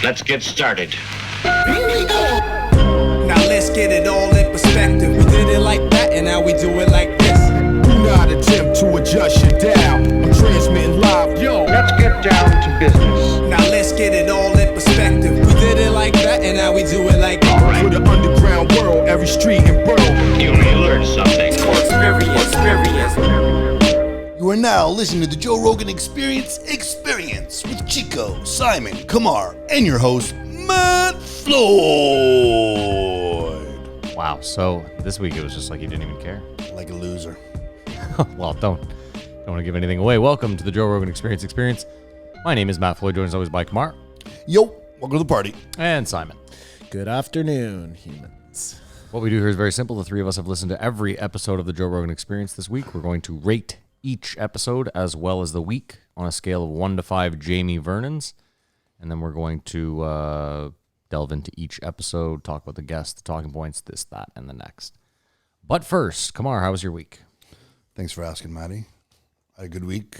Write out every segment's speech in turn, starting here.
Let's get started. Now let's get it all in perspective. We did it like that, and now we do it like this. Do not attempt to adjust your dial. I'm transmitting live. Yo, Let's get down to business. Now let's get it all in perspective. We did it like that, and now we do it like this. All right. for the underground world, every street and borough. You may learn something. You are now listening to the Joe Rogan Experience with Chico, Simon, Kamar, and your host, Matt Floyd. Wow, so this week it was just like you didn't even care. Like a loser. Well, don't want to give anything away. Welcome to the Joe Rogan Experience. My name is Matt Floyd, joined as always by Kamar. Yo, welcome to the party. And Simon. Good afternoon, humans. What we do here is very simple. The three of us have listened to every episode of the Joe Rogan Experience this week. We're going to rate each episode as well as the week on a scale of 1 to 5 Jamie Vernons. And then we're going to delve into each episode, talk about the guests, the talking points, this, that, and the next. But first, Kamar, how was your week? Thanks for asking, Matty. I had a good week.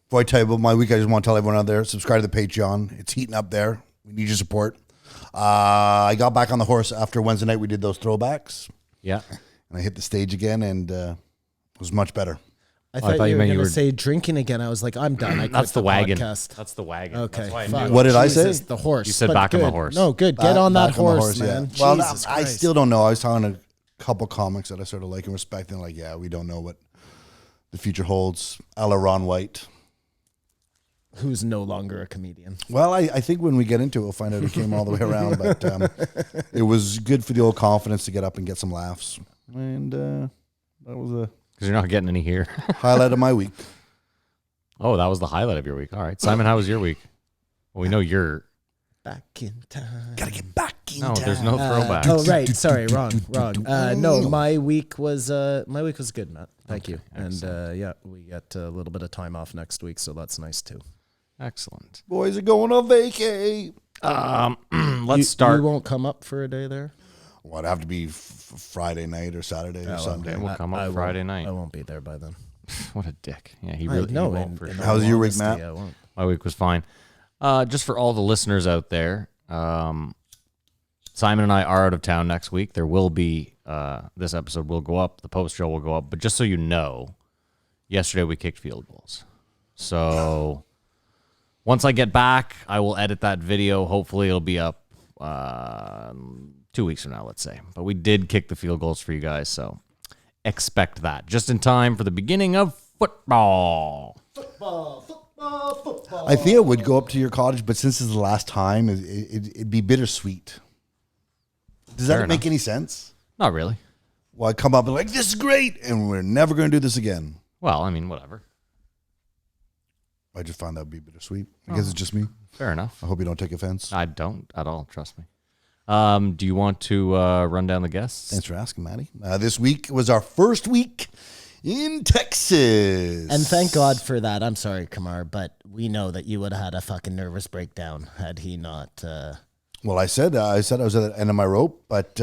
Before I tell you about my week, I just want to tell everyone out there, subscribe to the Patreon. It's heating up there. We need your support. I got back on the horse after Wednesday night. We did those throwbacks. Yeah. And I hit the stage again, and it was much better. I thought you were going to say drinking again. I was like, I'm done. I quit That's the wagon. podcast. That's the wagon. Okay. That's why I fuck. knew. What did I Jesus, say? The horse. You said But back on the good. horse. No, good. Get on that Back on the horse, man. Yeah. Well, Jesus I Christ. still don't know. I was talking to a couple comics that I sort of like and respect, and like, yeah, we don't know what the future holds. A la Ron White. Who's no longer a comedian. Well, I think when we get into it, we'll find out it came all the way around. But it was good for the old confidence to get up and get some laughs. And that was a Because you're not getting any here. highlight of my week. Oh, that was the highlight of your week. All right. Simon, how was your week? Well, we know you're... Back in time. Gotta get back in No, time. there's no throwback. Oh, right. Sorry. Wrong. No, my week was good, Matt. Thank you. excellent. And yeah, we got a little bit of time off next week, so that's nice too. Excellent. Boys are going on vacay. Let's start. You won't come up for a day there? Well, it'd have to be Friday night or Saturday or Sunday. okay. We'll come up Friday night. I won't be there by then. What a dick. Yeah, he really no, won't for sure. How's your week, Matt? I won't. My week was fine. Just for all the listeners out there, Simon and I are out of town next week. There will be, this episode will go up, the post show will go up, but just so you know, yesterday we kicked field goals. So once I get back, I will edit that video. Hopefully it'll be up 2 weeks from now, let's say. But we did kick the field goals for you guys, so expect that. Just in time for the beginning of football. I think it would go up to your cottage, but since it's the last time, it'd be bittersweet. Does that Fair make enough. any sense? Not really. Well, I come up and like, this is great, and we're never going to do this again. Well, I mean, whatever. I just found that would be bittersweet. I guess it's just me. Fair enough. I hope you don't take offense. I don't at all, trust me. Do you want to run down the guests? Thanks for asking, Matty. This week was our first week in Texas. And thank God for that. I'm sorry, Kamar, but we know that you would have had a fucking nervous breakdown had he not. Well, I said I was at the end of my rope, but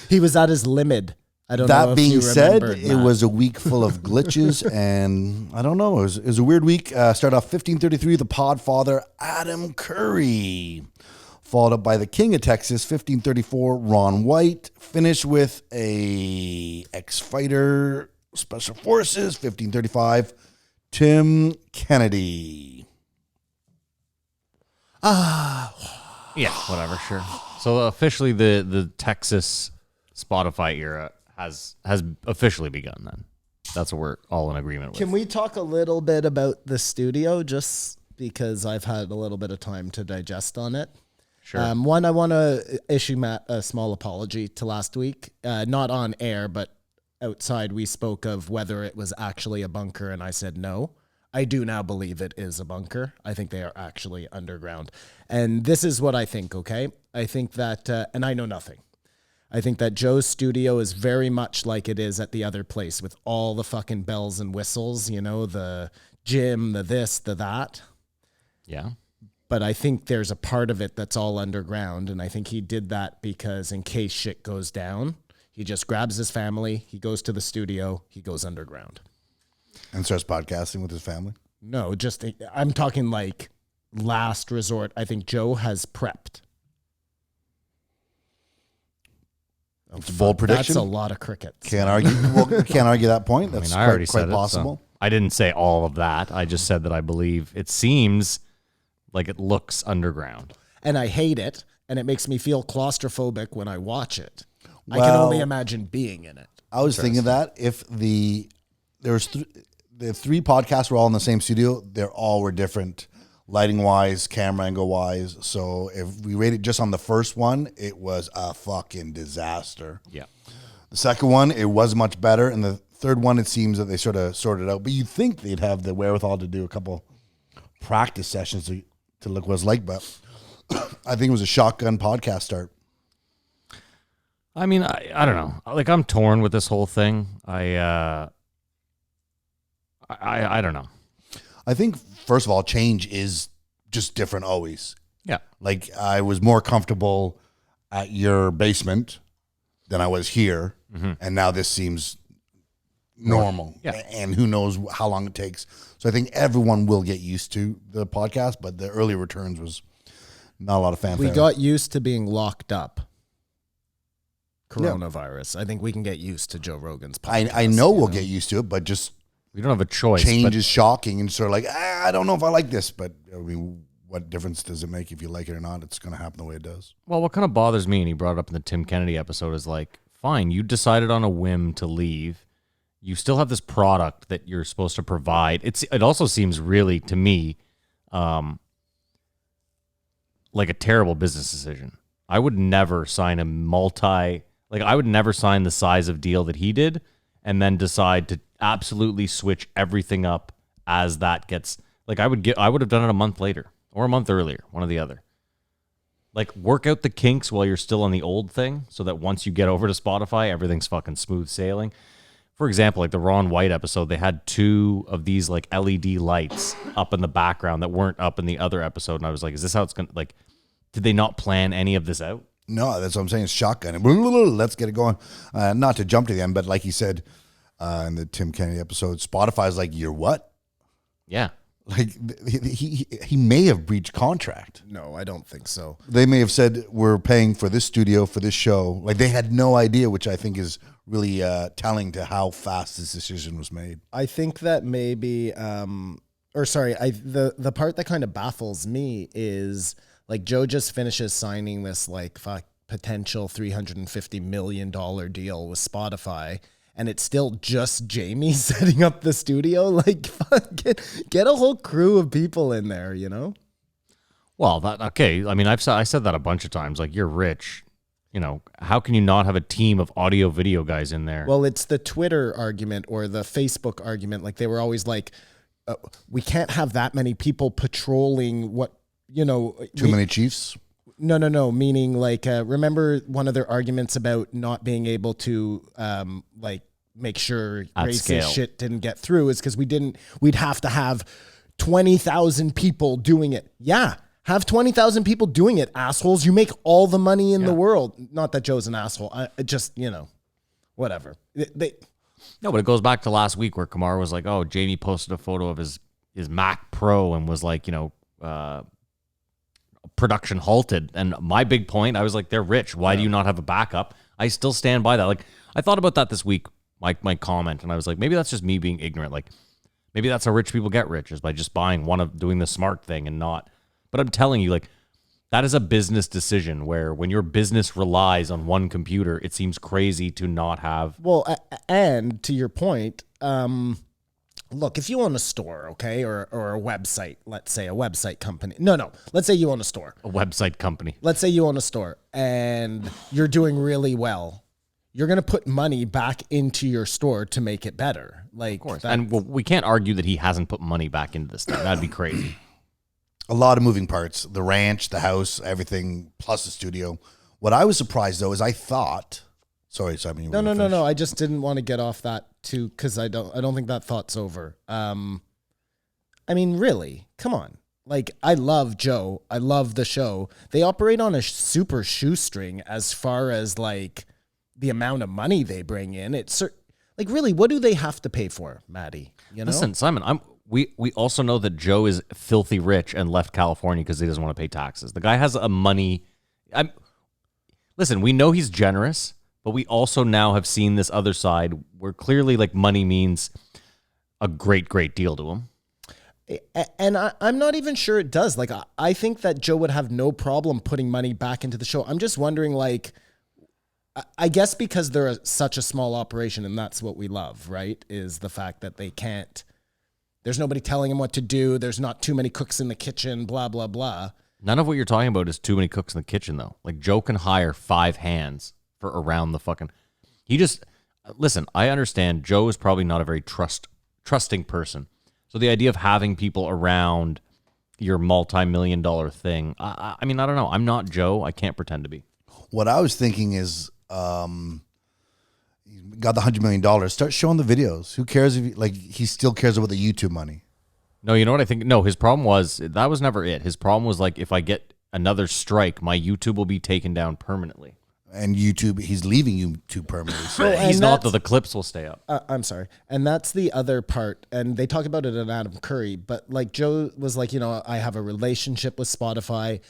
He was at his limit. I don't know that if being you said, remembered, it Matt. was a week full of glitches, and I don't know. It was a weird week. Started off 1533, the Podfather, Adam Curry. Followed up by the King of Texas, 1534, Ron White. Finished with a ex-fighter, Special Forces, 1535, Tim Kennedy. Yeah, whatever, sure. So officially the Texas Spotify era has officially begun then. That's what we're all in agreement with. Can we talk a little bit about the studio, just because I've had a little bit of time to digest on it? Sure. One, I want to issue Matt a small apology to last week. Not on air, but outside we spoke of whether it was actually a bunker, and I said no. I do now believe it is a bunker. I think they are actually underground. And this is what I think, okay? I think that, and I know nothing. I think that Joe's studio is very much like it is at the other place with all the fucking bells and whistles, you know, the gym, the this, the that. Yeah. But I think there's a part of it that's all underground. And I think he did that because in case shit goes down, he just grabs his family, he goes to the studio, he goes underground. And starts podcasting with his family. No, just, I'm talking like last resort. I think Joe has prepped. It's a bold prediction. That's a lot of crickets. Can't argue. Well, can't argue that point. That's I already quite said possible. It, so I didn't say all of that. I just said that I believe it seems like it looks underground. And I hate it, and it makes me feel claustrophobic when I watch it. I can only imagine being in it. I was thinking that if the 3 podcasts were all in the same studio, they all were different, lighting wise, camera angle wise. So if we rated just on the first one, it was a fucking disaster. Yeah. The second one, it was much better, and the third one, it seems that they sort of sorted out. But you'd think they'd have the wherewithal to do a couple practice sessions to look what it's like. But I think it was a shotgun podcast start. I mean, I don't know. Like, I'm torn with this whole thing. I don't know. I think, first of all, change is just different always. Yeah. Like, I was more comfortable at your basement than I was here, and now this seems normal. Yeah. And who knows how long it takes. So I think everyone will get used to the podcast, but the early returns was not a lot of fanfare. We got used to being locked up. Coronavirus. I think we can get used to Joe Rogan's podcast. I know we'll get used to it, but just We don't have a choice. change but is shocking and sort of like, I don't know if I like this, but I mean, what difference does it make if you like it or not? It's going to happen the way it does. Well, what kind of bothers me, and he brought it up in the Tim Kennedy episode, is like, fine, you decided on a whim to leave. You still have this product that you're supposed to provide. It also seems really, to me, like a terrible business decision. I would never sign I would never sign the size of deal that he did and then decide to absolutely switch everything up as that gets, like, I would have done it a month later or a month earlier, one or the other. Like, work out the kinks while you're still on the old thing so that once you get over to Spotify, everything's fucking smooth sailing. For example, like the Ron White episode, they had 2 of these like LED lights up in the background that weren't up in the other episode. And I was like, is this how it's going to, like, did they not plan any of this out? No, that's what I'm saying. It's shotgun. Let's get it going. Not to jump to the end, but like he said in the Tim Kennedy episode, Spotify's like, you're what? Yeah. Like, he may have breached contract. No, I don't think so. They may have said, we're paying for this studio, for this show. Like, they had no idea, which I think is really telling to how fast this decision was made. I think that maybe, the part that kind of baffles me is, like, Joe just finishes signing this like potential $350 million deal with Spotify, and it's still just Jamie setting up the studio. Like, get a whole crew of people in there, you know? Well, okay. I mean, I said that a bunch of times. Like, you're rich. You know, how can you not have a team of audio video guys in there? Well, it's the Twitter argument or the Facebook argument. Like, they were always like, we can't have that many people patrolling what, you know. Too many chiefs? No. Meaning, like, remember one of their arguments about not being able to, like, make sure At racist scale. shit didn't get through is because we'd have to have 20,000 people doing it. Yeah. Have 20,000 people doing it, assholes. You make all the money in the world. Not that Joe's an asshole. I just, you know, whatever. No, but it goes back to last week where Kamar was like, oh, Jamie posted a photo of his Mac Pro and was like, you know, production halted. And my big point, I was like, they're rich. Why do you not have a backup? I still stand by that. Like, I thought about that this week, my comment, and I was like, maybe that's just me being ignorant. Like, maybe that's how rich people get rich, is by just buying doing the smart thing and not. But I'm telling you, like, that is a business decision where when your business relies on one computer, it seems crazy to not have. Well, and to your point, look, if you own a store, okay, or a website, let's say a website company. No, let's say you own a store. A website company. Let's say you own a store and you're doing really well. You're going to put money back into your store to make it better. Like, Of course. And we can't argue that he hasn't put money back into this thing. That'd be crazy. A lot of moving parts. The ranch, the house, everything, plus the studio. What I was surprised, though, is I thought... Sorry, Simon. You were gonna finish. No. I just didn't want to get off that too because I don't think that thought's over. I mean, really, come on. Like, I love Joe. I love the show. They operate on a super shoestring as far as like the amount of money they bring in. It's like, really, what do they have to pay for, Maddie? You know? Listen, Simon, we also know that Joe is filthy rich and left California because he doesn't want to pay taxes. The guy has a money. Listen, we know he's generous, but we also now have seen this other side where clearly like money means a great, great deal to him. And I'm not even sure it does. Like, I think that Joe would have no problem putting money back into the show. I'm just wondering, like, I guess because they're such a small operation, and that's what we love, right? Is the fact that they can't, there's nobody telling them what to do. There's not too many cooks in the kitchen, blah, blah, blah. None of what you're talking about is too many cooks in the kitchen, though. Like, Joe can hire 5 hands for around the fucking, listen, I understand Joe is probably not a very trusting person. So the idea of having people around your multi-million-dollar thing, I mean, I don't know. I'm not Joe. I can't pretend to be. What I was thinking is, got the $100 million. Start showing the videos. Who cares if he still cares about the YouTube money? No, you know what I think? No, his problem was that was never it. His problem was like if I get another strike, my YouTube will be taken down permanently. And YouTube, he's leaving YouTube permanently. So. He's not, though. The clips will stay up. I'm sorry. And that's the other part. And they talk about it in Adam Curry. But like Joe was like, I have a relationship with Spotify.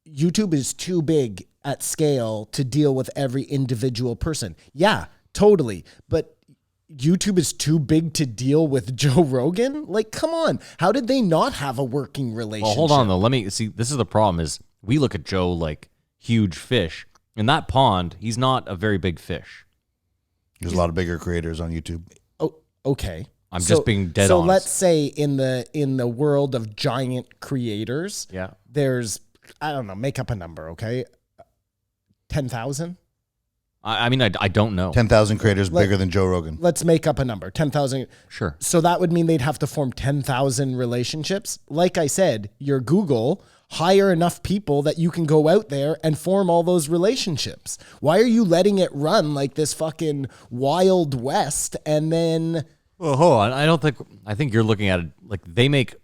YouTube is too big at scale to deal with every individual person. Yeah, totally. But YouTube is too big to deal with Joe Rogan? Like, come on. How did they not have a working relationship? Well, hold on, though. Let me see. This is the problem is we look at Joe like huge fish. In that pond, he's not a very big fish. There's a lot of bigger creators on YouTube. Oh, okay. I'm just being dead so honest. Let's say in the world of giant creators, there's, I don't know, make up a number, okay? 10,000? I mean, I don't know. 10,000 creators bigger than Joe Rogan. Let's make up a number, 10,000. Sure. So that would mean they'd have to form 10,000 relationships. Like I said, your Google, hire enough people that you can go out there and form all those relationships. Why are you letting it run like this fucking Wild West and then... Well, hold on. I think you're looking at it like they make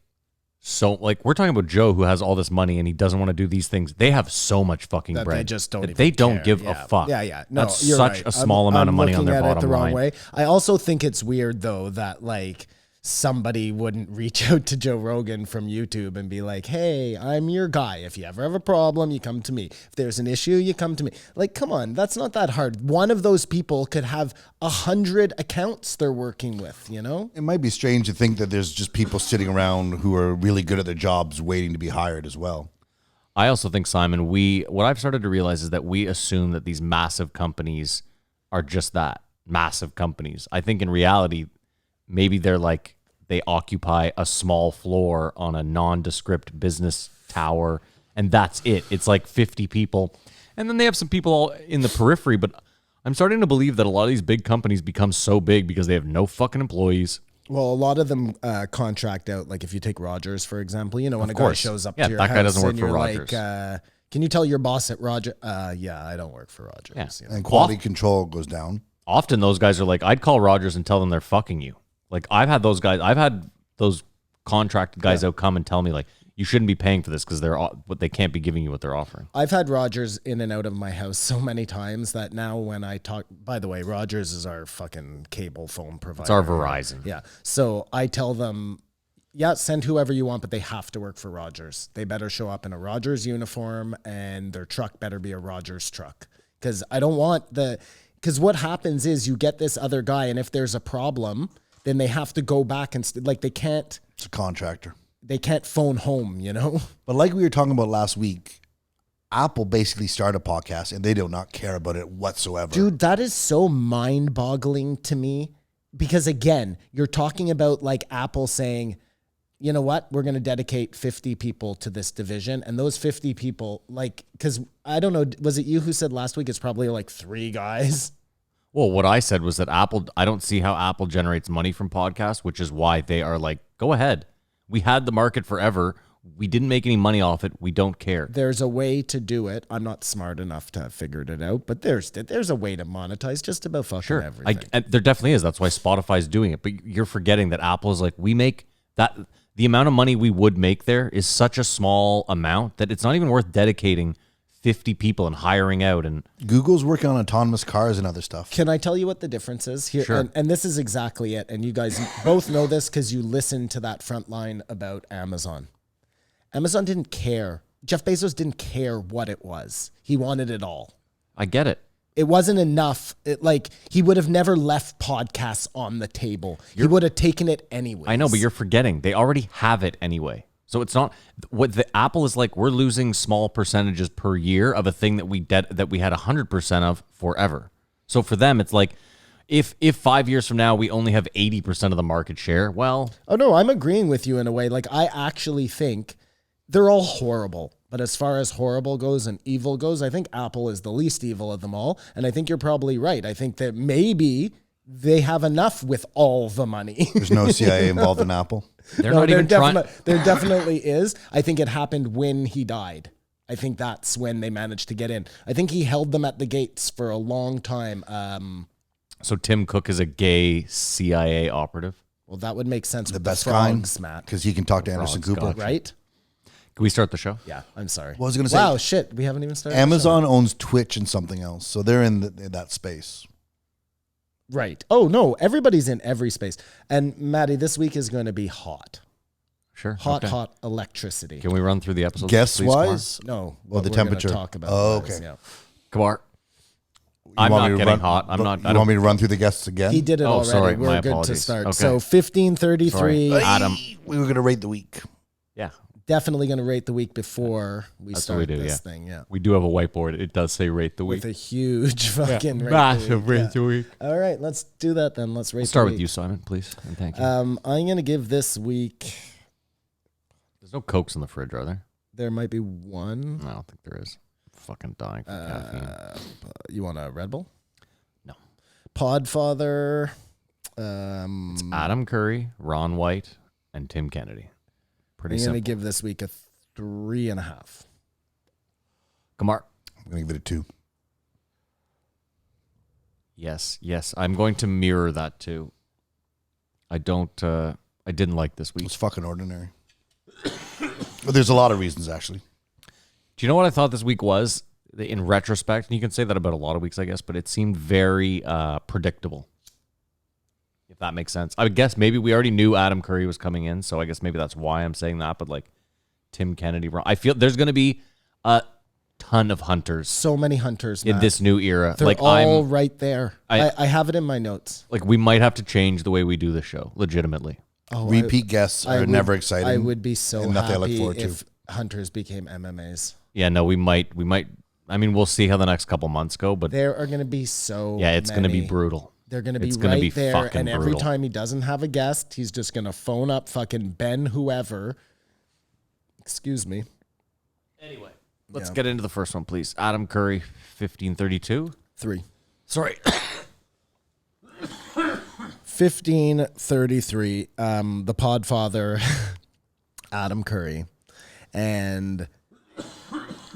so, like, we're talking about Joe who has all this money and he doesn't want to do these things. They have so much fucking that bread. they just don't. That even they don't care. give a fuck. Yeah. No, that's you're such right. a small amount of money on their looking at it bottom the wrong line. way. I also think it's weird though that like somebody wouldn't reach out to Joe Rogan from YouTube and be like, "Hey, I'm your guy. If you ever have a problem, you come to me. If there's an issue, you come to me." Like, come on, that's not that hard. One of those people could have 100 accounts they're working with, It might be strange to think that there's just people sitting around who are really good at their jobs waiting to be hired as well. I also think, Simon, what I've started to realize is that we assume that these massive companies are just that, massive companies. I think in reality, maybe they're like, they occupy a small floor on a nondescript business tower, and that's it. It's like 50 people. And then they have some people all in the periphery, but I'm starting to believe that a lot of these big companies become so big because they have no fucking employees. Well, a lot of them contract out. Like if you take Rogers, for example, when a guy shows up to your that house guy doesn't work and for you're Rogers. like, can you tell your boss at Rogers? Yeah, I don't work for Rogers. And quality control goes down. Often those guys are like, I'd call Rogers and tell them they're fucking you. Like I've had those contracted guys out come and tell me like, you shouldn't be paying for this because they can't be giving you what they're offering. I've had Rogers in and out of my house so many times that now when I talk, by the way, Rogers is our fucking cable phone provider. It's our Verizon. Yeah. So I tell them, send whoever you want, but they have to work for Rogers. They better show up in a Rogers uniform and their truck better be a Rogers truck. Because I don't want because what happens is you get this other guy and if there's a problem, then they have to go back and they can't. It's a contractor. They can't phone home, But like we were talking about last week, Apple basically started a podcast and they do not care about it whatsoever. Dude, that is so mind-boggling to me because again, you're talking about like Apple saying, you know what, we're going to dedicate 50 people to this division. And those 50 people, because I don't know, was it you who said last week it's probably like 3 guys? Well, what I said was that I don't see how Apple generates money from podcasts, which is why they are like, go ahead. We had the market forever. We didn't make any money off it. We don't care. There's a way to do it. I'm not smart enough to have figured it out, but there's a way to monetize just about fucking everything. There definitely is. That's why Spotify's doing it. But you're forgetting that Apple is like, we make that, the amount of money we would make there is such a small amount that it's not even worth dedicating 50 people and hiring out. And Google's working on autonomous cars and other stuff. Can I tell you what the difference is here? Sure. And this is exactly it. And you guys both know this because you listened to that front line about Amazon. Amazon didn't care. Jeff Bezos didn't care what it was. He wanted it all. I get it. It wasn't enough. He would have never left podcasts on the table. He would have taken it anyway. I know, but you're forgetting. They already have it anyway. So it's not what the Apple is like. We're losing small percentages per year of a thing that we had 100% of forever. So for them, it's like if 5 years from now we only have 80% of the market share. Well, oh no, I'm agreeing with you in a way. Like I actually think they're all horrible. But as far as horrible goes and evil goes, I think Apple is the least evil of them all. And I think you're probably right. I think that maybe they have enough with all the money. There's no CIA involved in Apple. they're not even trying. There definitely is. I think it happened when he died. I think that's when they managed to get in. I think he held them at the gates for a long time. So Tim Cook is a gay CIA operative. Well, that would make sense. The with best the frogs, kind, Matt. because he can talk to Anderson Frogs, Cooper. gotcha. Right? Can we start the show? Yeah, I'm sorry. What was I going to say? Wow, shit. We haven't even started. the Amazon owns Twitch and something else, so they're in that space. show. Right. Oh, no. Everybody's in every space. And Maddie, this week is going to be hot. Sure. Hot, okay. hot electricity. Can we run through the episode? Guess wise, No. Well, what the we're gonna temperature. Talk about Oh, was, okay. yeah. Kamar? I'm not getting hot. I'm not. You want me to run through the guests again? He did it Oh, already. sorry. We're My good apologies. to start. Okay. So 1533. Sorry. Adam. We were going to rate the week. Yeah. Definitely going to rate the week before we That's what we start do, this yeah. thing. Yeah. We do have a whiteboard. It does say rate the week. With a huge fucking rate Massive the week. rate the week. Yeah. All right, let's do that then. Let's rate We'll start the with you, week. Simon, please. And thank you. I'm going to give this week, There's no Cokes in the fridge, are there? there might be one. No, I don't think there is. I'm fucking dying from caffeine. You want a Red Bull? No. Podfather. It's Adam Curry, Ron White, and Tim Kennedy. Pretty I'm going to simple. give this week a 3.5. Kamar. I'm going to give it a 2. Yes. I'm going to mirror that too. I didn't like this week. It's fucking ordinary. But there's a lot of reasons, actually. Do you know what I thought this week was? In retrospect, and you can say that about a lot of weeks, I guess, but it seemed very predictable. If that makes sense. I would guess maybe we already knew Adam Curry was coming in, so I guess maybe that's why I'm saying that. But like Tim Kennedy, I feel there's going to be a ton of hunters So many hunters, in Matt. this new era. They're Like all right there. I- I have it in my notes. like we might have to change the way we do the show, legitimately. Oh, Repeat guests I are would- never exciting. I would be so and nothing I look happy forward to. if hunters became MMAs. Yeah, no, we might. I mean, we'll see how the next couple months go, but There are going to be so yeah, it's going to be many. brutal. They're going to be It's gonna right be there, fucking and every brutal. time he doesn't have a guest, he's just going to phone up fucking Ben whoever. Excuse me. Anyway, let's get into the first one, please. Adam Curry, 1532. 3. Sorry. 1533. The Podfather, Adam Curry, and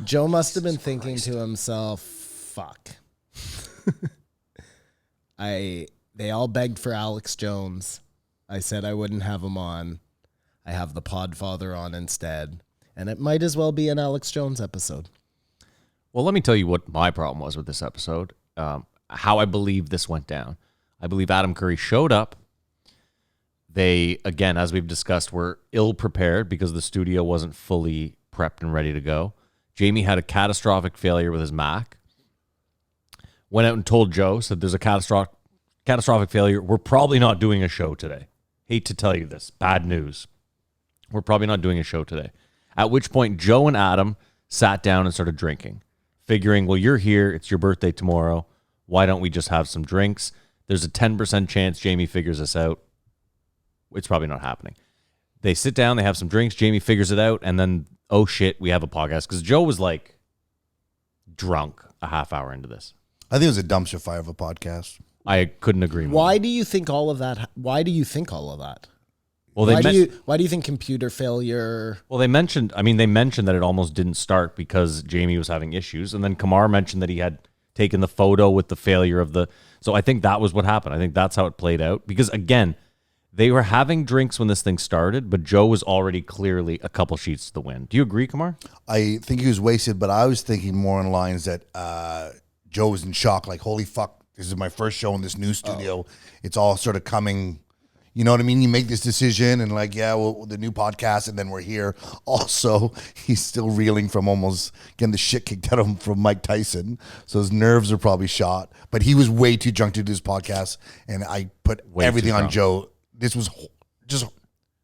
Joe must have been thinking to himself, "Fuck." They all begged for Alex Jones. I said I wouldn't have him on. I have the Podfather on instead. And it might as well be an Alex Jones episode. Well, let me tell you what my problem was with this episode. How I believe this went down. I believe Adam Curry showed up. They, again, as we've discussed, were ill-prepared because the studio wasn't fully prepped and ready to go. Jamie had a catastrophic failure with his Mac. Went out and told Joe, said there's a catastrophic failure. We're probably not doing a show today. Hate to tell you this. Bad news. We're probably not doing a show today. At which point, Joe and Adam sat down and started drinking, figuring, well, you're here. It's your birthday tomorrow. Why don't we just have some drinks? There's a 10% chance Jamie figures this out. It's probably not happening. They sit down, they have some drinks. Jamie figures it out. And then, oh shit, we have a podcast. Because Joe was like drunk a half hour into this. I think it was a dumpster fire of a podcast. I couldn't agree more. Why do you think all of that? Why do you think all of that? Well, Why do you think computer failure? Well, they mentioned that it almost didn't start because Jamie was having issues. And then Kamar mentioned that he had taken the photo with the failure of the. So I think that was what happened. I think that's how it played out. Because again, They were having drinks when this thing started, but Joe was already clearly a couple sheets to the wind. Do you agree, Kamar? I think he was wasted, but I was thinking more in lines that Joe was in shock, like, holy fuck, this is my first show in this new studio. It's all sort of coming, you know what I mean? You make this decision and like, yeah, well, the new podcast, and then we're here. Also, he's still reeling from almost getting the shit kicked out of him from Mike Tyson. So his nerves are probably shot, but he was way too drunk to do this podcast, and I put everything on Joe. This was just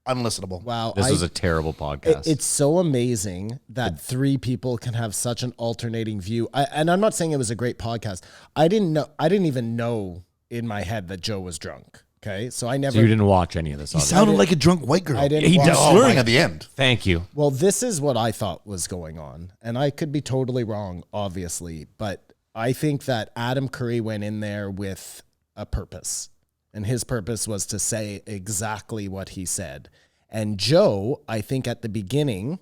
unlistenable. Wow. This was a terrible podcast. It's so amazing that three people can have such an alternating view. And I'm not saying it was a great podcast. I didn't even know in my head that Joe was drunk. Okay. So I never. So you didn't watch any of this. He sounded like a drunk white girl. I didn't He watch- was slurring at the end. Thank you. Well, this is what I thought was going on. And I could be totally wrong, obviously. But I think that Adam Curry went in there with a purpose. And his purpose was to say exactly what he said. And Joe, I think at the beginning,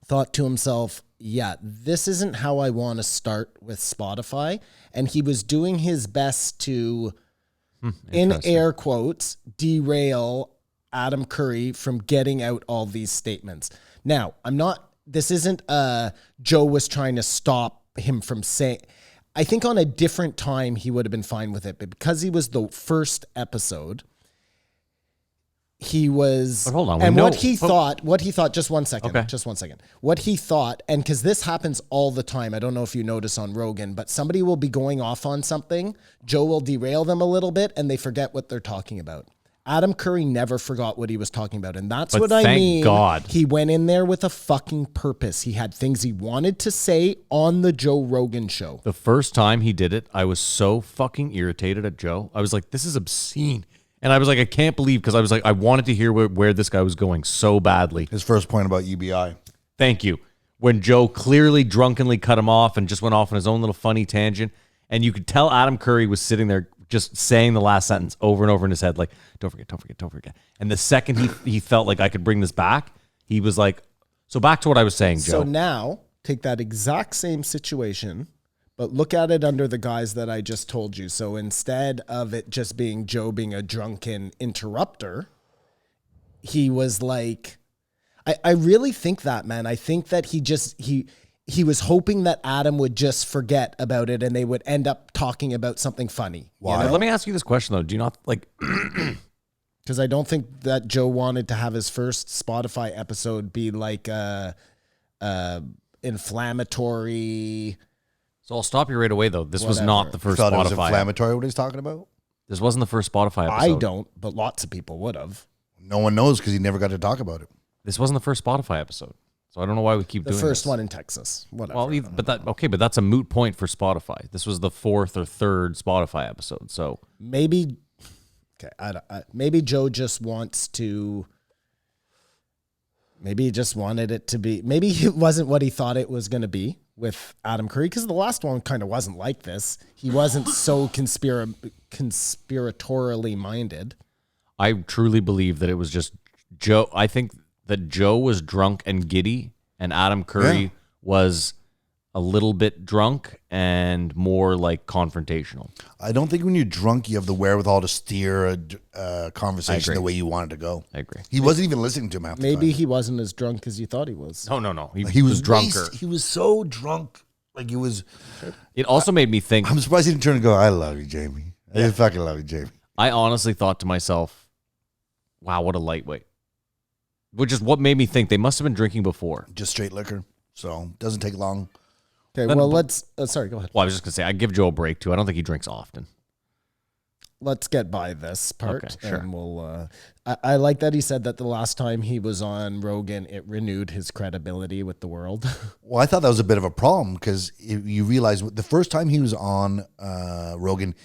thought to himself, yeah, this isn't how I want to start with Spotify. And he was doing his best to, in air quotes, derail Adam Curry from getting out all these statements. Now, this isn't Joe was trying to stop him from saying. I think on a different time he would have been fine with it, but because he was the first episode, he was. But hold on, and what he thought. Just one second. Okay. Just one second. What he thought, and because this happens all the time. I don't know if you notice on Rogan, but somebody will be going off on something. Joe will derail them a little bit, and they forget what they're talking about. Adam Curry never forgot what he was talking about. And that's what I mean. Thank God. He went in there with a fucking purpose. He had things he wanted to say on the Joe Rogan show. The first time he did it, I was so fucking irritated at Joe. I was like, this is obscene. And I was like, I can't believe, because I was like, I wanted to hear where this guy was going so badly. His first point about UBI. Thank you. When Joe clearly drunkenly cut him off and just went off on his own little funny tangent. And you could tell Adam Curry was sitting there just saying the last sentence over and over in his head, like, don't forget, don't forget, don't forget. And the second he felt like I could bring this back, he was like, so back to what I was saying, Joe. So now, take that exact same situation, but look at it under the guise that I just told you. So instead of it just being Joe being a drunken interrupter, he was like, I really think that, man. I think that he was hoping that Adam would just forget about it and they would end up talking about something funny. Why? Let me ask you this question, though. Do you not, like... Because I don't think that Joe wanted to have his first Spotify episode be like inflammatory... So I'll stop you right away, though. This was Whatever. not the first Thought it was Spotify. inflammatory what he's talking about? This wasn't the first Spotify episode. I don't, but lots of people would have. No one knows because he never got to talk about it. This wasn't the first Spotify episode. So I don't know why we keep The doing first this. one in Texas. Whatever. Well, but that's a moot point for Spotify. This was the fourth or third Spotify episode. So maybe, maybe Joe just wants to. Maybe he just wanted it to be. Maybe it wasn't what he thought it was going to be with Adam Curry, because the last one kind of wasn't like this. He wasn't so conspiratorially minded. I truly believe that it was just Joe. I think that Joe was drunk and giddy, and Adam Curry was a little bit drunk and more like confrontational. I don't think when you're drunk, you have the wherewithal to steer a conversation the way you want it to go. I agree. He wasn't even listening to him half the Maybe time. he wasn't as drunk as you thought he was. No. He was drunker. He was so drunk. Like he was. It also made me think. I'm surprised he didn't turn and go, I love you, Jamie. I fucking love you, Jamie. I honestly thought to myself, wow, what a lightweight. Which is what made me think they must have been drinking before. Just straight liquor. So doesn't take long. Okay, well, let's. Sorry, go ahead. Well, I was just going to say, I give Joe a break, too. I don't think he drinks often. Let's get by this part. Okay, sure. And we'll. I like that he said that the last time he was on Rogan, it renewed his credibility with the world. Well, I thought that was a bit of a problem because you realize the first time he was on Rogan,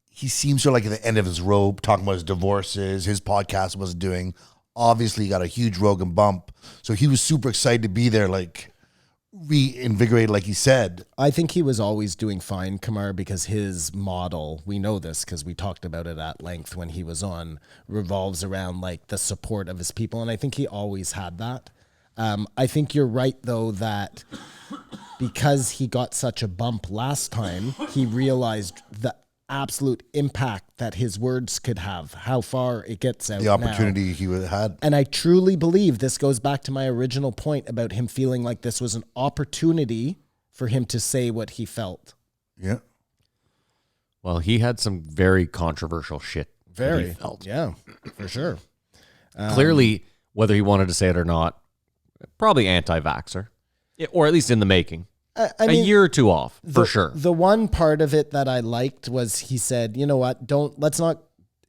he seems sort of like at the end of his rope, talking about his divorces, his podcast wasn't doing. Obviously, he got a huge Rogan bump. So he was super excited to be there, like reinvigorated, like he said. I think he was always doing fine, Kamar, because his model, we know this because we talked about it at length when he was on, revolves around like the support of his people. And I think he always had that. I think you're right, though, that because he got such a bump last time, he realized that absolute impact that his words could have, how far it gets out The opportunity he had. And I truly believe this goes back to my original point about him feeling like this was an opportunity for him to say what he felt. Yeah. Well, he had some very controversial shit. that he Very. felt. Yeah, for sure. Clearly, whether he wanted to say it or not, probably anti-vaxxer, or at least in the making. I mean, a year or two off, for sure. The one part of it that I liked was he said, you know what,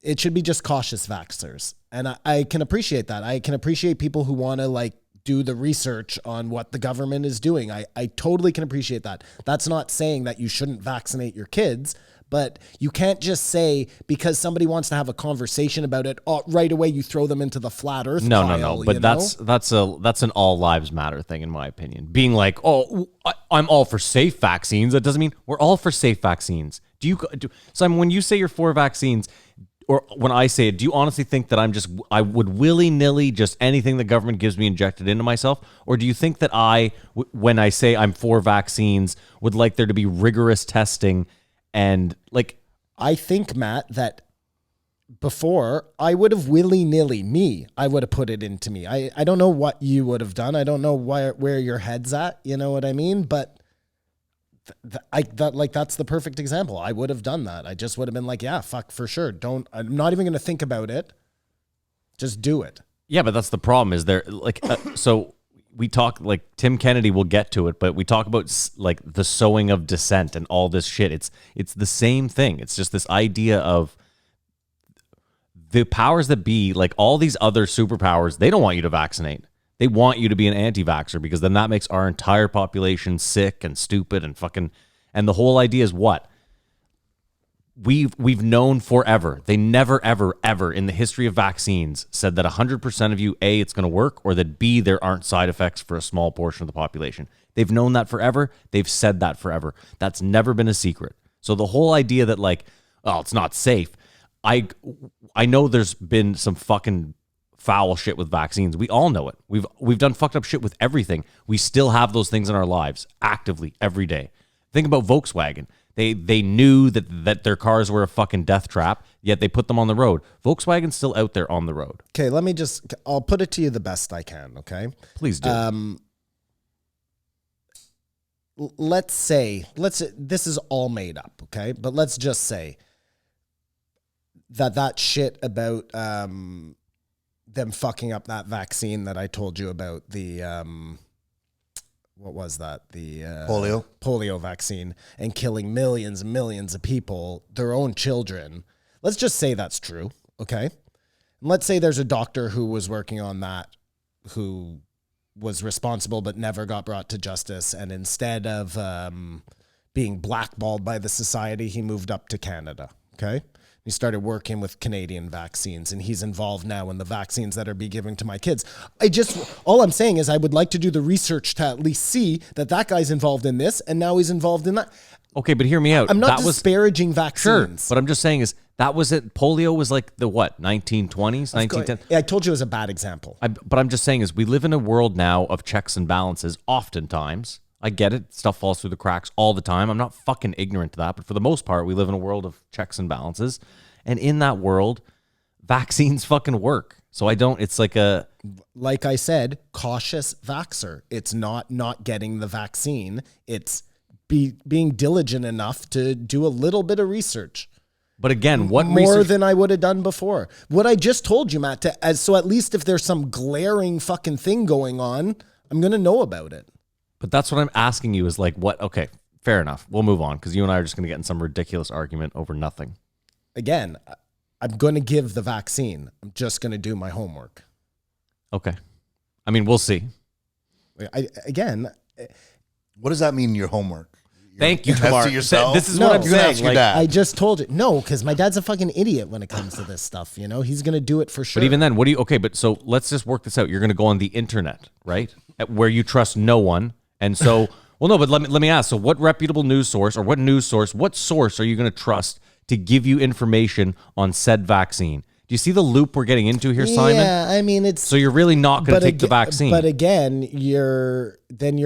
it should be just cautious vaxxers. And I can appreciate that. I can appreciate people who want to like do the research on what the government is doing. I totally can appreciate that. That's not saying that you shouldn't vaccinate your kids, but you can't just say because somebody wants to have a conversation about it, right away you throw them into the flat earth pile. No. But that's an all lives matter thing, in my opinion. Being like, I'm all for safe vaccines. That doesn't mean we're all for safe vaccines. Simon, when you say you're for vaccines, or when I say it, do you honestly think that I would willy-nilly just anything the government gives me injected into myself? Or do you think that when I say I'm for vaccines, would like there to be rigorous testing and like... I think, Matt, that before I would have willy-nilly, I would have put it into me. I don't know what you would have done. I don't know where your head's at. You know what I mean? But that's the perfect example. I would have done that. I just would have been like, yeah, fuck, for sure. I'm not even going to think about it. Just do it. Yeah, but that's the problem is there like, so we talk like Tim Kennedy will get to it, but we talk about like the sowing of dissent and all this shit. It's the same thing. It's just this idea of the powers that be, like all these other superpowers, they don't want you to vaccinate. They want you to be an anti-vaxxer because then that makes our entire population sick and stupid and fucking... And the whole idea is what? We've known forever. They never, ever, ever in the history of vaccines said that 100% of you, A, it's going to work, or that B, there aren't side effects for a small portion of the population. They've known that forever. They've said that forever. That's never been a secret. So the whole idea that like, oh, it's not safe. I know there's been some fucking foul shit with vaccines. We all know it. We've done fucked up shit with everything. We still have those things in our lives actively every day. Think about Volkswagen. They knew that their cars were a fucking death trap, yet they put them on the road. Volkswagen's still out there on the road. Okay, I'll put it to you the best I can, okay? Please do. Let's say this is all made up, okay? But let's just say that shit about them fucking up that vaccine that I told you about, the what was that? The polio vaccine, and killing millions and millions of people, their own children. Let's just say that's true, okay? And let's say there's a doctor who was working on that who was responsible but never got brought to justice, and instead of being blackballed by the society, he moved up to Canada, okay? He started working with Canadian vaccines, and he's involved now in the vaccines that are being given to my kids. All I'm saying is I would like to do the research to at least see that guy's involved in this, and now he's involved in that. Okay, but hear me out. I'm not disparaging vaccines. Sure, but I'm just saying that was it. Polio was like the what, 1920s, 1910s? Yeah, I told you it was a bad example. But I'm just saying we live in a world now of checks and balances oftentimes. I get it. Stuff falls through the cracks all the time. I'm not fucking ignorant to that. But for the most part, we live in a world of checks and balances. And in that world, vaccines fucking work. So it's like I said, cautious vaxxer. It's not getting the vaccine. It's being diligent enough to do a little bit of research. But again, what more research? Than I would have done before. What I just told you, Matt, so at least if there's some glaring fucking thing going on, I'm going to know about it. But that's what I'm asking you is like, what? Okay, fair enough. We'll move on because you and I are just going to get in some ridiculous argument over nothing. Again, I'm going to give the vaccine. I'm just going to do my homework. Okay. I mean, we'll see. What does that mean, your homework? Thank you, Testing Tamar. yourself? This is what I'm You're gonna saying. ask your Like, dad. I just told you. No, because my dad's a fucking idiot when it comes to this stuff. You know, he's going to do it for sure. But even then, so let's just work this out. You're going to go on the internet, right? Where you trust no one. And so, well, no, but let me ask. So what reputable news source what source are you going to trust to give you information on said vaccine? Do you see the loop we're getting into here, Simon? Yeah, I mean, So you're really not going to take the vaccine. But again, you're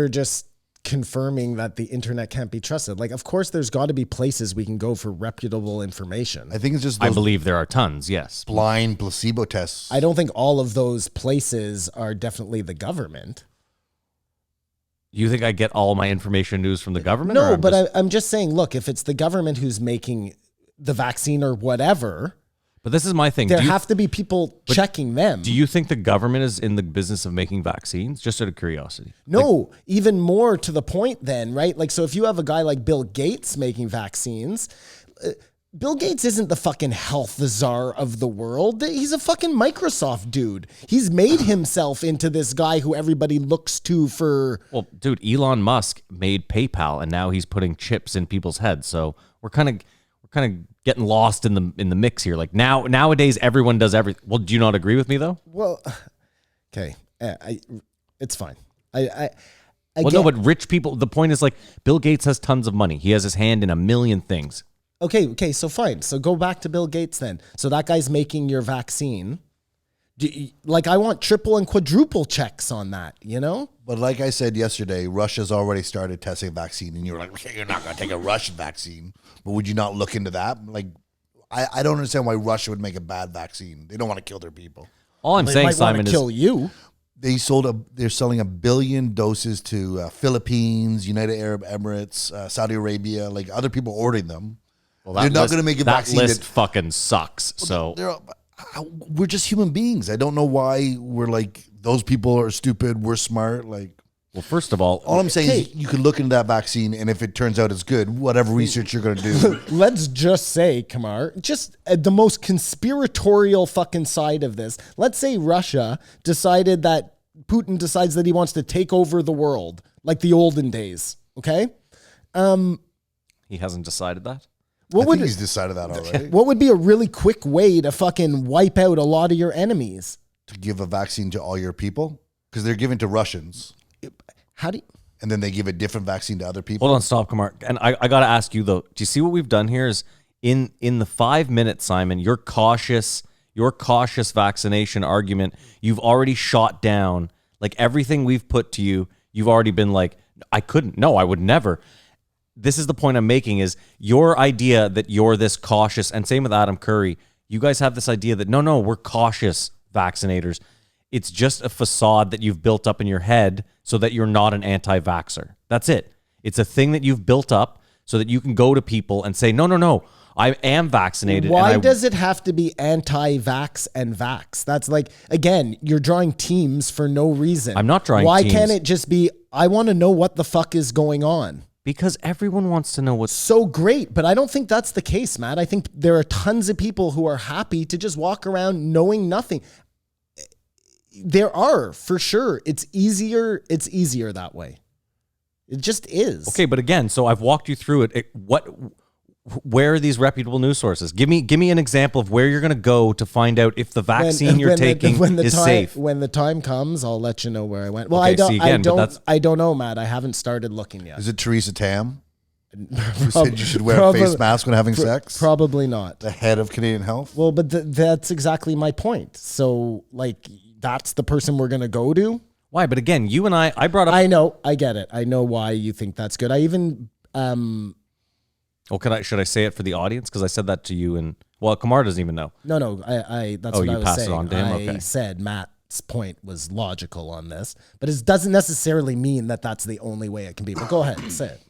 just confirming that the internet can't be trusted. Like, of course, there's got to be places we can go for reputable information. I think it's just I those believe there are tons, yes. blind placebo tests. I don't think all of those places are definitely the government. You think I get all my information news from the government? No, but I'm just saying, look, if it's the government who's making the vaccine or whatever, but this is my thing. there have to be people checking them. Do you think the government is in the business of making vaccines? Just out of curiosity. No, even more to the point then, right? Like, so if you have a guy like Bill Gates making vaccines, Bill Gates isn't the fucking health czar of the world. He's a fucking Microsoft dude. He's made himself into this guy who everybody looks to for. Well, dude, Elon Musk made PayPal, and now he's putting chips in people's heads. So we're kind of getting lost in the mix here. Like nowadays, everyone does everything. Well, do you not agree with me though? Well, okay, it's fine. No, but rich people. The point is, like, Bill Gates has tons of money. He has his hand in a million things. Okay, so fine. So go back to Bill Gates then. So that guy's making your vaccine. I want triple and quadruple checks on that, you know? But like I said yesterday, Russia's already started testing a vaccine, and you were like, okay, you're not going to take a Russian vaccine. But would you not look into that? Like, I don't understand why Russia would make a bad vaccine. They don't want to kill their people. All I'm They saying, might Simon, want is to kill you. They're selling 1 billion doses to Philippines, United Arab Emirates, Saudi Arabia, like other people ordering them. well, they're not going to make a that vaccine. list fucking sucks. So We're just human beings. I don't know why we're like, those people are stupid, we're smart. Like, well, first of all all I'm saying is you could look into that vaccine, and if it turns out it's good, whatever research you're going to do. Let's just say, Kamar, just the most conspiratorial fucking side of this. Let's say Russia decided that Putin decides that he wants to take over the world like the olden days. Okay. he hasn't decided that. I think he's decided that already. What would be a really quick way to fucking wipe out a lot of your enemies? To give a vaccine to all your people? Because they're giving to Russians. How do you... And then they give a different vaccine to other people. Hold on, stop, Kamar. And I got to ask you, though, do you see what we've done here is in the 5 minutes, Simon, your cautious vaccination argument, you've already shot down. Like, everything we've put to you, you've already been like, I couldn't. No, I would never. This is the point I'm making is your idea that you're this cautious, and same with Adam Curry. You guys have this idea that, no, we're cautious vaccinators. It's just a facade that you've built up in your head so that you're not an anti-vaxxer. That's it. It's a thing that you've built up so that you can go to people and say, no, I am vaccinated. Why does it have to be anti-vax and vax? That's like, again, you're drawing teams for no reason. I'm not drawing Why teams. can't it just be, I want to know what the fuck is going on? Because everyone wants to know what's... So great, but I don't think that's the case, Matt. I think there are tons of people who are happy to just walk around knowing nothing. There are, for sure. It's easier that way. It just is. Okay, but again, so I've walked you through it. Where are these reputable news sources? Give me an example of where you're going to go to find out if the vaccine you're taking is safe. When the time comes, I'll let you know where I went. Well, Okay, I don't know, Matt. I haven't started looking yet. Is it Theresa Tam? Who said you should wear a face mask when having sex? Probably not. The head of Canadian Health? Well, but that's exactly my point. So, like, that's the person we're going to go to? Why? But again, you and I brought up... I know. I get it. I know why you think that's good. I even... Well, should I say it for the audience? Because I said that to you, and well, Kamar doesn't even know. No. That's what you I was passed saying. it on to him? I Okay. said Matt's point was logical on this, but it doesn't necessarily mean that that's the only way it can be. But go ahead, say it.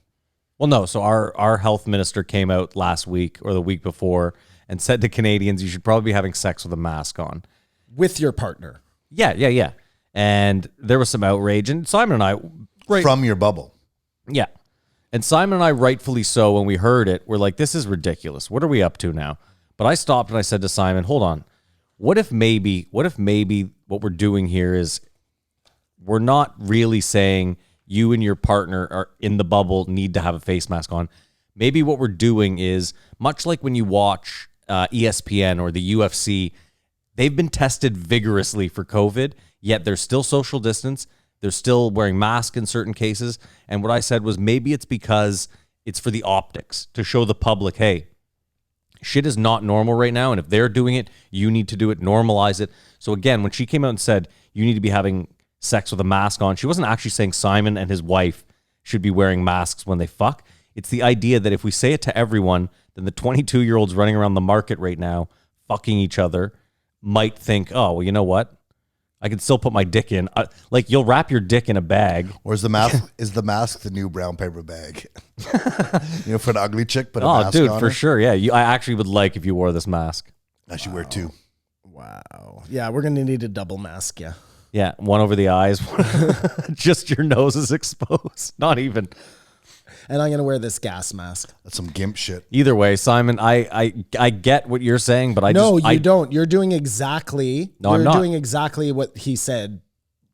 Well, no. So our health minister came out last week or the week before and said to Canadians, you should probably be having sex with a mask on. With your partner. Yeah. And there was some outrage, and Simon and I... From your bubble. Yeah. And Simon and I, rightfully so, when we heard it, we're like, this is ridiculous. What are we up to now? But I stopped and I said to Simon, hold on. What if maybe what we're doing here is we're not really saying you and your partner are in the bubble need to have a face mask on. Maybe what we're doing is, much like when you watch ESPN or the UFC, they've been tested vigorously for COVID, yet there's still social distance. They're still wearing masks in certain cases. And what I said was maybe it's because it's for the optics, to show the public, hey, shit is not normal right now. And if they're doing it, you need to do it, normalize it. So again, when she came out and said, you need to be having sex with a mask on, she wasn't actually saying Simon and his wife should be wearing masks when they fuck. It's the idea that if we say it to everyone, then the 22-year-olds running around the market right now fucking each other might think, oh, well, you know what? I can still put my dick in. Like, you'll wrap your dick in a bag. Or is the mask the new brown paper bag? For an ugly chick, put a mask dude, on for her? sure. Yeah, I actually would like if you wore this mask. I should wear two. Wow. Yeah, we're going to need a double mask, yeah. Yeah, one over the eyes. Just your nose is exposed. Not even. And I'm going to wear this gas mask. That's some gimp shit. Either way, Simon, I get what you're saying, but you don't. You're doing exactly. No, I'm not. You're doing exactly what he said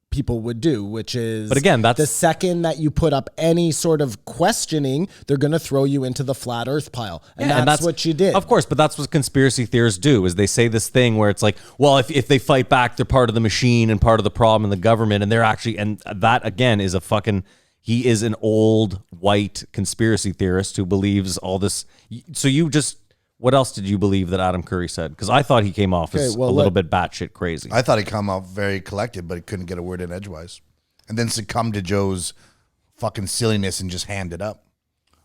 people would do, which is. But again, that's the second that you put up any sort of questioning, they're going to throw you into the flat Earth pile, and, that's what you did. Of course, but that's what conspiracy theorists do. Is they say this thing where it's like, well, if they fight back, they're part of the machine and part of the problem in the government, and they're actually, and that again is a fucking. He is an old white conspiracy theorist who believes all this. So what else did you believe that Adam Curry said? Because I thought he came off as a little bit batshit crazy. I thought he come out very collected, but he couldn't get a word in edgewise. And then succumbed to Joe's fucking silliness and just hand it up.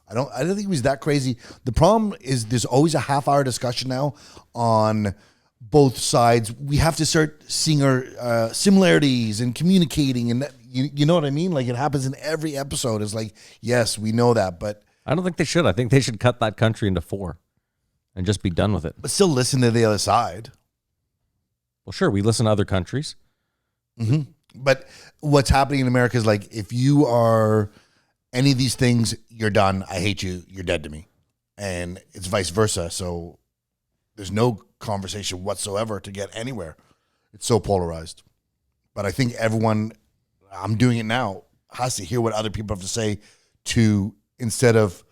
I don't think he was that crazy. The problem is there's always a half-hour discussion now on both sides. We have to start seeing our similarities and communicating, and that, you know what I mean? Like, it happens in every episode. It's like, yes, we know that, but I don't think they should. I think they should cut that country into 4 and just be done with it. but still listen to the other side. Well, sure, we listen to other countries. Mm-hmm. But what's happening in America is like, if you are any of these things, you're done. I hate you. You're dead to me. And it's vice versa. So there's no conversation whatsoever to get anywhere. It's so polarized. But I think everyone, I'm doing it now, has to hear what other people have to say to, instead of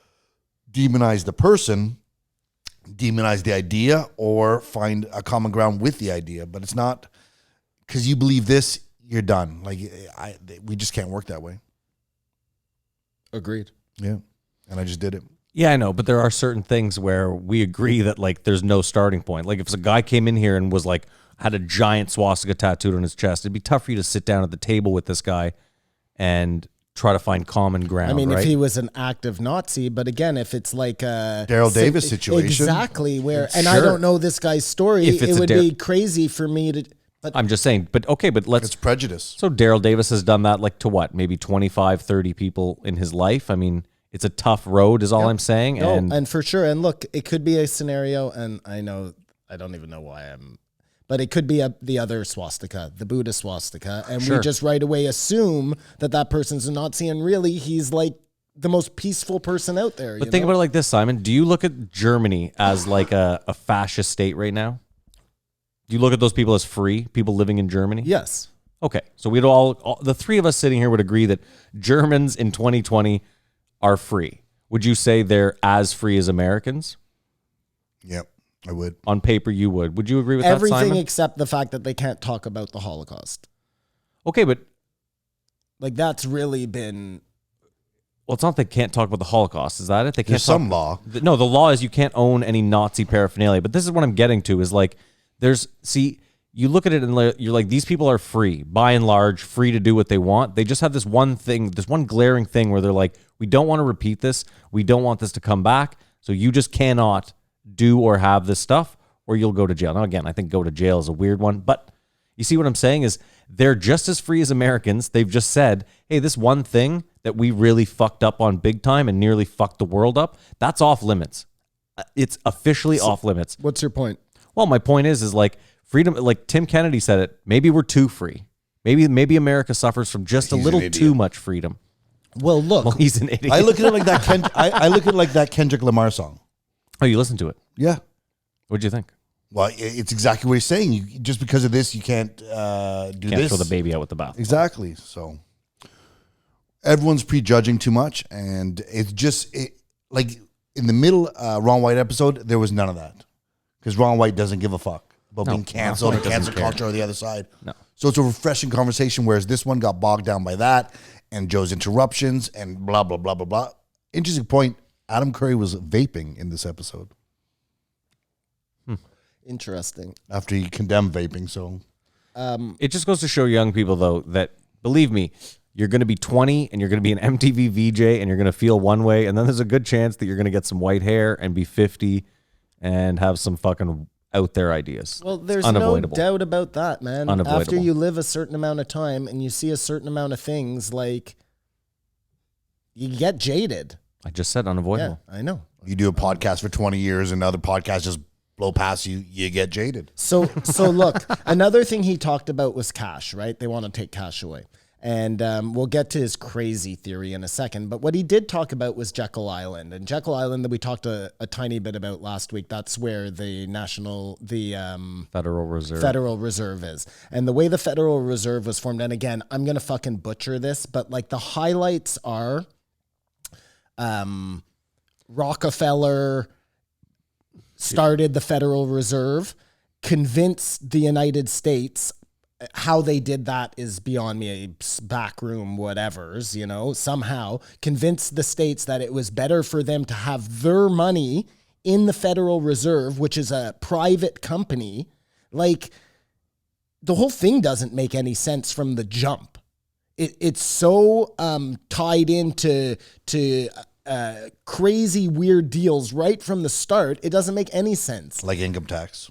demonize the person, demonize the idea or find a common ground with the idea. But it's not because you believe this, you're done. Like, we just can't work that way. Agreed. Yeah. And I just did it. Yeah, I know, but there are certain things where we agree that, like, there's no starting point. Like, if a guy came in here and was like, had a giant swastika tattooed on his chest, it'd be tough for you to sit down at the table with this guy and try to find common ground. I mean, right? if he was an active Nazi, but again, if it's like a Daryl Davis situation. exactly where, and Sure. I don't know this guy's story, If it's it a would be crazy for me to. But I'm just saying, but okay, but let's. It's prejudice. So Daryl Davis has done that, like, to what? Maybe 25, 30 people in his life. I mean, it's a tough road is all I'm saying. No, and and for sure. And look, it could be a scenario, and I know, I don't even know why but it could be the other swastika, the Buddha swastika. And Sure. we just right away assume that person's a Nazi, and really he's like the most peaceful person out there. But think about it like this, Simon. Do you look at Germany as like a fascist state right now? Do you look at those people as free, people living in Germany? Yes. Okay. So we'd all the three of us sitting here would agree that Germans in 2020 are free. Would you say they're as free as Americans? Yep, I would. On paper, you would. Would you agree with Everything that, Simon? except the fact that they can't talk about the Holocaust. Okay, but Like, that's really been. well, it's not they can't talk about the Holocaust. Is that it? They can't There's talk, some law. No, the law is you can't own any Nazi paraphernalia. But this is what I'm getting to is like, you look at it and you're like, these people are free, by and large, free to do what they want. They just have this one thing, this one glaring thing where they're like, we don't want to repeat this. We don't want this to come back. So you just cannot do or have this stuff or you'll go to jail. Now, again, I think go to jail is a weird one. But you see what I'm saying is they're just as free as Americans. They've just said, hey, this one thing that we really fucked up on big time and nearly fucked the world up, that's off limits. It's officially off limits. What's your point? Well, my point is like freedom, like Tim Kennedy said it, maybe we're too free. Maybe America suffers from just a He's little an idiot. too much freedom. Well, look. Well, he's an idiot. I look at it like that. I look at it like that Kendrick Lamar song. Oh, you listened to it. Yeah. What'd you think? Well, it's exactly what he's saying. You just because of this, you can't do Can't this. throw the baby out with the bath. Exactly. So everyone's prejudging too much, and it's just like in the middle Ron White episode, there was none of that because Ron White doesn't give a fuck about being canceled Ron or White cancel doesn't care. culture or the other side. No. So it's a refreshing conversation, whereas this one got bogged down by that and Joe's interruptions and blah blah blah blah blah. Interesting point. Adam Curry was vaping in this episode Interesting. after he condemned vaping. So It just goes to show young people, though, that believe me, you're going to be 20 and you're going to be an MTV VJ and you're going to feel one way. And then there's a good chance that you're going to get some white hair and be 50 and have some fucking out there ideas. Well, there's unavoidable. no doubt about that, man. Unavoidable. After you live a certain amount of time and you see a certain amount of things, like, you get jaded. I just said unavoidable. Yeah, I know. You do a podcast for 20 years and other podcasts just blow past you, you get jaded. So look, another thing he talked about was cash, right? They want to take cash away. And we'll get to his crazy theory in a second. But what he did talk about was Jekyll Island. And Jekyll Island that we talked a tiny bit about last week, that's where the Federal Reserve. Federal Reserve is. And the way the Federal Reserve was formed, and again, I'm going to fucking butcher this, but like the highlights are Rockefeller started the Federal Reserve, convinced the United States. How they did that is beyond me, backroom whatevers, you know, somehow convinced the states that it was better for them to have their money in the Federal Reserve, which is a private company. Like, the whole thing doesn't make any sense from the jump. It's so tied into crazy weird deals right from the start. It doesn't make any sense. Like income tax.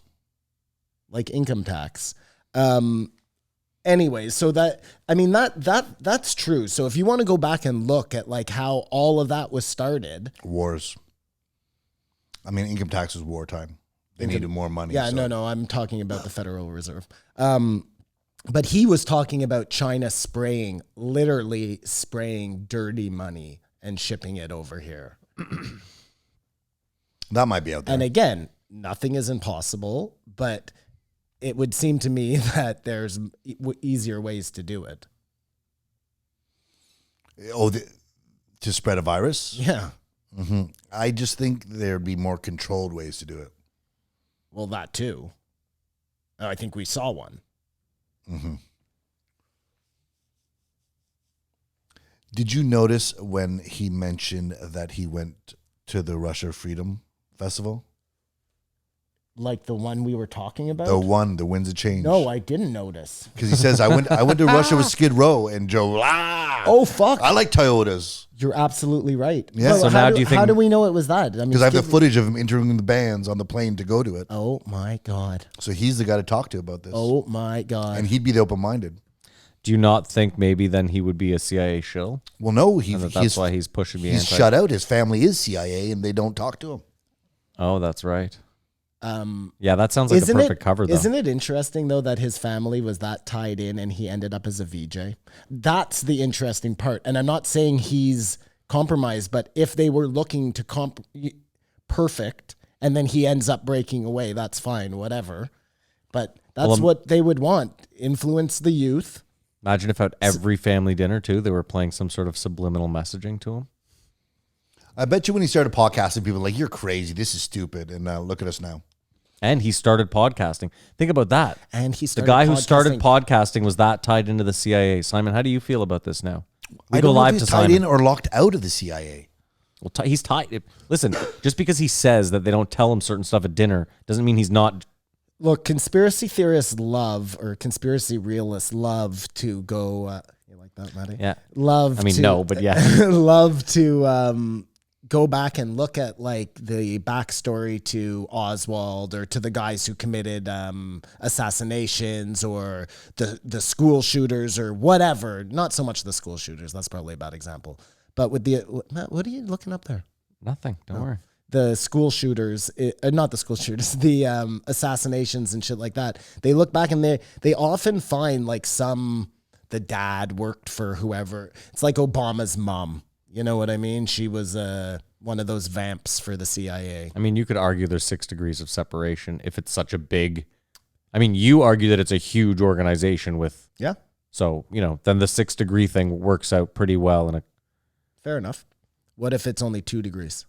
Anyway, so that's true. So if you want to go back and look at like how all of that was started. Wars. I mean, income tax was wartime. They needed more money. Yeah, so. no, I'm talking about the Federal Reserve. But he was talking about China literally spraying dirty money and shipping it over here. That might be out there. And again, nothing is impossible, but it would seem to me that there's easier ways to do it. Oh, to spread a virus? Yeah. Mm-hmm. I just think there'd be more controlled ways to do it. Well, that too. I think we saw one. Mm-hmm. Did you notice when he mentioned that he went to the Russia Freedom Festival? Like the one we were talking about? The Winds of Change. No, I didn't notice. Because he says, I went to Russia with Skid Row, and Joe, oh, fuck. I like Toyotas. You're absolutely right. Yeah. Well, So now do you think... How do we know it was that? I mean, Because I have the footage of him interviewing the bands on the plane to go to it. Oh, my God. So he's the guy to talk to about this. Oh, my God. And he'd be the open-minded. Do you not think maybe then he would be a CIA shill? Well, no. That's why he's pushing the He's shut out. His family is CIA, and they don't talk to him. Oh, that's right. Yeah, that sounds like the perfect cover, though. Isn't it interesting, though, that his family was that tied in and he ended up as a VJ? That's the interesting part. And I'm not saying he's compromised, but if they were looking to perfect and then he ends up breaking away, that's fine, whatever. But that's what they would want. Influence the youth. Imagine if at every family dinner, too, they were playing some sort of subliminal messaging to him. I bet you when he started podcasting, people were like, you're crazy. This is stupid. And look at us now. And he started podcasting. Think about that. And he started the guy who started podcasting was that tied into the CIA. Simon, how do you feel about this now? I don't know if he's tied in or locked out of the CIA. Well, he's tied. Listen, just because he says that they don't tell him certain stuff at dinner doesn't mean he's not. Look, conspiracy theorists conspiracy realists love to go. You like that, Matty? Yeah. No, but yeah. Love to go back and look at like the backstory to Oswald or to the guys who committed assassinations or the school shooters or whatever. Not so much the school shooters. That's probably a bad example. But with Matt, what are you looking up there? Nothing. Don't worry. The school shooters, not the school shooters, the assassinations and shit like that. They look back and they often find like the dad worked for whoever. It's like Obama's mom. You know what I mean? She was one of those vamps for the CIA. I mean, you could argue there's 6 degrees of separation if it's such a big. I mean, you argue that it's a huge organization with. Yeah. So, then the 6 degree thing works out pretty well. Fair enough. What if it's only 2 degrees?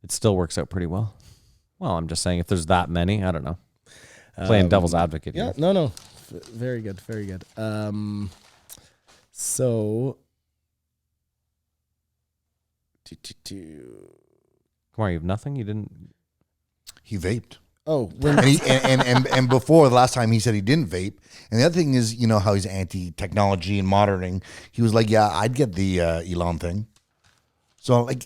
It still works out pretty well. Well, I'm just saying if there's that many, I don't know. Playing devil's advocate Yeah, here. no. Very good, very good. So... Come on, you have nothing? You didn't... He vaped. Oh, when And before the last time he said he didn't vape. And the other thing is, you know how he's anti-technology and monitoring. He was like, "Yeah, I'd get the Elon thing." So like,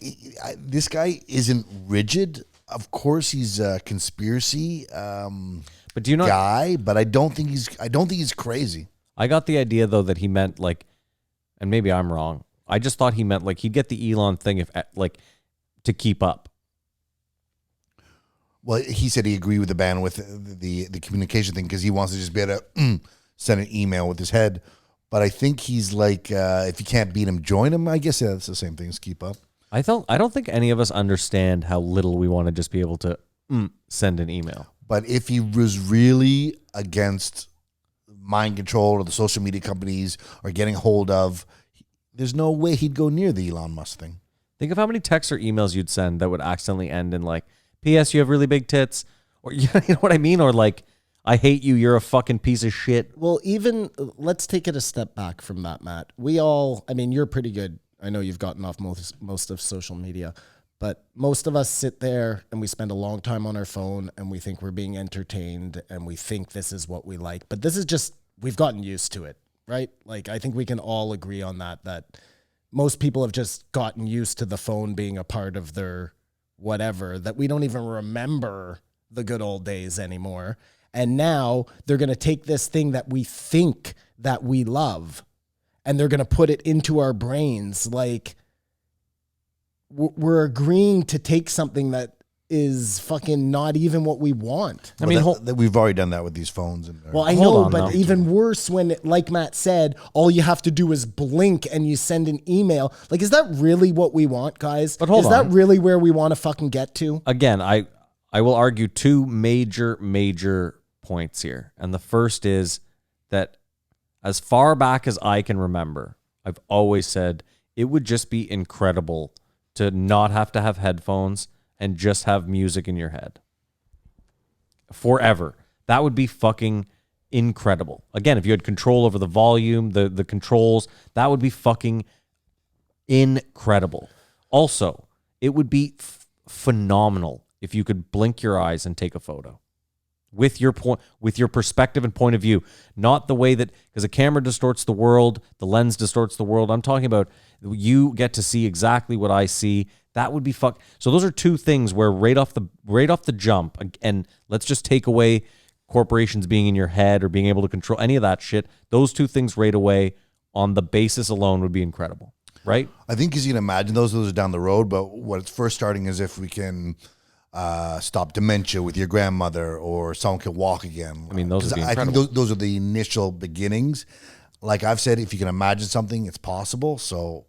this guy isn't rigid. Of course, he's a conspiracy But do you know? guy, but I don't think he's crazy. I got the idea though that he meant like, and maybe I'm wrong. I just thought he meant like he'd get the Elon thing if like to keep up. Well, he said he agreed with the ban with the communication thing because he wants to just be able to send an email with his head. But I think he's like, if you can't beat him, join him. I guess that's the same thing as keep up. I don't think any of us understand how little we want to just be able to send an email. But if he was really against mind control or the social media companies or getting hold of, there's no way he'd go near the Elon Musk thing. Think of how many texts or emails you'd send that would accidentally end in like, P.S. You have really big tits, or you know what I mean, or like, I hate you. You're a fucking piece of shit. Well, even let's take it a step back from that, Matt. You're pretty good. I know you've gotten off most of social media, but most of us sit there and we spend a long time on our phone and we think we're being entertained and we think this is what we like. But this is just, we've gotten used to it, right? Like, I think we can all agree on that most people have just gotten used to the phone being a part of their whatever, that we don't even remember the good old days anymore. And now they're going to take this thing that we think that we love and they're going to put it into our brains. Like, we're agreeing to take something that is fucking not even what we want. I mean, we've already done that with these phones. Well, I Hold know, on, but though. even worse when, like Matt said, all you have to do is blink and you send an email. Like, is that really what we want, guys? But hold is on. that really where we want to fucking get to? Again, I will argue two major points here. And the first is that as far back as I can remember, I've always said it would just be incredible to not have to have headphones and just have music in your head forever. That would be fucking incredible. Again, if you had control over the volume, the controls, that would be fucking incredible. Also, it would be phenomenal if you could blink your eyes and take a photo with your perspective and point of view, not the way that, because a camera distorts the world, the lens distorts the world. I'm talking about you get to see exactly what I see. That would be fuck. So those are two things where right off the jump, and let's just take away corporations being in your head or being able to control any of that shit. Those two things right away on the basis alone would be incredible, right? I think as you can imagine, those are down the road. But what's first starting is if we can stop dementia with your grandmother or someone can walk again. I mean, those would be I incredible. think those are the initial beginnings. Like I've said, if you can imagine something, it's possible. So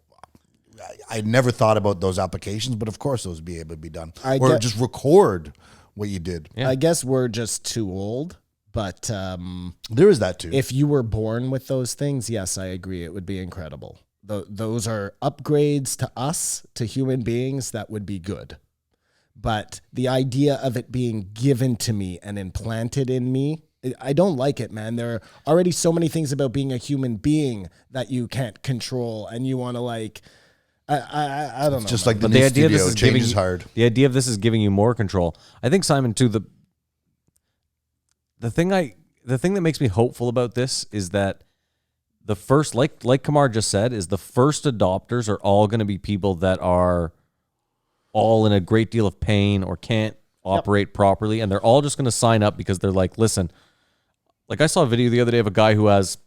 I never thought about those applications, but of course those would be able to be done. Or just record what you did. Yeah. I guess we're just too old, but There is that too. if you were born with those things, yes, I agree. It would be incredible. Those are upgrades to us, to human beings, that would be good. But the idea of it being given to me and implanted in me, I don't like it, man. There are already so many things about being a human being that you can't control, and you want to like, I don't know. just man. like the But new the idea of studio, this is change giving is hard. The idea of this is giving you more control. I think, Simon, too, the thing that makes me hopeful about this is that the first, like Kamar just said, is the first adopters are all going to be people that are all in a great deal of pain or can't operate properly, and they're all just going to sign up because they're like, listen, like I saw a video the other day of a guy who has,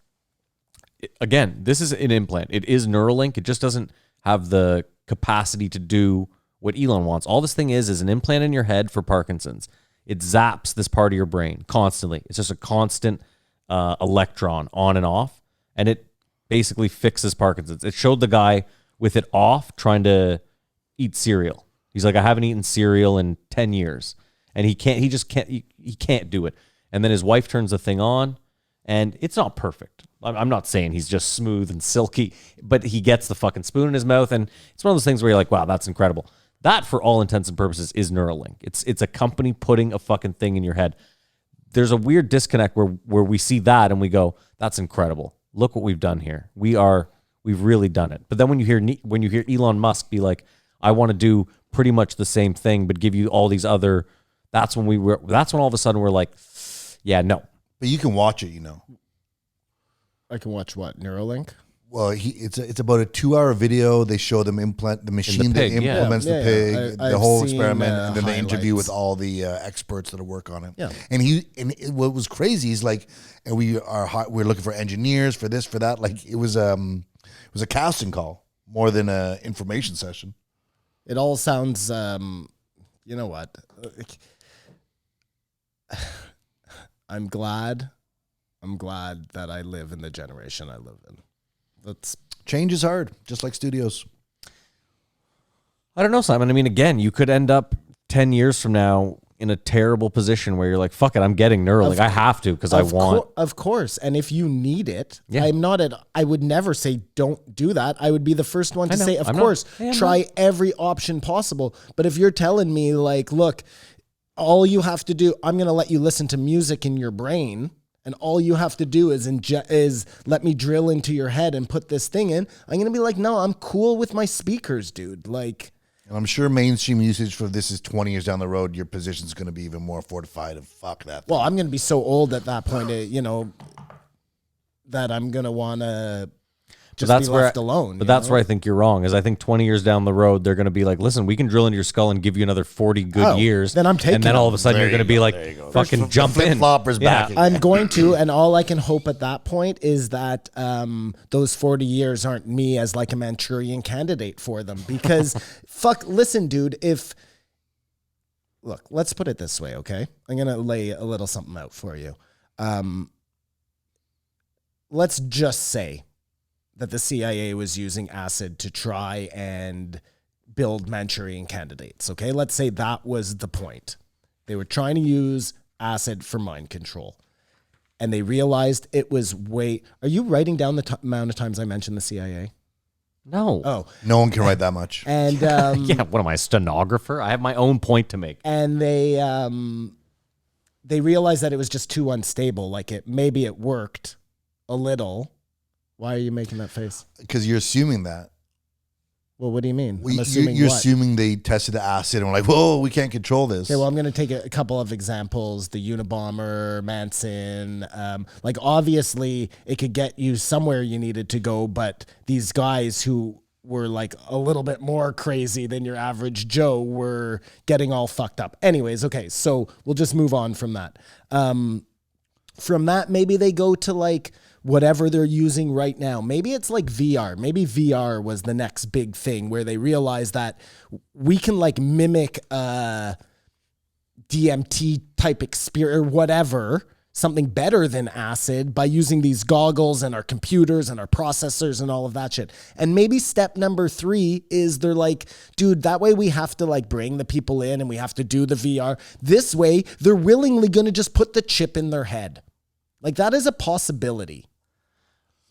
again, this is an implant. It is Neuralink. It just doesn't have the capacity to do what Elon wants. All this thing is an implant in your head for Parkinson's. It zaps this part of your brain constantly. It's just a constant electron on and off, and it basically fixes Parkinson's. It showed the guy with it off trying to eat cereal. He's like, I haven't eaten cereal in 10 years. And he can't do it. And then his wife turns the thing on, and it's not perfect. I'm not saying he's just smooth and silky, but he gets the fucking spoon in his mouth, and it's one of those things where you're like, wow, that's incredible. That, for all intents and purposes, is Neuralink. It's a company putting a fucking thing in your head. There's a weird disconnect where we see that and we go, that's incredible. Look what we've done here. We've really done it. But then when you hear Elon Musk be like, I want to do pretty much the same thing, but give you all these other That's when all of a sudden we're like, yeah, no. But you can watch it, you know. I can watch what? Neuralink? Well, it's about a 2-hour video. They show them implant the machine pig, that yeah. implements Yeah, the pig, yeah. the I've whole seen, experiment, and then they interview highlights. with all the experts that work on it. Yeah. And what was crazy is like, and we're looking for engineers for this, for that. Like it was a casting call more than a information session. It all sounds, you know what? I'm glad that I live in the generation I live in. Change is hard, just like studios. I don't know, Simon. I mean, again, you could end up 10 years from now in a terrible position where you're like, fuck it, I'm getting Neuralink. I have to because I want. Of course. And if you need it, Yeah. I would never say don't do that. I would be the first one to know. say, of I'm not- course, Hey, I'm try every option possible. But if you're telling me like, look, all you have to do, I'm going to let you listen to music in your brain. And all you have to do is let me drill into your head and put this thing in. I'm going to be like, no, I'm cool with my speakers, dude. Like, And I'm sure mainstream usage for this is 20 years down the road. Your position's going to be even more fortified of fuck that. well, I'm going to be so old at that point, that I'm going to want to just be left alone. But that's where I think you're wrong. Is I think 20 years down the road, they're going to be like, listen, we can drill into your skull and give you another 40 good years. then I'm taking And then all of a sudden There you're going to you be go, like, there you go. fucking The jump in. flip-flopper's back again. I'm going to, and all I can hope at that point is that those 40 years aren't me as like a Manchurian candidate for them. Because, listen, dude, look, let's put it this way, okay? I'm going to lay a little something out for you. Let's just say that the CIA was using acid to try and build Manchurian candidates, okay? Let's say that was the point. They were trying to use acid for mind control. And they realized it was Are you writing down the amount of times I mentioned the CIA? No. Oh. No one can write that much. And Yeah, what am I, a stenographer? I have my own point to make. and they realized that it was just too unstable. Like maybe it worked a little. Why are you making that face? Because you're assuming that. Well, what do you mean? Well, I'm assuming you're what? assuming they tested the acid and were like, whoa, we can't control this. Okay, well, I'm going to take a couple of examples. The Unabomber, Manson. Like, obviously, it could get you somewhere you needed to go, but these guys who were, like, a little bit more crazy than your average Joe were getting all fucked up. Anyways, okay, so we'll just move on from that. From that, maybe they go to, like, whatever they're using right now. Maybe it's like VR. Maybe VR was the next big thing where they realize that we can like mimic DMT type experience or whatever, something better than acid by using these goggles and our computers and our processors and all of that shit. And maybe step number 3 is they're like, dude, that way we have to like bring the people in and we have to do the VR. This way, they're willingly going to just put the chip in their head. Like that is a possibility.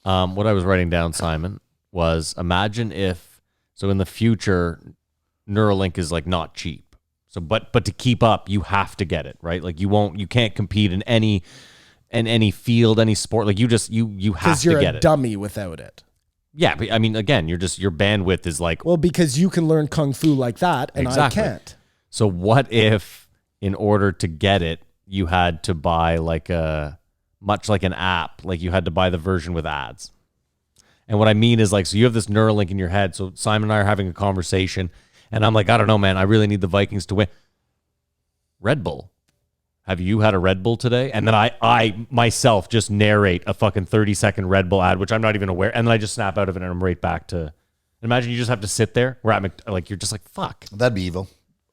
What I was writing down, Simon, was imagine if, so in the future, Neuralink is like not cheap. So, but to keep up, you have to get it, right? Like you can't compete in any field, any sport. Like you have to get it. Because you're a dummy without it. Yeah, but I mean, again, your bandwidth is like. Well, because you can learn Kung Fu like that, and Exactly. I can't. So what if, in order to get it, you had to buy like much like an app, like you had to buy the version with ads. And what I mean is like, so you have this Neuralink in your head. So Simon and I are having a conversation and I'm like, I don't know, man, I really need the Vikings to win. Red Bull. Have you had a Red Bull today? And then I myself just narrate a fucking 30-second Red Bull ad, which I'm not even aware. And then I just snap out of it and I'm right back to, imagine you just have to sit there where I'm like, you're just like, fuck. That'd be evil.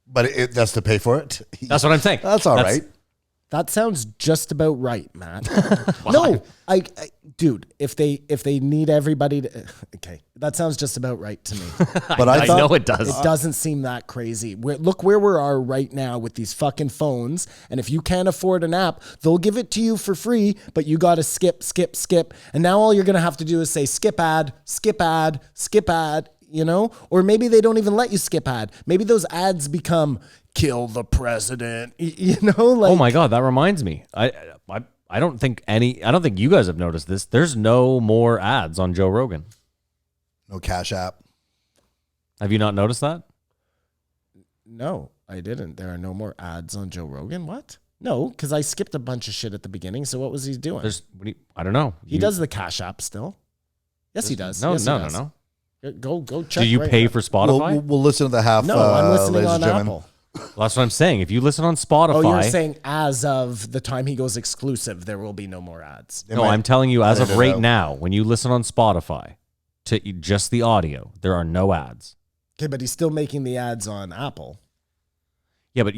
But that's to pay for it. That's what I'm saying. That's all right. That sounds just about right, Matt. No, I dude, if they need everybody to, okay, that sounds just about right to me. But I thought, know it does. It doesn't seem that crazy. Look where we are right now with these fucking phones, and if you can't afford an app, they'll give it to you for free, but you got to skip, and now all you're gonna have to do is say skip ad, skip ad, skip ad. You know, or maybe they don't even let you skip ad. Maybe those ads become kill the president. You know, like, Oh my God, that reminds me. I don't think you guys have noticed this. There's no more ads on Joe Rogan. no Cash App. Have you not noticed that? no. I didn't. There are no more ads on Joe Rogan. What? No, because I skipped a bunch of shit at the beginning. So what was he doing? I don't know. He does the Cash App still. Yes, he does. No, Yes, he no, does. no. Go check. Do you right pay now. for Spotify? We'll listen to the half. No, I'm listening ladies on and gentlemen. Apple. Well, that's what I'm saying. If you listen on Spotify, Oh, you're saying as of the time he goes exclusive, there will be no more ads. no, I'm telling you, as of edit it right out. now, when you listen on Spotify to just the audio, there are no ads. Okay, but he's still making the ads on Apple. Yeah, but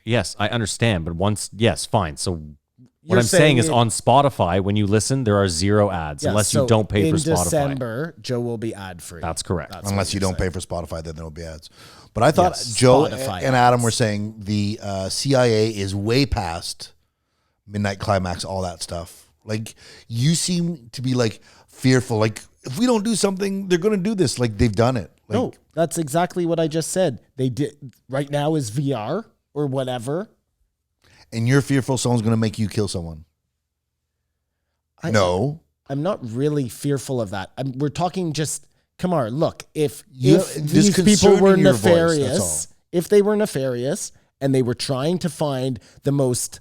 yes, I understand. But yes, fine. So what You're I'm saying is it- on Spotify, when you listen, there are 0 ads Yeah, unless so you don't pay for in Spotify. December, Joe will be ad free. That's correct. Unless you don't pay for Spotify, then there will be ads. But I thought Yes, Joe Spotify and Adam ads. were saying the CIA is way past Midnight Climax, all that stuff. Like, you seem to be like fearful. Like, if we don't do something, they're going to do this. Like, they've done it. Like, No, that's exactly what I just said. They did. Right now is VR or whatever. and you're fearful someone's going to make you kill someone. No. I'm not really fearful of that. We're talking just, Kamar, look, if There's these concern people were in your voice, that's all. nefarious, if they were nefarious and they were trying to find the most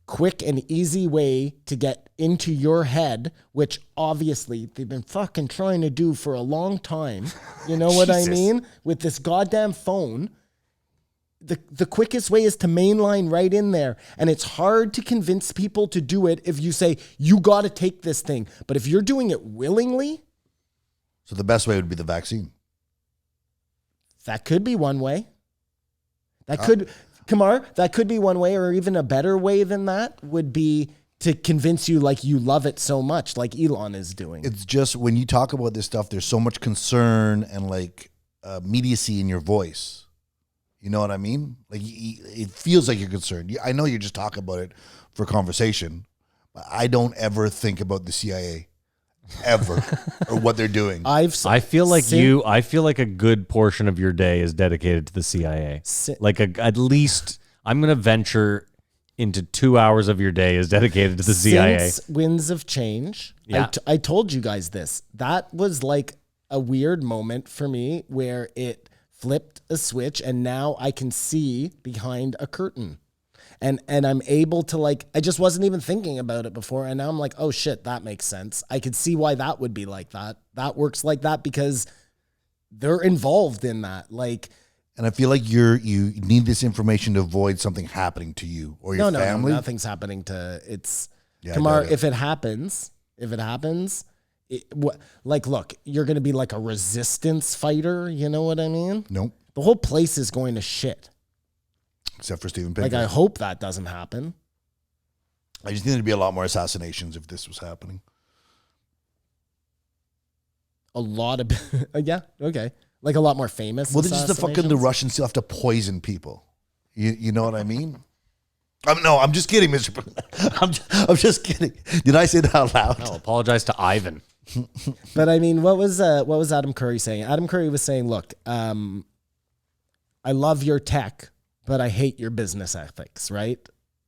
quick and easy way to get into your head, which obviously they've been fucking trying to do for a long time. You know what I Jesus. mean? With this goddamn phone. The quickest way is to mainline right in there. And it's hard to convince people to do it if you say, you got to take this thing. But if you're doing it willingly, So the best way would be the vaccine. that could be one way. Kamar, that could be one way, or even a better way than that would be to convince you like you love it so much, like Elon is doing. It's just when you talk about this stuff, there's so much concern and like immediacy in your voice. You know what I mean? Like it feels like you're concerned. I know you're just talking about it for conversation, but I don't ever think about the CIA ever or what they're doing. I feel like a good portion of your day is dedicated to the CIA. At least I'm going to venture into 2 hours of your day is dedicated to the CIA. Since Winds of Change, Yeah. I told you guys this. That was like a weird moment for me where it flipped a switch and now I can see behind a curtain. And I'm able to I just wasn't even thinking about it before. And now I'm like, oh shit, that makes sense. I could see why that would be like that. That works like that because they're involved in that. And I feel like you need this information to avoid something happening to you or your family. No, nothing's happening to Yeah, I Kamar, got it. if it happens, look, you're going to be like a resistance fighter. You know what I mean? Nope. The whole place is going to shit. Except for Stephen Pinker. I hope that doesn't happen. I just think there'd be a lot more assassinations if this was happening. A lot of, yeah, okay. Like a lot more famous. Well, they're just the Russians still have to poison people. You know what I mean? I'm just kidding, Mr. I'm just kidding. Did I say that out loud? No, apologize to Ivan. But I mean, what was Adam Curry saying? Adam Curry was saying, look, I love your tech, but I hate your business ethics, right?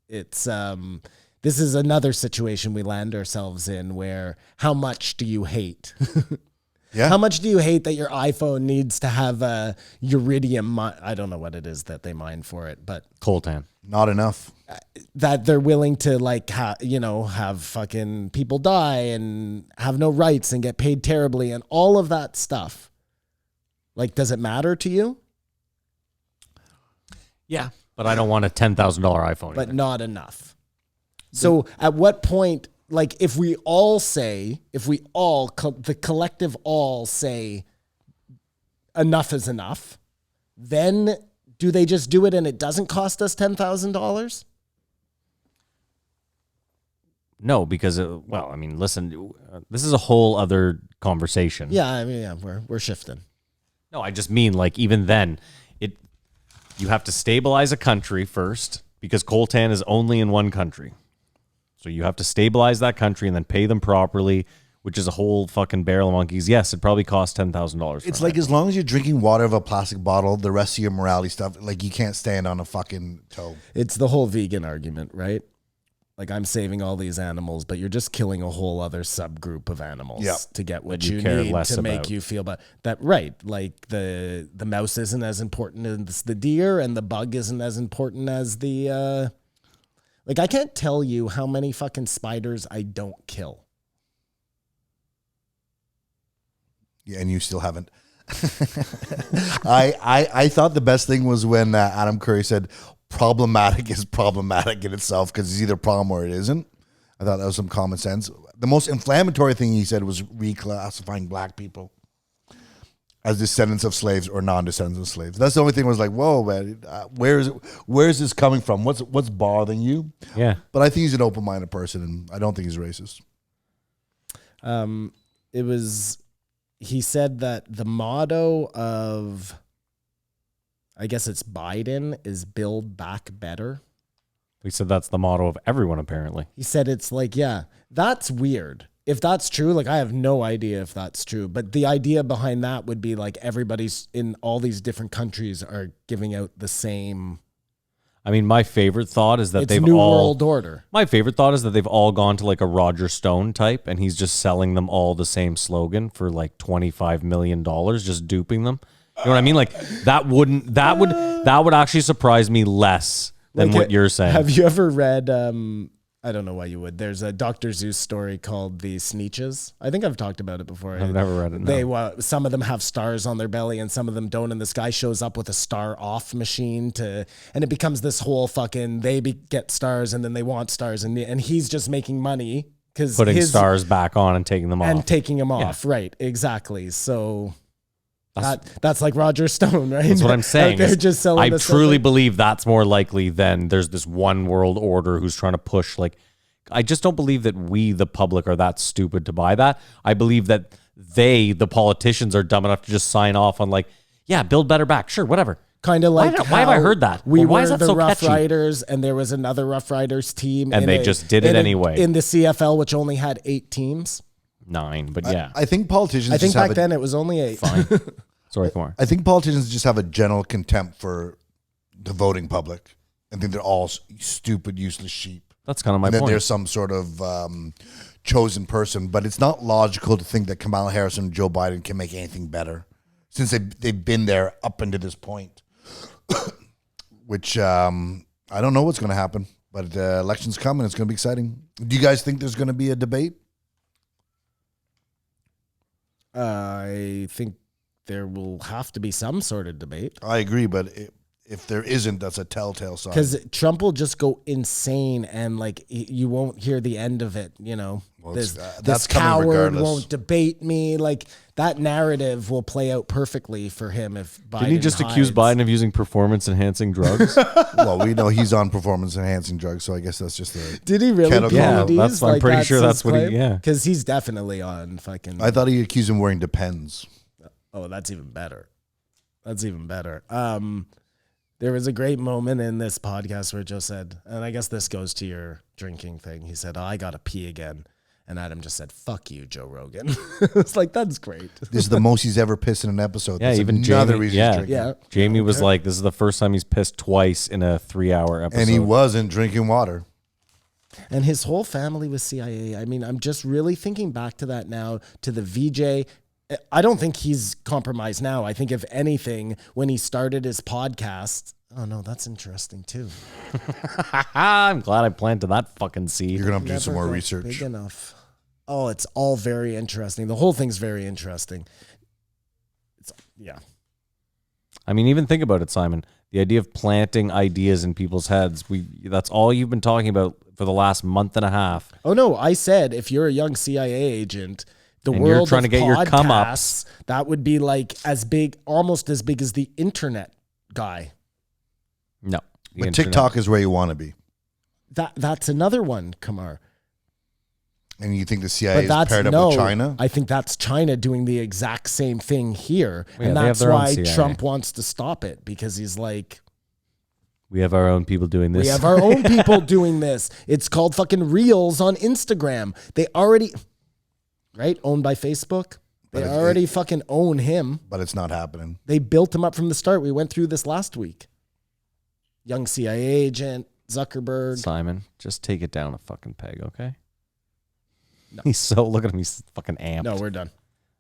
It's this is another situation we land ourselves in where how much do you hate? Yeah. How much do you hate that your iPhone needs to have a iridium? I don't know what it is that they mine for it, but Coltan. Not enough. that they're willing to have fucking people die and have no rights and get paid terribly and all of that stuff. Like, does it matter to you? Yeah. But I don't want a $10,000 iPhone. But either. not enough. So at what point, if we all, the collective all say enough is enough, then do they just do it and it doesn't cost us $10,000? No, because, listen, this is a whole other conversation. Yeah, we're shifting. No, I just mean even then, you have to stabilize a country first because coltan is only in one country. So you have to stabilize that country and then pay them properly, which is a whole fucking barrel of monkeys. Yes, it probably costs $10,000. It's like as long as you're drinking water of a plastic bottle, the rest of your morality stuff, you can't stand on a fucking toe. It's the whole vegan argument, right? Like, I'm saving all these animals, but you're just killing a whole other subgroup of animals Yep. to get what That you you care need less to make about. you feel better. That right? Like the mouse isn't as important as the deer, and the bug isn't as important as the. Like, I can't tell you how many fucking spiders I don't kill. Yeah, and you still haven't. I thought the best thing was when Adam Curry said problematic is problematic in itself because it's either a problem or it isn't. I thought that was some common sense. The most inflammatory thing he said was reclassifying black people as descendants of slaves or non-descendants of slaves. That's the only thing I was like, whoa, man, where is this coming from? What's bothering you? Yeah. But I think he's an open-minded person, and I don't think he's racist. He said that the motto of, I guess it's Biden, is Build Back Better. We said that's the motto of everyone, apparently. He said it's like, yeah, that's weird. If that's true, like, I have no idea if that's true. But the idea behind that would be like everybody's in all these different countries are giving out the same. I mean, my favorite thought is that It's they've New all. World Order. My favorite thought is that they've all gone to like a Roger Stone type, and he's just selling them all the same slogan for like $25 million, just duping them. You know what I mean? Like that would actually surprise me less than Like, what you're saying. Have you ever read, I don't know why you would. There's a Dr. Seuss story called The Sneetches. I think I've talked about it before. I've never read it, no. They some of them have stars on their belly and some of them don't. And this guy shows up with a star off machine and it becomes this whole fucking, get stars and then they want stars and he's just making money because Putting stars back on and taking them off. and taking them off. Right. Exactly. So that's like Roger Stone, right? That's what I'm saying. They're just selling I this truly stuff. believe that's more likely than there's this one world order who's trying to push. Like, I just don't believe that we, the public, are that stupid to buy that. I believe that the politicians, are dumb enough to just sign off on like, yeah, build better back, sure, whatever. Kind of like why have I heard that? We Or why were is that the so Rough catchy? Riders, and there was another Rough Riders team, And they just did it anyway. in the CFL, which only had 8 teams. 9, but yeah. I think politicians. I think just have back then it was only 8. Sorry, Kumar. I think politicians just have a general contempt for the voting public. I think they're all stupid, useless sheep. That's kind of my and then point. there's some sort of chosen person, but it's not logical to think that Kamala Harris and Joe Biden can make anything better since they've been there up until this point. Which I don't know what's going to happen, but election's coming. It's going to be exciting. Do you guys think there's going to be a debate? I think there will have to be some sort of debate. I agree, but if there isn't, that's a telltale sign. Because Trump will just go insane and like you won't hear the end of it, you know. Well, this that's coming coward regardless. won't debate me. Like that narrative will play out perfectly for him if Biden Didn't he just accuse hides. Biden of using performance-enhancing drugs? Well, we know he's on performance-enhancing drugs, so I guess that's just a... Did he really? Kettle Yeah, Cola. that's- I'm pretty sure that's what he- yeah. Because he's definitely on fucking. I thought he accused him of wearing Depends. Oh, that's even better. That's even better. There was a great moment in this podcast where Joe said, and I guess this goes to your drinking thing. He said, "Oh, I gotta pee again," and Adam just said, "Fuck you, Joe Rogan." It's like that's great. This is the most he's ever pissed in an episode. Yeah, That's even another Jamie- reason yeah. he's drinking. Yeah, Jamie was like, this is the first time he's pissed twice in a 3-hour episode. And he wasn't drinking water. and his whole family was CIA. I mean, I'm just really thinking back to that now, to the VJ. I don't think he's compromised now. I think if anything, when he started his podcast, oh no, that's interesting too. I'm glad I planted that fucking seed. You're going to have to do Never some more got research. Big enough. Oh, it's all very interesting. The whole thing's very interesting. Yeah. I mean, even think about it, Simon. The idea of planting ideas in people's heads. That's all you've been talking about for the last month and a half. Oh no, I said if you're a young CIA agent, the And you're world trying of to get your podcasts, that would be like as big, almost as big as the internet guy. No. The But internet- TikTok is where you want to be. That's another one, Kamar. And you think the But CIA is that's paired up no. with China? I think that's China doing the exact same thing here, Yeah, and they have that's their own why CIA. Trump wants to stop it because he's like, We have our own people doing this. we have our own people doing this. It's called fucking Reels on Instagram. They already, right, owned by Facebook. They But already fucking own him. But it's not happening. They built him up from the start. We went through this last week. Young CIA agent, Zuckerberg. Simon, just take it down a fucking peg, okay? No. He's so, look at him, he's fucking amped. No, we're done.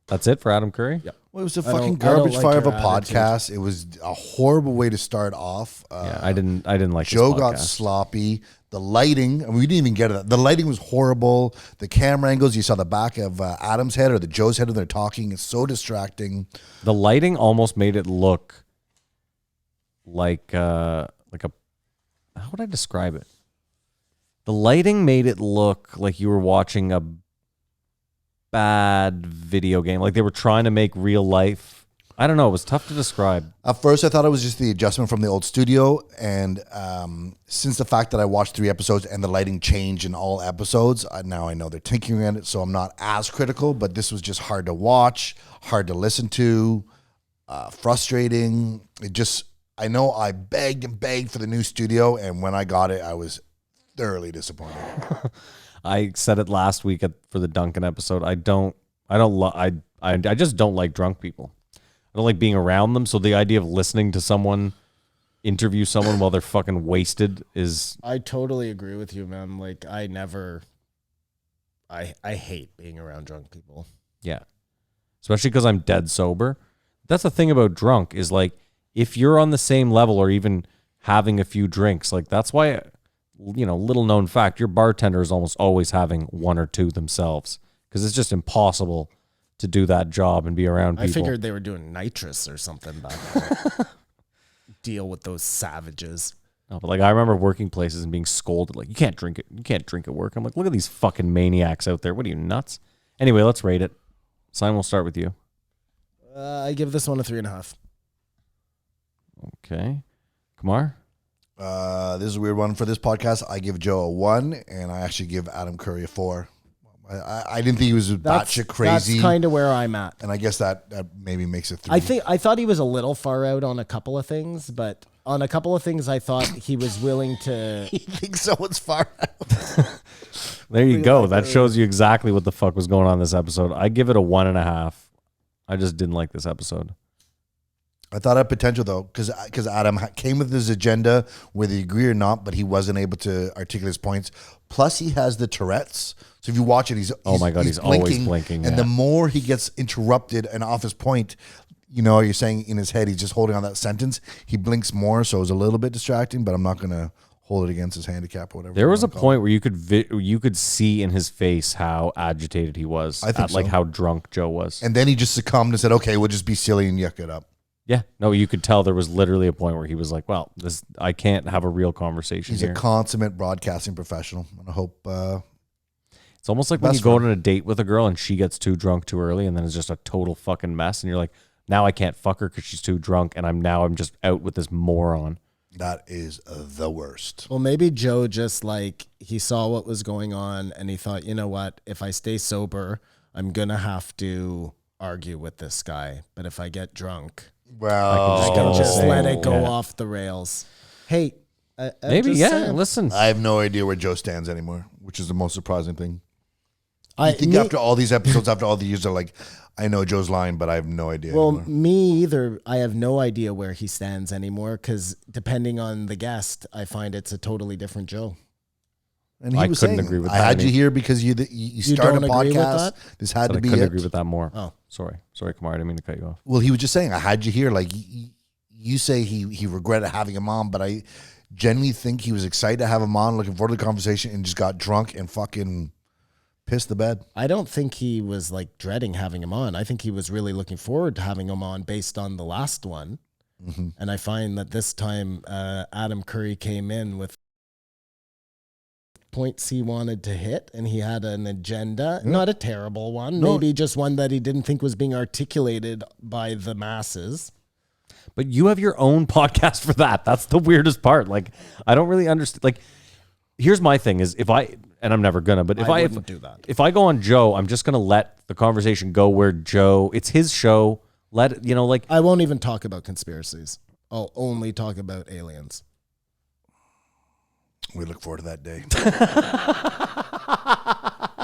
That's it for Adam Curry? Yep. Well, it was a I don't- fucking I don't garbage like fire of a your attitude. podcast. It was a horrible way to start off. Yeah, I didn't like Joe this got podcast. sloppy. The lighting, we didn't even get it. The lighting was horrible. The camera angles, you saw the back of Adam's head or the Joe's head when they're talking. It's so distracting. The lighting almost made it look like a, how would I describe it? The lighting made it look like you were watching a bad video game. Like they were trying to make real life. I don't know. It was tough to describe. At first, I thought it was just the adjustment from the old studio. And since the fact that I watched 3 episodes and the lighting changed in all episodes, now I know they're tinkering at it. So I'm not as critical, but this was just hard to watch, hard to listen to, frustrating. I know I begged and begged for the new studio. And when I got it, I was thoroughly disappointed. I said it last week for the Duncan episode. I just don't like drunk people. I don't like being around them. So the idea of listening to someone interview someone while they're fucking wasted is. I totally agree with you, man. Like I hate being around drunk people. Yeah. Especially because I'm dead sober. That's the thing about drunk is like if you're on the same level or even having a few drinks, like that's why, little known fact, your bartender is almost always having 1 or 2 themselves because it's just impossible to do that job and be around people. I figured they were doing nitrous or something back then. Deal with those savages. No, but like I remember working places and being scolded like you can't drink it. You can't drink at work. I'm like, look at these fucking maniacs out there. What are you, nuts? Anyway, let's rate it. Simon, we'll start with you. I give this one a 3.5. Okay. Kumar? This is a weird one for this podcast. I give Joe a 1, and I actually give Adam Curry a 4. I didn't think he was batshit crazy. That's kind of where I'm at. And I guess that maybe makes it 3. I thought he was a little far out on a couple of things, but on a couple of things I thought he was willing to. He thinks someone's far out. There you go. That shows you exactly what the fuck was going on this episode. I give it a 1.5. I just didn't like this episode. I thought it had potential though, because Adam came with his agenda, whether you agree or not, but he wasn't able to articulate his points. Plus, he has the Tourette's. So if you watch it, he's always blinking. And the more he gets interrupted and off his point, you're saying in his head he's just holding on that sentence. He blinks more, so it was a little bit distracting. But I'm not gonna hold it against his handicap or whatever. There was a point where you could see in his face how agitated he was. I think like how drunk Joe was. And then he just succumbed and said, "Okay, we'll just be silly and yuck it up." Yeah, no, you could tell there was literally a point where he was like, "Well, I can't have a real conversation He's here." a consummate broadcasting professional, and I hope. It's almost like when you go on a date with a girl and she gets too drunk too early, and then it's just a total fucking mess, and you're like, "Now I can't fuck her because she's too drunk, and I'm just out with this moron." That is the worst. Well, maybe Joe just he saw what was going on, and he thought, you know what? If I stay sober, I'm gonna have to argue with this guy, but if I get drunk. Well, I can just let it go Yeah. off the rails. Hey, Maybe, listen. I have no idea where Joe stands anymore, which is the most surprising thing. I think me- after all these episodes, after all the years, they're like, I know Joe's lying, but I have no idea. Well, anymore. me either. I have no idea where he stands anymore because depending on the guest, I find it's a totally different Joe. And I was couldn't saying, agree with I that. had you here because you started a don't agree with podcast. that? This had But to I be couldn't it. agree with that more. Oh. Sorry, Kumar. I didn't mean to cut you off. Well, he was just saying, I had you here. Like, you say he regretted having him on, but I genuinely think he was excited to have him on, looking forward to the conversation, and just got drunk and fucking pissed the bed. I don't think he was dreading having him on. I think he was really looking forward to having him on based on the last one. Mm-hmm. And I find that this time Adam Curry came in with points he wanted to hit, and he had an agenda, not a terrible one, maybe just one that he didn't think was being articulated by the masses. But you have your own podcast for that. That's the weirdest part. I don't really understand. Here's my thing is and I'm never gonna, but I wouldn't do that. If I go on Joe, I'm just gonna let the conversation go where Joe, it's his show. I won't even talk about conspiracies. I'll only talk about aliens. We look forward to that day.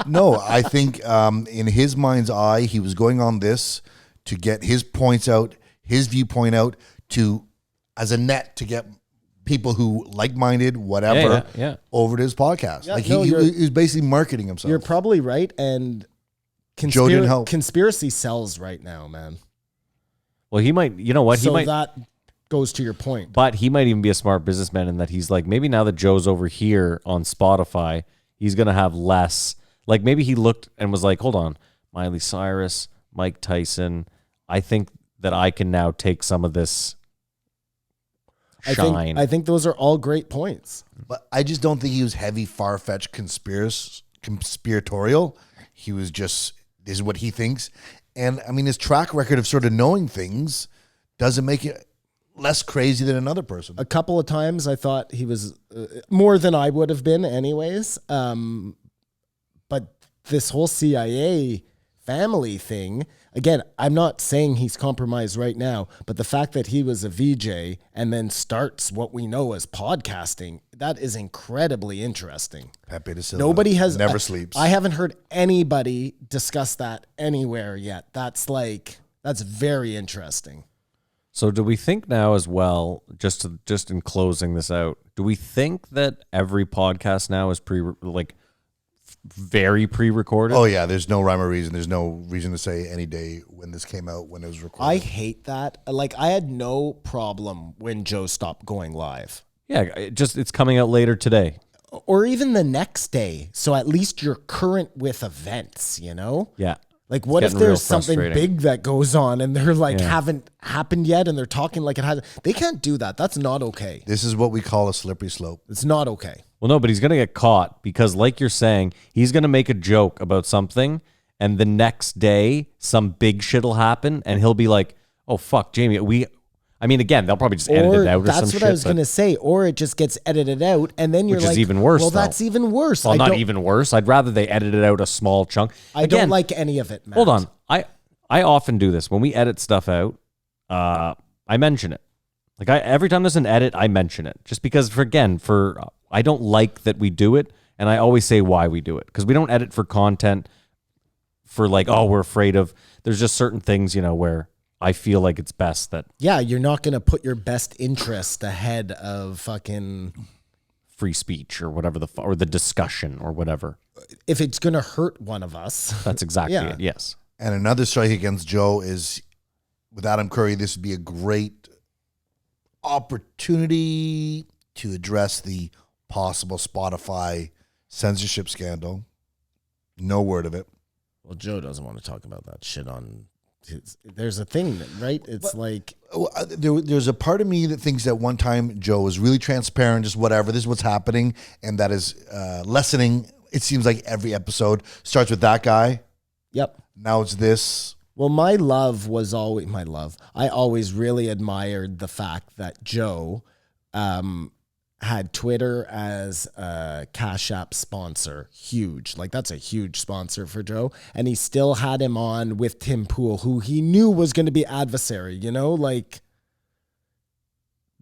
No, I think in his mind's eye, he was going on this to get his points out, his viewpoint out, as a net to get people who like-minded, whatever, Yeah. over to his podcast. Yeah, like no, he you're- was basically marketing himself. You're probably right, and Joe didn't help. conspiracy sells right now, man. Well, he might. You know what? He So might. that goes to your point. But he might even be a smart businessman in that he's like, maybe now that Joe's over here on Spotify, he's going to have less. Like maybe he looked and was like, hold on, Miley Cyrus, Mike Tyson. I think that I can now take some of this shine. I think those are all great points. But I just don't think he was heavy, far-fetched conspiratorial. He was just, this is what he thinks. And, I mean, his track record of sort of knowing things doesn't make it less crazy than another person. A couple of times I thought he was more than I would have been anyways. But this whole CIA family thing, again, I'm not saying he's compromised right now, but the fact that he was a VJ and then starts what we know as podcasting, that is incredibly interesting. Pepe de Silva Nobody has never sleeps. I haven't heard anybody discuss that anywhere yet. That's very interesting. So do we think now as well, just in closing this out, do we think that every podcast now is very pre-recorded? Oh, yeah, there's no rhyme or reason. There's no reason to say any day when this came out, when it was recorded. I hate that. Like, I had no problem when Joe stopped going live. Yeah, it's coming out later today. Or even the next day. So at least you're current with events, you know? Yeah. Like, what if getting real there's something frustrating. big that goes on and they're like, Yeah. haven't happened yet and they're talking like it has? They can't do that. That's not okay. This is what we call a slippery slope. It's not okay. Well, no, but he's going to get caught because, like you're saying, he's going to make a joke about something, and the next day, some big shit will happen, and he'll be like, "Oh fuck, Jamie, I mean, again, they'll probably just edit Or it out or some that's shit." what I was but- going to say. Or it just gets edited out, and then you're Which is like, even worse, well, though. that's even worse. Well, I not don't- even worse. I'd rather they edited out a small chunk. I Again, don't like any of it, Matt. Hold on, I often do this when we edit stuff out. I mention it. Like every time there's an edit, I mention it just because I don't like that we do it, and I always say why we do it because we don't edit for content. For like, oh, we're afraid of. There's just certain things, where I feel like it's best that Yeah, you're not going to put your best interest ahead of fucking. free speech or whatever or the discussion or whatever. If it's going to hurt one of us. That's exactly Yeah. it. Yes. And another strike against Joe is with Adam Curry, this would be a great opportunity to address the possible Spotify censorship scandal. No word of it. Well, Joe doesn't want to talk about that shit on. There's a thing, right? It's like. There's a part of me that thinks that one time Joe was really transparent, just whatever, this is what's happening, and that is lessening. It seems like every episode starts with that guy. Yep. Now it's this. Well, my love was always my love. I always really admired the fact that Joe had Twitter as a Cash App sponsor. Huge. Like, that's a huge sponsor for Joe. And he still had him on with Tim Pool, who he knew was going to be adversary, like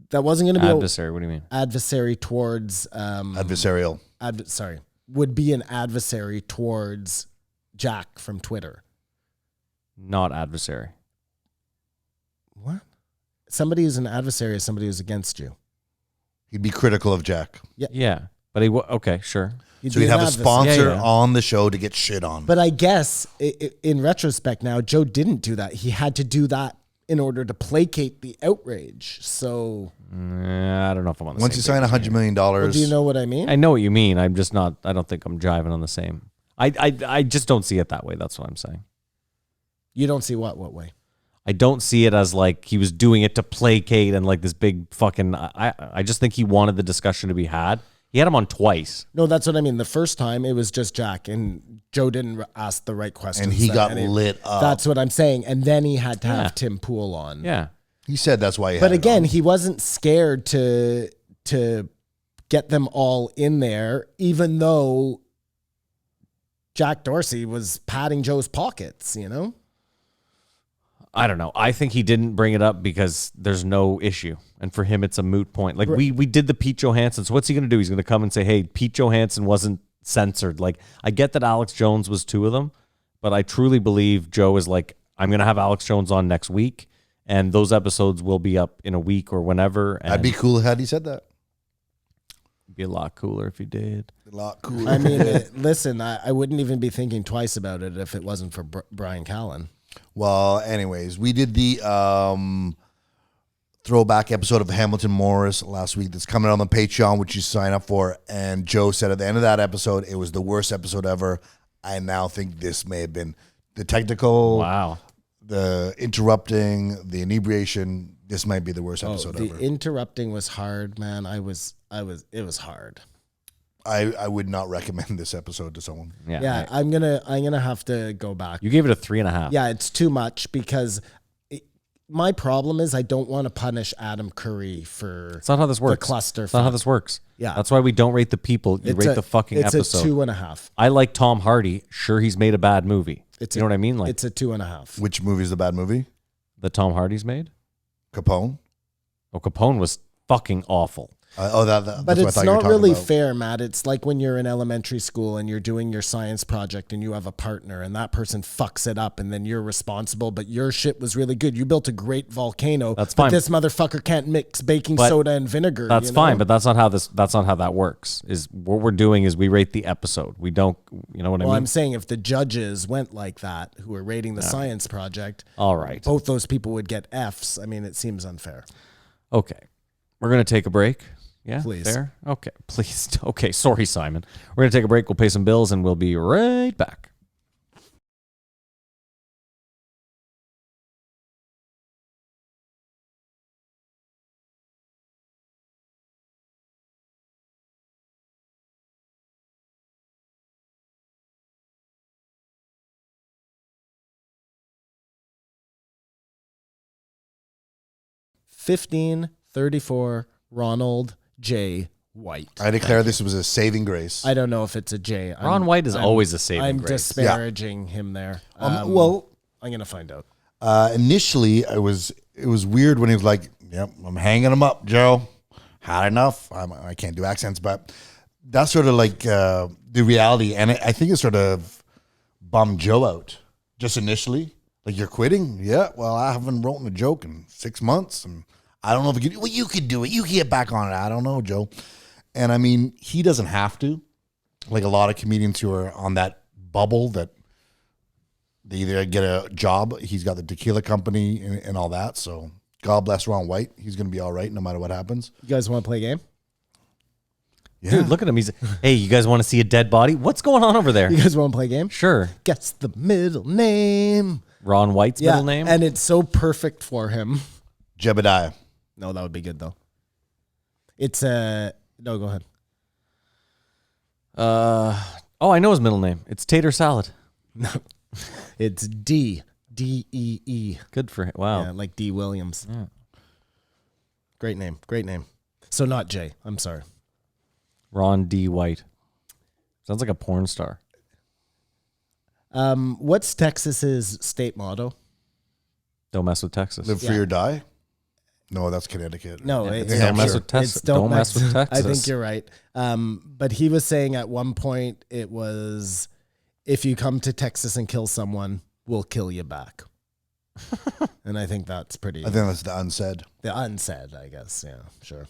that wasn't going to be Adversary. What do you mean? adversary towards Adversarial. would be an adversary towards Jack from Twitter. Not adversary. What? Somebody who's an adversary is somebody who's against you. He'd be critical of Jack. Yeah. But okay, sure. So he'd have a adversary. sponsor Yeah. on the show to get shit on. But I guess in retrospect now, Joe didn't do that. He had to do that in order to placate the outrage. So I don't know if I'm on the once same you sign page $100 million, well, do you know what I mean? I know what you mean. I'm just not. I don't think I'm jiving on the same. I just don't see it that way. That's what I'm saying. You don't see what way? I don't see it as like he was doing it to placate and like this big fucking. I just think he wanted the discussion to be had. He had him on twice. No, that's what I mean. The first time it was just Jack, and Joe didn't ask the right questions. and he got And lit up. That's what I'm saying. And then he had to Yeah. have Tim Pool on. Yeah. He said that's why he But had it again, on. he wasn't scared to get them all in there, even though Jack Dorsey was patting Joe's pockets, I don't know. I think he didn't bring it up because there's no issue. And for him, it's a moot point. Like we did the Pete Johansson. So what's he going to do? He's going to come and say, hey, Pete Johansson wasn't censored. Like I get that Alex Jones was two of them, but I truly believe Joe is like, I'm going to have Alex Jones on next week. And those episodes will be up in a week or whenever. And I'd be cool had he said that. it'd be a lot cooler if he did. A lot cooler. I mean, listen, I wouldn't even be thinking twice about it if it wasn't for Brian Callen. Well, anyways, we did the throwback episode of Hamilton Morris last week that's coming on the Patreon, which you sign up for. And Joe said at the end of that episode, it was the worst episode ever. I now think this may have been the technical, Wow. the interrupting, the inebriation. This might be the worst episode The ever. interrupting was hard, man. It was hard. I would not recommend this episode to someone. Yeah, I'm gonna have to go back. You gave it a 3.5. Yeah, it's too much because my problem is I don't want to punish Adam Curry for That's not how this works. cluster. That's not how this works. Yeah. That's why we don't rate the people. You rate the fucking it's episode. It's a 2.5. I like Tom Hardy. Sure, he's made a bad movie. You know what I mean? Like It's a 2.5. Which movie is the bad movie? the Tom Hardy's made. Capone? Oh, Capone was fucking awful. That's But what I it's thought you were not talking really about. fair, Matt. It's like when you're in elementary school and you're doing your science project and you have a partner and that person fucks it up and then you're responsible, but your shit was really good. You built a great volcano. That's but fine. this motherfucker can't mix baking But soda and vinegar. That's you know? fine, but that's not how that works. Is what we're doing is we rate the episode. We don't, you know what Well, I mean? I'm saying if the judges went like that, who were rating the science project, All right. both those people would get Fs. I mean, it seems unfair. Okay. We're going to take a break. Yeah, Please. Fair? Okay, please. Okay, sorry, Simon. We're going to take a break. We'll pay some bills, and we'll be right back. $15.34 Ronald J. White. I declare this was a saving grace. I don't know if it's a J. Ron White is always a saving I'm grace. disparaging him there. Well, I'm gonna find out. initially, it was weird when he was like, "Yep, I'm hanging him up, Joe. Had enough. I can't do accents, but that's sort of like the reality, and I think it sort of bummed Joe out just initially. Like, you're quitting? Yeah. Well, I haven't written a joke in 6 months, and I don't know if you could. Well, you could do it. You can get back on it. I don't know, Joe. And I mean, he doesn't have to. Like a lot of comedians who are on that bubble that they either get a job. He's got the tequila company and all that. So God bless Ron White. He's going to be all right no matter what happens. You guys want to play a game? Yeah. Dude, look at him. He's, hey, you guys want to see a dead body? What's going on over there? You guys want to play a game? Sure. Guess the middle name. Ron White's middle name? And it's so perfect for him. Jebediah. No, that would be good though. It's no, go ahead. I know his middle name. It's Tater Salad. No, it's D-E-E. Good for him. Wow. Yeah, like D. Williams. Yeah. Great name. Great name. So not J. I'm sorry. Ron D. White. Sounds like a porn star. What's Texas's state motto? Don't mess with Texas. Live free or die? No, that's Connecticut. No, It's it's don't mess Hampshire. with Texas. It's Don't mess with Texas. I think you're right. But he was saying at one point it was, if you come to Texas and kill someone, we'll kill you back. And I think that's pretty. I think that's the unsaid. The unsaid, I guess. Yeah, sure.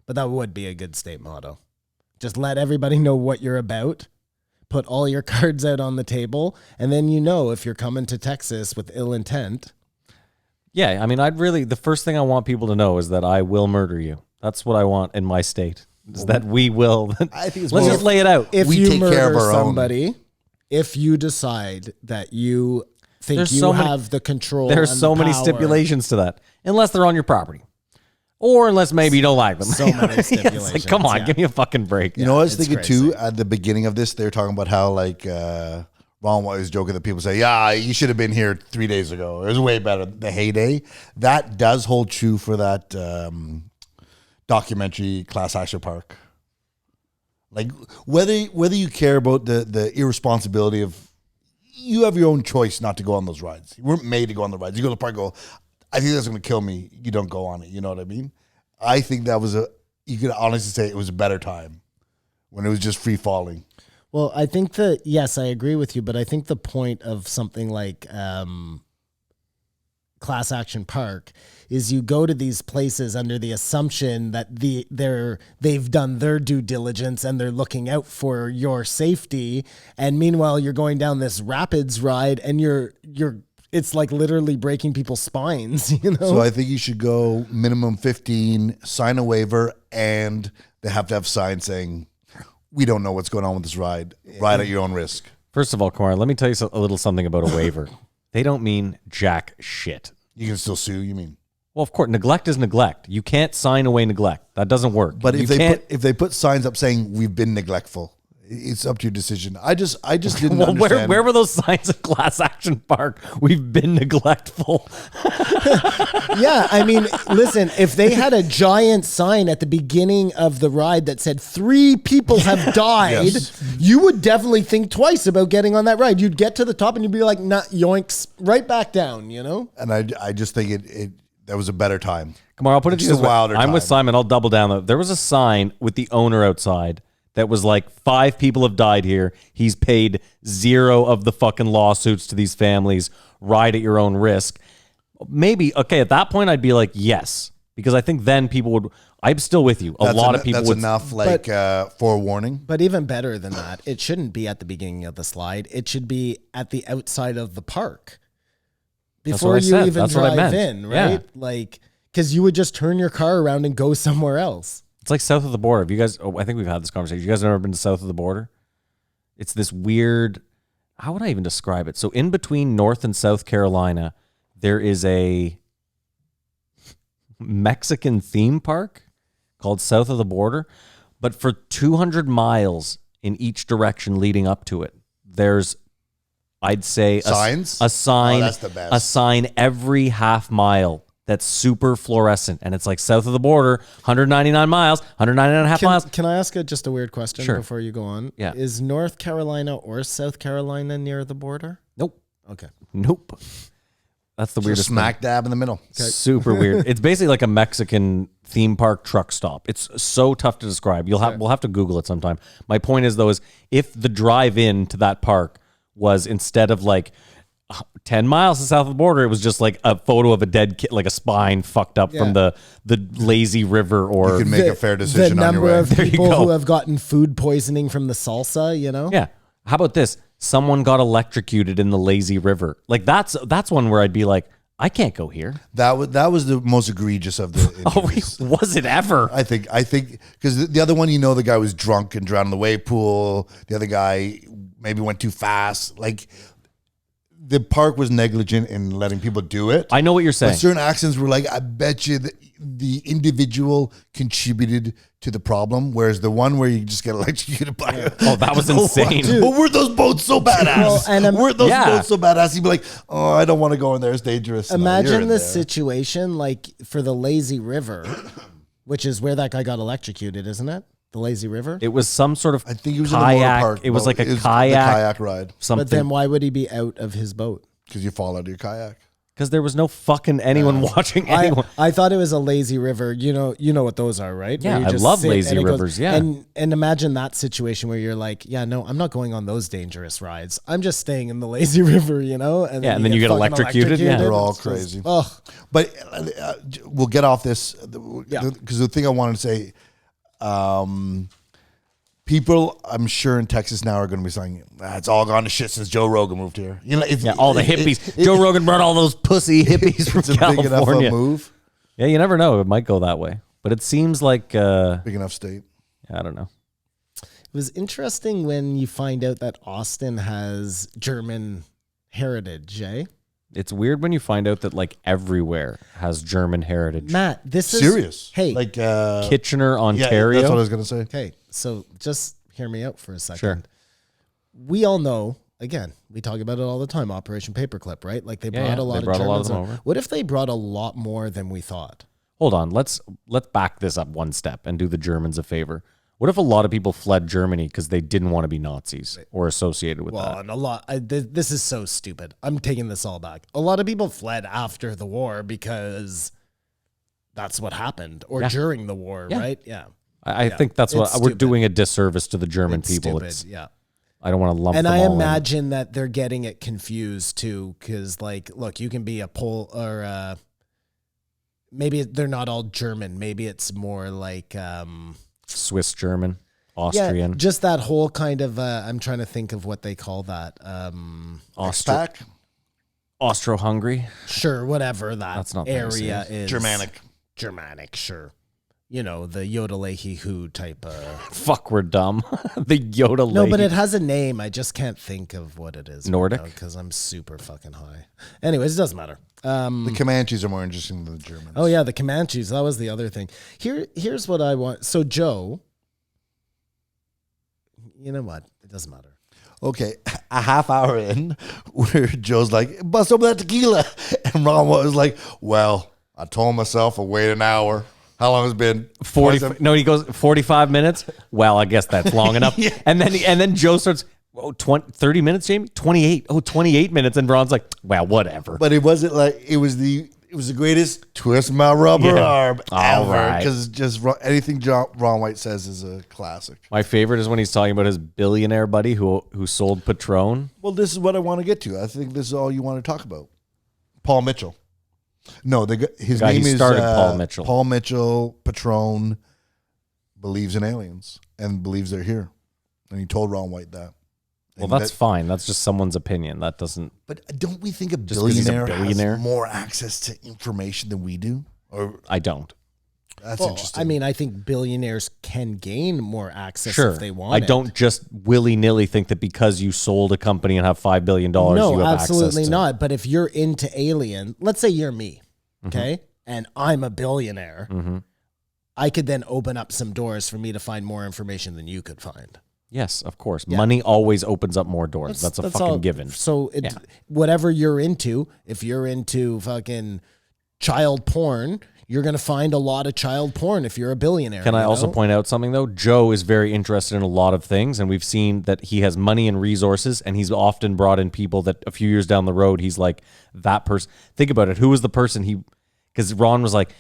But that would be a good state motto. Just let everybody know what you're about. Put all your cards out on the table, and then you know if you're coming to Texas with ill intent. Yeah, I mean, the first thing I want people to know is that I will murder you. That's what I want in my state. Is that we will. I think it's Let's more- just lay it out. If We you take murder care of our own. somebody, if you decide that you think There's you so many- have the control, There's and so the many power- stipulations to that, unless they're on your property, or unless maybe you don't like them. So You know many what I mean? It's stipulations, like, come on, yeah. give me a fucking break. You know what I was it's thinking crazy. too? At the beginning of this, they were talking about how like Ron White was joking that people say, "Yeah, you should have been here 3 days ago. It was way better." The heyday that does hold true for that documentary Class Action Park. Like whether you care about the irresponsibility of, you have your own choice not to go on those rides. You weren't made to go on the rides. You go to the park, and go, I think that's going to kill me. You don't go on it. You know what I mean? I think that was you could honestly say it was a better time when it was just free falling. Well, I think yes, I agree with you, but I think the point of something like class action park is you go to these places under the assumption that they've done their due diligence and they're looking out for your safety, and meanwhile you're going down this rapids ride and you're it's like literally breaking people's spines, you know? So I think you should go minimum 15, sign a waiver, and they have to have signs saying, we don't know what's going on with this ride. Ride at your own risk. First of all, Kumar, let me tell you a little something about a waiver. They don't mean jack shit. You can still sue, you mean? Well, of course, neglect is neglect. You can't sign away neglect. That doesn't work. But you if they put signs up saying we've been neglectful, it's up to your decision. I just didn't well, understand. where were those signs at Class Action Park? We've been neglectful. Yeah, I mean, listen, if they had a giant sign at the beginning of the ride that said 3 people have died, Yes. you would definitely think twice about getting on that ride. You'd get to the top and you'd be like, nah, yoinks, right back down, you know? And I just think it that was a better time. Kumar, I'll put it to you Just this a way. wilder I'm with time. Simon. I'll double down. Though. There was a sign with the owner outside that was like 5 people have died here. He's paid 0 of the fucking lawsuits to these families. Ride at your own risk. Maybe, okay, at that point, I'd be like, yes. Because I think then people would, I'm still with you. A lot of people that's would. enough forewarning. But even better than that, it shouldn't be at the beginning of the slide. It should be at the outside of the park. That's Before what I you said. even That's what I drive meant. in, Yeah. right? Like, because you would just turn your car around and go somewhere else. It's like south of the border. Have you guys, I think we've had this conversation. You guys have ever been to south of the border? It's this weird, how would I even describe it? So in between North and South Carolina, there is a Mexican theme park called South of the Border. But for 200 miles in each direction leading up to it, there's, I'd say, Signs? a sign, Oh, that's the best. a sign every half mile that's super fluorescent. And it's like south of the border, 199 miles, 199 and a half miles. Can I ask just a weird question Sure. before you go on? Yeah. Is North Carolina or South Carolina near the border? Nope. Okay. Nope. That's the Just weirdest smack dab in the middle. thing. Super weird. It's basically like a Mexican theme park truck stop. It's so tough to describe. We'll have to Google it sometime. My point is though, is if the drive in to that park was instead of like 10 miles to south of the border, it was just like a photo of a dead kid, like a spine fucked up from the lazy river, or You can make a fair The decision on your number way. of There you people go. who have gotten food poisoning from the salsa, you know? yeah. How about this? Someone got electrocuted in the lazy river. Like that's one where I'd be like, I can't go here. That was the most egregious of the Oh, injuries. was it ever? I think because the other one, the guy was drunk and drowned in the wave pool. The other guy maybe went too fast. Like the park was negligent in letting people do it. I know what you're saying. But certain actions were like, I bet you the individual contributed to the problem, whereas the one where you just get electrocuted by Oh, that was insane. Well, were those boats so badass? Well, and, were those yeah. boats so badass? You'd be like, oh, I don't want to go in there. It's dangerous. No, you're Imagine in the there. situation like for the lazy river, which is where that guy got electrocuted, isn't it? The lazy river. It was some sort of I think he was in the kayak. motor park. It was like a the kayak ride something. But then why would he be out of his boat? because you fall out of your kayak. Because there was no fucking anyone watching anyone. I thought it was a lazy river. You know what those are, right? Yeah, Where you I just love sit lazy and it goes- rivers, yeah. and imagine that situation where you're like, yeah, no, I'm not going on those dangerous rides. I'm just staying in the lazy river, you know. And Yeah, and then you get fucking electrocuted, yeah. They're all It's just- crazy. Ugh. But we'll get off this Yeah. because the thing I wanted to say, people I'm sure in Texas now are going to be saying, it's all gone to shit since Joe Rogan moved here. Yeah, all the hippies. Joe Rogan brought all those pussy hippies from It's a big enough California. move, Yeah, you never know. It might go that way. But it seems like, big enough state. I don't know. It was interesting when you find out that Austin has German heritage, eh? It's weird when you find out that like everywhere has German heritage. Matt, this is Serious. Hey, Like Kitchener, yeah, Ontario. that's what I was going to say. okay, so just hear me out for a second. Sure. We all know, again, we talk about it all the time, Operation Paperclip, right? Like they Yeah, brought yeah, a lot they of brought a lot of Germans them over. over. What if they brought a lot more than we thought? Hold on. Let's back this up one step and do the Germans a favor. What if a lot of people fled Germany because they didn't want to be Nazis or associated with Well, that? and a lot. This is so stupid. I'm taking this all back. A lot of people fled after the war because that's what happened, or Yeah. during the war, Yeah. right? Yeah. I think that's what It's we're stupid. doing a disservice to the German It's people. stupid. It's Yeah. I don't want to lump And them I all in. imagine that they're getting it confused too, because like, look, you can be a Pole or maybe they're not all German. Maybe it's more like Swiss, German, Austrian, yeah, just that whole kind of. I'm trying to think of what they call that. Expat? Austro-Hungary. Sure, whatever That's not area is. Germanic, sure. You know, the Yodel-hee-hoo type of. Fuck, we're dumb. The Yoda No, lady. but it has a name. I just can't think of what it is. Nordic? Because I'm super fucking high. Anyways, it doesn't matter. The Comanches are more interesting than the Germans. Oh yeah, the Comanches. That was the other thing. Here's what I want. So Joe, you know what? It doesn't matter. Okay, a half hour in, where Joe's like, bust open that tequila. And Ron was like, well, I told myself I'll wait an hour. How long has it been? 40. No, he goes 45 minutes. Well, I guess that's long enough. And then Joe starts. 30 minutes, Jamie? 28. Oh, 28 minutes. And Ron's like, well, whatever. But it wasn't like, it was the greatest twist my rubber arm All ever. right. Because just anything Ron White says is a classic. My favorite is when he's talking about his billionaire buddy who sold Patron. Well, this is what I want to get to. I think this is all you want to talk about. Paul Mitchell. No, his guy name he is started, Paul Mitchell. Paul Mitchell, Patron, believes in aliens and believes they're here. And he told Ron White that. Well, And that's fine. That's just someone's opinion. That doesn't. But don't we think a 'cause he's a billionaire has more access to information than we do? Or I don't. that's Well, interesting. I mean, I think billionaires can gain more access Sure. if they want. I don't just willy-nilly think that because you sold a company and have $5 billion, you No, have absolutely access to. not. But if you're into alien, let's say you're me, Mm-hmm. okay, and I'm a billionaire, I could then open up some doors for me to find more information than you could find. Yes, of course. Money always opens up more doors. That's a fucking all. given. So whatever you're into, if you're into fucking child porn, you're going to find a lot of child porn if you're a billionaire. Can I you also know? point out something, though? Joe is very interested in a lot of things, and we've seen that he has money and resources, and he's often brought in people that a few years down the road, he's like, that person. Think about it. Who was the person because Ron was like,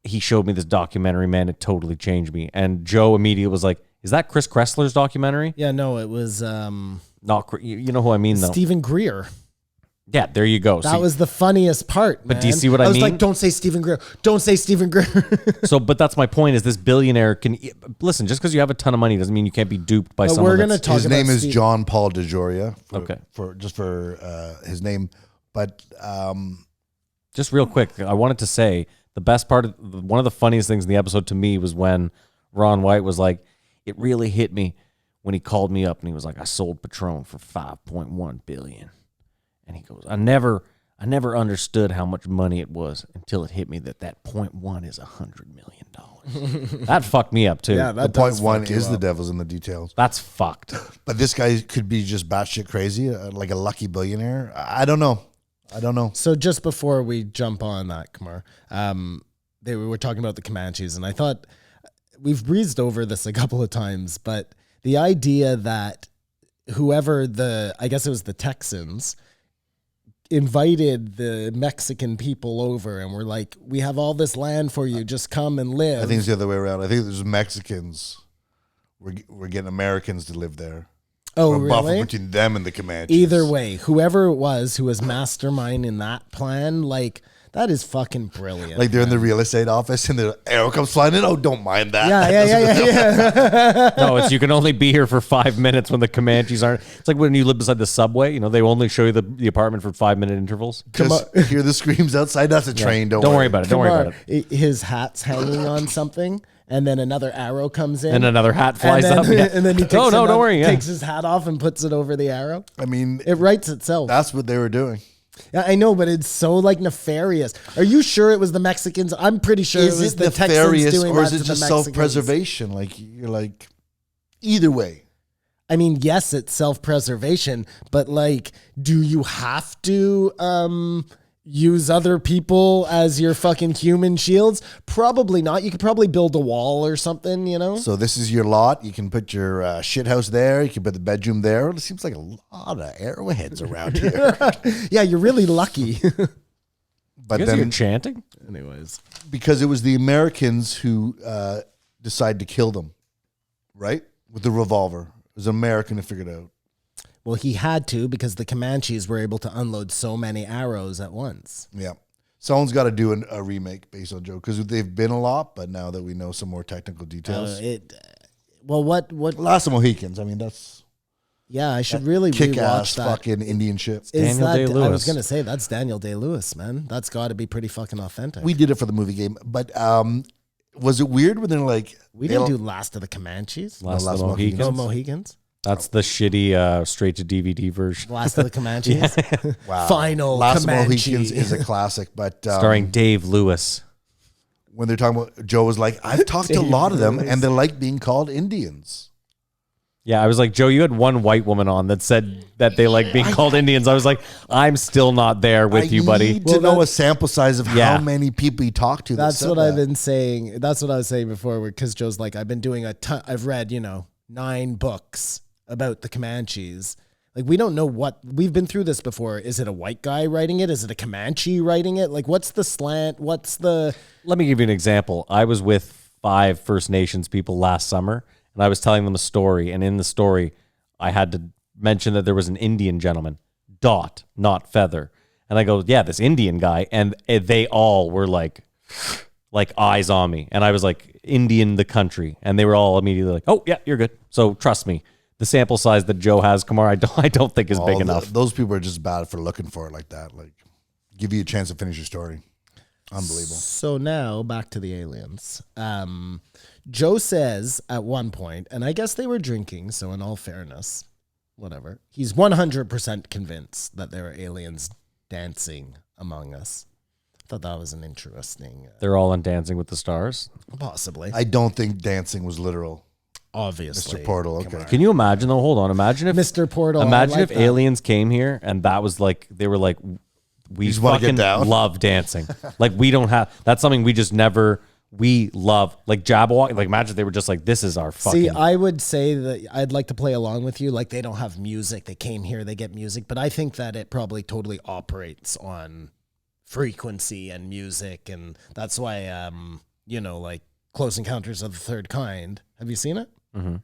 he showed me this documentary, man, it totally changed me. And Joe immediately was like, is that Chris Kressler's documentary? Yeah, no, it was Not, you know who I mean, though. Stephen Greer. Yeah, there you go. That See, was the funniest part. But do you man. see what I was mean? like, don't say Stephen Greer. Don't say Stephen Greer. but that's my point. Is this billionaire can listen? Just because you have a ton of money doesn't mean you can't be duped by But someone. we're gonna that's- talk his about name is Steve- John Paul DeJoria. Okay. For his name. But Just real quick, I wanted to say the best part of one of the funniest things in the episode to me was when Ron White was like, it really hit me when he called me up and he was like, I sold Patron for $5.1 billion. And he goes, I never understood how much money it was until it hit me that 0.1 is $100 million. That fucked me up too. Yeah, the that point does one fuck you is the up. devil's in the details. That's fucked. But this guy could be just batshit crazy, like a lucky billionaire. I don't know. So just before we jump on that, Kumar, we were talking about the Comanches, and I thought we've breezed over this a couple of times, but the idea that whoever I guess it was the Texans, invited the Mexican people over and were like, we have all this land for you, just come and live. I think it's the other way around. I think there's Mexicans. We're getting Americans to live there. Oh, A buffer really? between them and the Comanches. Either way, whoever it was who was mastermind in that plan, like, that is fucking brilliant. Like they're in the real estate office and the arrow comes flying in. Oh, don't mind that. Yeah. No, it's you can only be here for 5 minutes when the Comanches aren't. It's like when you live beside the subway. You know, they only show you the apartment for 5-minute intervals. Just hear the screams outside. That's a train. Don't worry about it. Don't worry about it. His hat's hanging on something, and then another arrow comes in. And another hat flies and then, up. Yeah. And then he takes don't worry. Yeah. takes his hat off and puts it over the arrow. I mean, It writes itself. that's what they were doing. Yeah, I know, but it's so like nefarious. Are you sure it was the Mexicans? I'm pretty sure Is it was it the Texans nefarious doing or that is it to just the Mexicans. self-preservation? Like you're like, either way. I mean, yes, it's self-preservation, but like, do you have to use other people as your fucking human shields? Probably not. You could probably build a wall or something, you know? So this is your lot. You can put your shit house there. You can put the bedroom there. It seems like a lot of arrowheads around here. Yeah, you're really lucky. But You guys are then, chanting. Anyways. because it was the Americans who decided to kill them, right? With the revolver. It was an American who figured it out. Well, he had to because the Comanches were able to unload so many arrows at once. Yeah. Someone's got to do a remake based on Joe because they've been a lot, but now that we know some more technical details. What? Last of Mohicans. I mean, that's Yeah, I should really kick-ass rewatch that. fucking Indian shit. Is Daniel that- Day-Lewis. I was gonna say that's Daniel Day-Lewis, man. That's got to be pretty fucking authentic. We did it for the movie game, but was it weird when they're like We didn't do Last of the Comanches. Last Last of the Mohicans. No Mohicans. Mohicans. That's the shitty straight to DVD version. Last of the Comanches. wow. Final Last Comanche. of Mohicans is a classic, but Starring Dave Lewis. when they're talking about Joe was like, I've talked to a lot of them, and they like being called Indians. Yeah, I was like, Joe, you had one white woman on that said that they like being called Indians. I was like, I'm still not there with you, I buddy. need to know a sample size of Yeah. how many people you talk to. That's said what that. I've been saying. That's what I was saying before, because Joe's like, I've been doing a ton. I've read, 9 books about the Comanches. Like, we don't know what we've been through this before. Is it a white guy writing it? Is it a Comanche writing it? Like, what's the slant? What's the? Let me give you an example. I was with 5 First Nations people last summer, and I was telling them a story. And in the story, I had to mention that there was an Indian gentleman, Dot, not Feather. And I go, yeah, this Indian guy. And they all were like eyes on me. And I was like, Indian, the country. And they were all immediately like, oh, yeah, you're good. So trust me. The sample size that Joe has, Kamar, I don't think is big enough. Those people are just bad for looking for it like that. Like, give you a chance to finish your story. Unbelievable. So now back to the aliens. Joe says at one point, and I guess they were drinking, so in all fairness, whatever, he's 100% convinced that there are aliens dancing among us. I thought that was an interesting, They're all on Dancing with the Stars. possibly, I don't think dancing was literal. obviously. Mr. Portal, Come okay. on. Can you imagine, though? Hold on. Imagine if Mr. Portal. I Imagine like if that. aliens came here and that was like, they were like, we just wanna get fucking down. love dancing. Like, we don't have, that's something we just never, we love. Like, Jabberwock, like, imagine if they were just like, this is our fucking. See, I would say that I'd like to play along with you. Like, they don't have music. They came here, they get music. But I think that it probably totally operates on frequency and music. And that's why, like Close Encounters of the Third Kind. Have you seen it? Mm-hmm.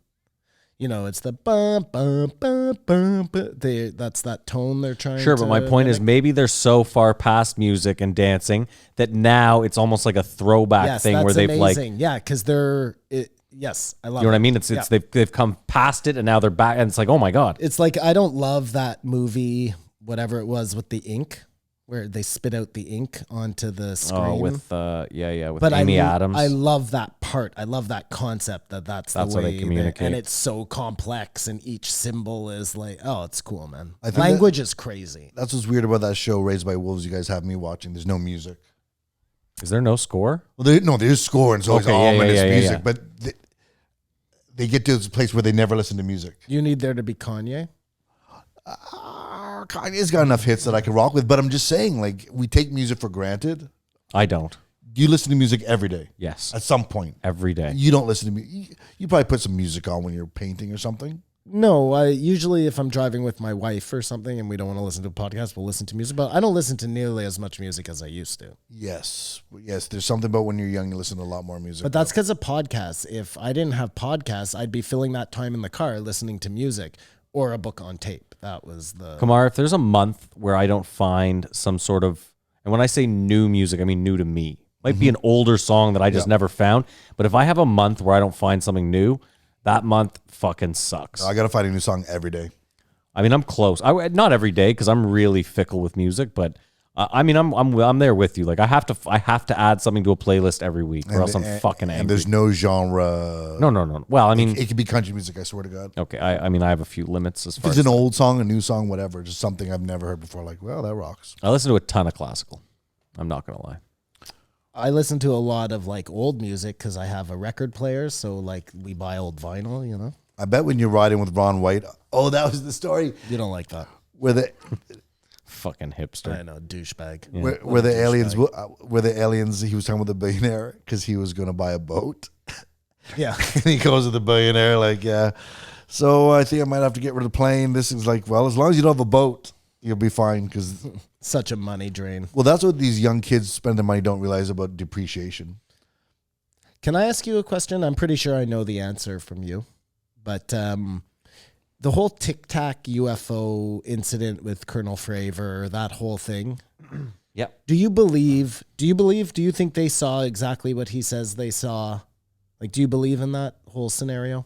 It's the bum, bum, bum, bum, bum. That's that tone they're trying Sure, to but my point is mimic. maybe they're so far past music and dancing that now it's almost like a throwback Yes, thing that's where they've amazing. like, Yeah, because yes, I love you know what I it. mean? It's Yeah. they've come past it and now they're back and it's like, oh my God. It's like, I don't love that movie, whatever it was with the ink, where they spit out the ink onto the screen. Oh, with with But Amy Adams. I love that part. I love that concept that's the That's how way they communicate. and it's so complex, and each symbol is like, oh, it's cool, man. I think Language is crazy. That's what's weird about that show, Raised by Wolves. You guys have me watching. There's no music. Is there no score? Well, there's score and it's always Okay, yeah, ominous yeah, music, yeah. but they get to this place where they never listen to music. You need there to be Kanye. Kanye's got enough hits that I can rock with, but I'm just saying, like, we take music for granted. I don't. You listen to music every day. Yes. At some point. Every day. You don't listen to me. You probably put some music on when you're painting or something. No, I usually, if I'm driving with my wife or something and we don't want to listen to a podcast, we'll listen to music. But I don't listen to nearly as much music as I used to. Yes. There's something about when you're young, you listen to a lot more music. But that's because of podcasts. If I didn't have podcasts, I'd be filling that time in the car listening to music or a book on tape. That was the. Kamar, if there's a month where I don't find some sort of, and when I say new music, I mean new to me. Might be an older song that I just never found. But if I have a month where I don't find something new, that month fucking sucks. I got to find a new song every day. I mean, I'm close. Not every day because I'm really fickle with music, but I mean, I'm there with you. Like I have to add something to a playlist every week, or else I'm fucking angry. And there's no genre. No. Well, I mean, It could be country music, I swear to God. okay. I mean, I have a few limits as If far it's as an old song, a new song, whatever, just something I've never heard before, like, well, that rocks. I listen to a ton of classical. I'm not gonna lie. I listen to a lot of like old music because I have a record player. So like we buy old vinyl, I bet when you're riding with Ron White, oh, that was the story You don't like that. where the Fucking hipster. I know, douchebag. where the aliens he was talking about the billionaire because he was going to buy a boat. Yeah. And he goes to the billionaire like, yeah. So I think I might have to get rid of the plane. This is like, well, as long as you don't have a boat, you'll be fine. Because Such a money drain. well, that's what these young kids spend their money don't realize about depreciation. Can I ask you a question? I'm pretty sure I know the answer from you. But the whole Tic Tac UFO incident with Colonel Fravor, that whole thing. Yep. Do you think they saw exactly what he says they saw? Like, do you believe in that whole scenario?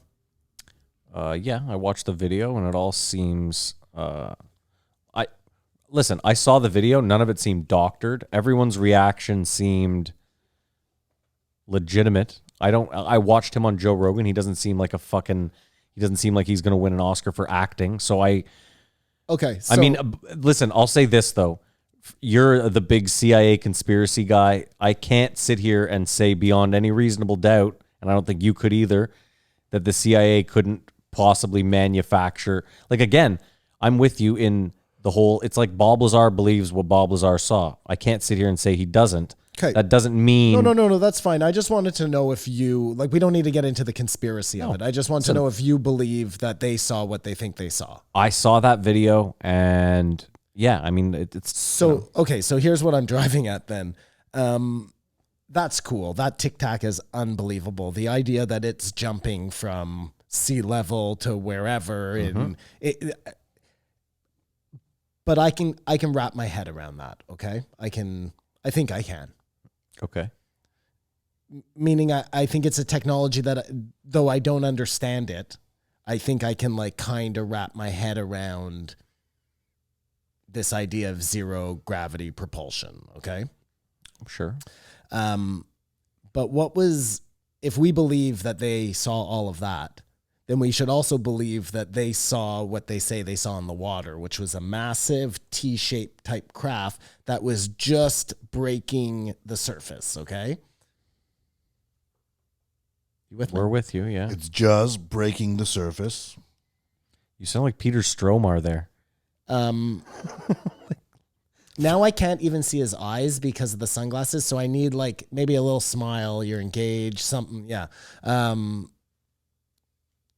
Yeah, I watched the video and it all seems. I saw the video. None of it seemed doctored. Everyone's reaction seemed legitimate. I watched him on Joe Rogan. He doesn't seem like he doesn't seem like he's going to win an Oscar for acting. So Okay. So, I mean, listen, I'll say this though. You're the big CIA conspiracy guy. I can't sit here and say beyond any reasonable doubt, and I don't think you could either, that the CIA couldn't possibly manufacture. Like, again, I'm with you in the whole, it's like Bob Lazar believes what Bob Lazar saw. I can't sit here and say he doesn't. Okay. That doesn't mean... No, that's fine. I just wanted to know if you, like, we don't need to get into the conspiracy of it. I just want to know if you believe that they saw what they think they saw. I saw that video, and yeah, I mean, it's... So, okay, so here's what I'm driving at then. That's cool. That Tic Tac is unbelievable. The idea that it's jumping from sea level to wherever, but I can wrap my head around that. Okay, I think I can. Okay. Meaning, I think it's a technology that, though I don't understand it, I think I can like kind of wrap my head around this idea of zero gravity propulsion. Okay. Sure. But if we believe that they saw all of that, then we should also believe that they saw what they say they saw in the water, which was a massive T-shaped type craft that was just breaking the surface. Okay. You with me? We're with you, yeah. It's just breaking the surface. You sound like Peter Stromar there. Now I can't even see his eyes because of the sunglasses, so I need like maybe a little smile, you're engaged, something, yeah.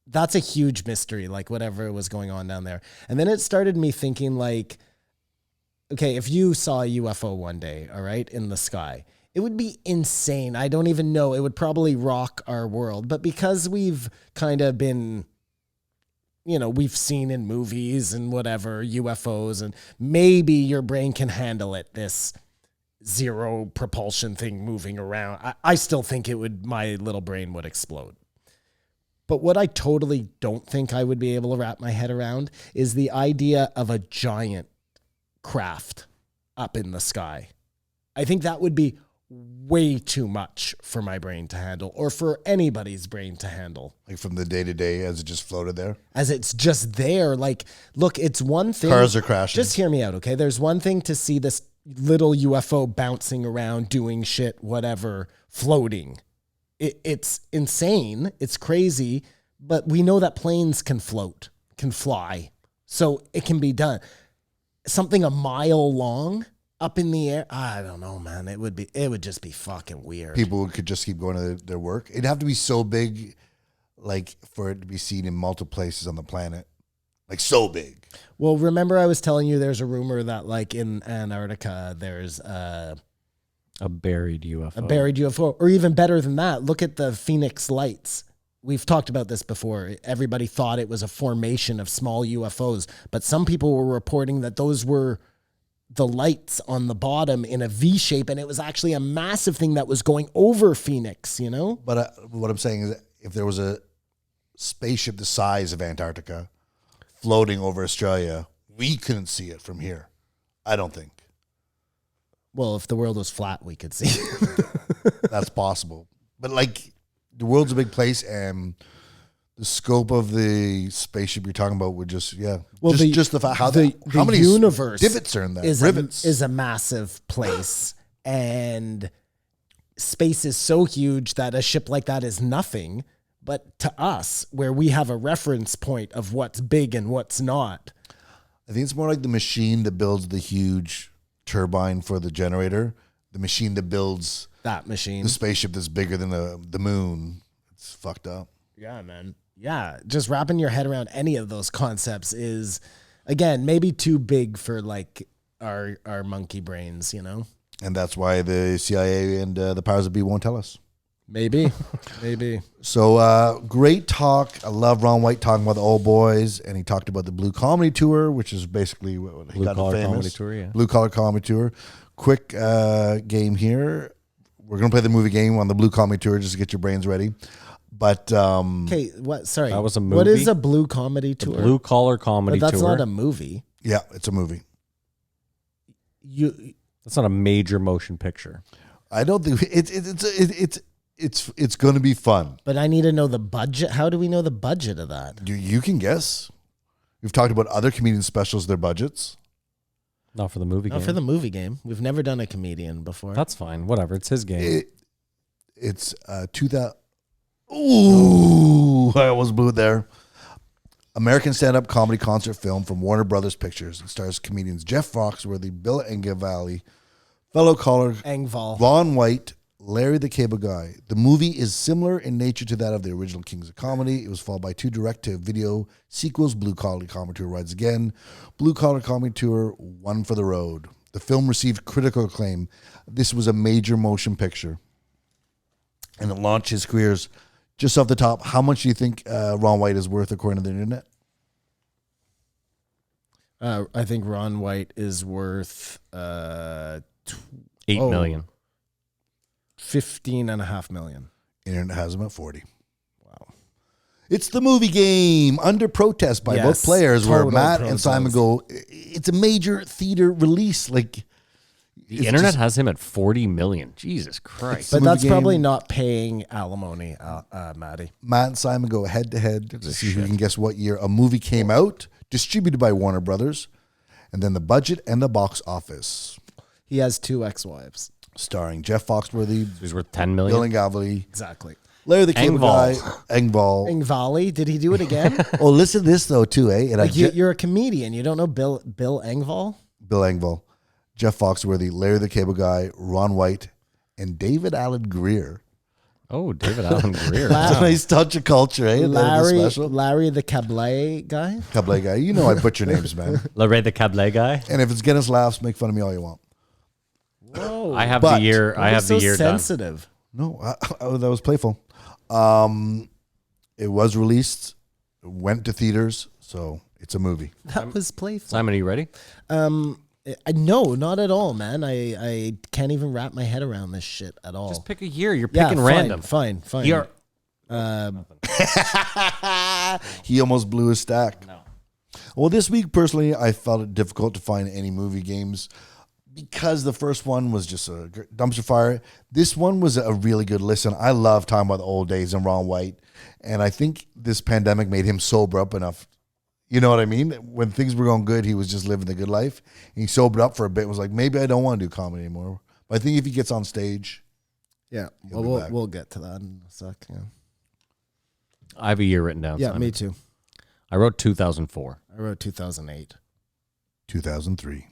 That's a huge mystery, like whatever was going on down there. And then it started me thinking like, okay, if you saw a UFO one day, all right, in the sky, it would be insane. I don't even know. It would probably rock our world. But because we've kind of been, we've seen in movies and whatever, UFOs, and maybe your brain can handle it, this zero propulsion thing moving around. I still think my little brain would explode. But what I totally don't think I would be able to wrap my head around is the idea of a giant craft up in the sky. I think that would be way too much for my brain to handle, or for anybody's brain to handle. Like from the day to day as it just floated there? As it's just there. Like, look, it's one thing. Cars are crashing. Just hear me out, okay? There's one thing to see this little UFO bouncing around, doing shit, whatever, floating. It's insane. It's crazy. But we know that planes can float, can fly. So it can be done. Something a mile long up in the air. I don't know, man. It would just be fucking weird. People could just keep going to their work. It'd have to be so big, like for it to be seen in multiple places on the planet. Like so big. Well, remember I was telling you there's a rumor that like in Antarctica, there's a buried UFO. A buried UFO. Or even better than that, look at the Phoenix Lights. We've talked about this before. Everybody thought it was a formation of small UFOs, but some people were reporting that those were the lights on the bottom in a V shape, and it was actually a massive thing that was going over Phoenix, But what I'm saying is if there was a spaceship the size of Antarctica floating over Australia, we couldn't see it from here. I don't think. Well, if the world was flat, we could see. That's possible. But like the world's a big place, and the scope of the spaceship you're talking about would just, Well, just the fact how many universe divots are in there? Rivets is a massive place, and space is so huge that a ship like that is nothing. But to us, where we have a reference point of what's big and what's not, I think it's more like the machine that builds the huge turbine for the generator, the machine that builds that machine, the spaceship that's bigger than the moon. It's fucked up. Yeah, man. Yeah, just wrapping your head around any of those concepts is, again, maybe too big for like our monkey brains, And that's why the CIA and the powers that be won't tell us. Maybe. So great talk. I love Ron White talking about the old boys, and he talked about the Blue Comedy Tour, which is basically what he got Collar famous. Comedy Tour, yeah. Blue Collar Comedy Tour. Quick game here. We're gonna play the movie game on the Blue Comedy Tour just to get your brains ready. But Okay, what? Sorry. That was a What movie? is a blue comedy tour? Blue Collar Comedy but that's Tour. not a movie. yeah, it's a movie. That's not a major motion picture. I don't think it's going to be fun. But I need to know the budget. How do we know the budget of that? You can guess. We've talked about other comedian specials, their budgets. Not for the movie game. Not for the movie game. We've never done a comedian before. That's fine. Whatever. It's his game. It's 2000. Ooh, I almost blew it there. American stand-up comedy concert film from Warner Brothers Pictures. It stars comedians Jeff Foxworthy, Bill Engvall, fellow caller Engvall. Ron White, Larry the Cable Guy. The movie is similar in nature to that of the original Kings of Comedy. It was followed by 2 direct-to-video sequels, Blue Collar Comedy Tour Rides Again, Blue Collar Comedy Tour, One for the Road. The film received critical acclaim. This was a major motion picture, and it launched his careers. Just off the top, how much do you think Ron White is worth according to the internet? I think Ron White is worth $8 million. 15.5 million. Internet has him at 40. Wow. It's the movie game under protest by Yes, both players where total Matt and protest. Simon go, it's a major theater release. Like The internet has him at 40 million. Jesus Christ. But movie that's probably game. not paying alimony, Maddie. Matt and Simon go head to head to see who can guess what year a movie came out, distributed by Warner Brothers, and then the budget and the box office. He has 2 ex-wives. Starring Jeff Foxworthy, He's worth 10 million. Bill Engvall, Exactly. Larry the Cable Guy, Engvall. Engvall. Engvall, did he do it again? Oh, listen to this though too, eh? And Like you're a comedian. You don't know Bill Engvall? Bill Engvall, Jeff Foxworthy, Larry the Cable Guy, Ron White, and David Allen Greer. Oh, David Allen Greer. That's a nice touch of culture, eh? Larry the Cablé guy? Cable Guy. You know I butcher names, man. Larry the Cablé guy. And if it's getting us laughs, make fun of me all you want. Whoa. I have But- the year. I have so the year done. sensitive. No, that was playful. It was released, went to theaters, so it's a movie. That was playful. Simon, are you ready? No, not at all, man. I can't even wrap my head around this shit at all. Just pick a year. You're yeah, picking fine, random. Fine. You're, He almost blew his stack. No. Well, this week, personally, I felt it difficult to find any movie games because the first one was just a dumpster fire. This one was a really good listen. I love talking about the old days and Ron White. And I think this pandemic made him sober up enough. You know what I mean? When things were going good, he was just living the good life. And he sobered up for a bit and was like, maybe I don't want to do comedy anymore. But I think if he gets on stage, Yeah, He'll be well, back. we'll get to that in a sec. Yeah, I have a year written down. yeah, Simon. me too. I wrote 2004. I wrote 2008. 2003.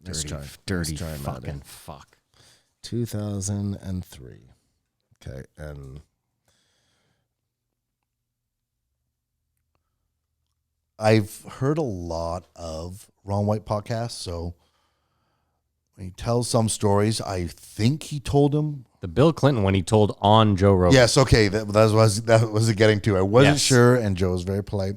Nice try. Dirty Nice try, Maddie. fucking fuck. 2003. Okay, and I've heard a lot of Ron White podcasts, so when he tells some stories, I think he told them. The Bill Clinton when he told on Joe Rogan. Yes, okay, that was it getting to. I wasn't Yes. sure, and Joe was very polite.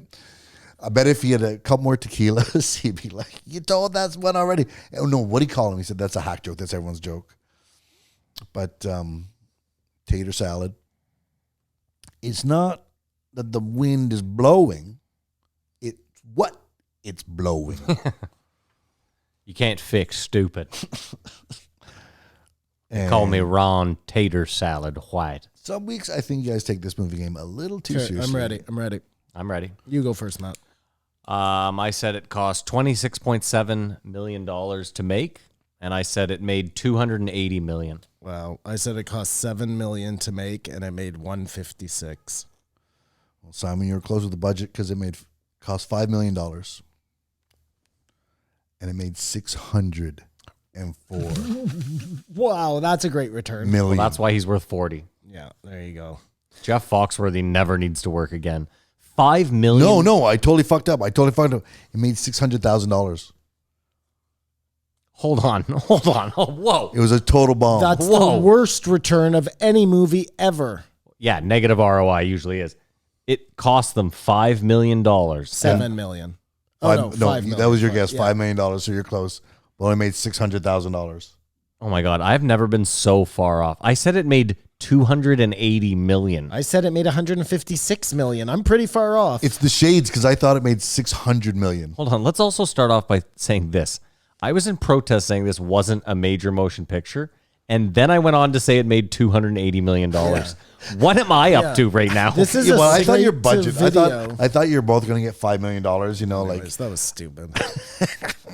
I bet if he had a couple more tequilas, he'd be like, "You told that's one already." Oh no, what did he call him? He said that's a hack joke. That's everyone's joke. But tater salad. It's not that the wind is blowing. It's what it's blowing. You can't fix stupid. And Call me Ron Tater Salad White. some weeks, I think you guys take this movie game a little too okay, seriously. I'm ready. I'm ready. You go first, Matt. I said it cost $26.7 million to make, and I said it made $280 million. Wow, I said it cost $7 million to make, and I made $156. Well, Simon, you're close with the budget because it cost $5 million, and it made 604 Wow, that's a great return. million. Well, that's why he's worth 40. Yeah, there you go. Jeff Foxworthy never needs to work again. $5 million. No, I totally fucked up. It made $600,000. Hold on. Oh, whoa. It was a total bomb. That's Whoa. the worst return of any movie ever. Yeah, negative ROI usually is. It cost them $5 million. $7 million. Oh, no, $5 million. That was your guess. Yeah. $5 million, so you're close. But only made $600,000. Oh my God, I've never been so far off. I said it made $280 million. I said it made $156 million. I'm pretty far off. It's the shades because I thought it made $600 million. Hold on, let's also start off by saying this. I was in protest saying this wasn't a major motion picture, and then I went on to say it made $280 million. What am I up to right now? This is Yeah, a well, I thought your straight-to-video. budget. I thought you were both going to get $5 million. You know, like Anyways, that was stupid.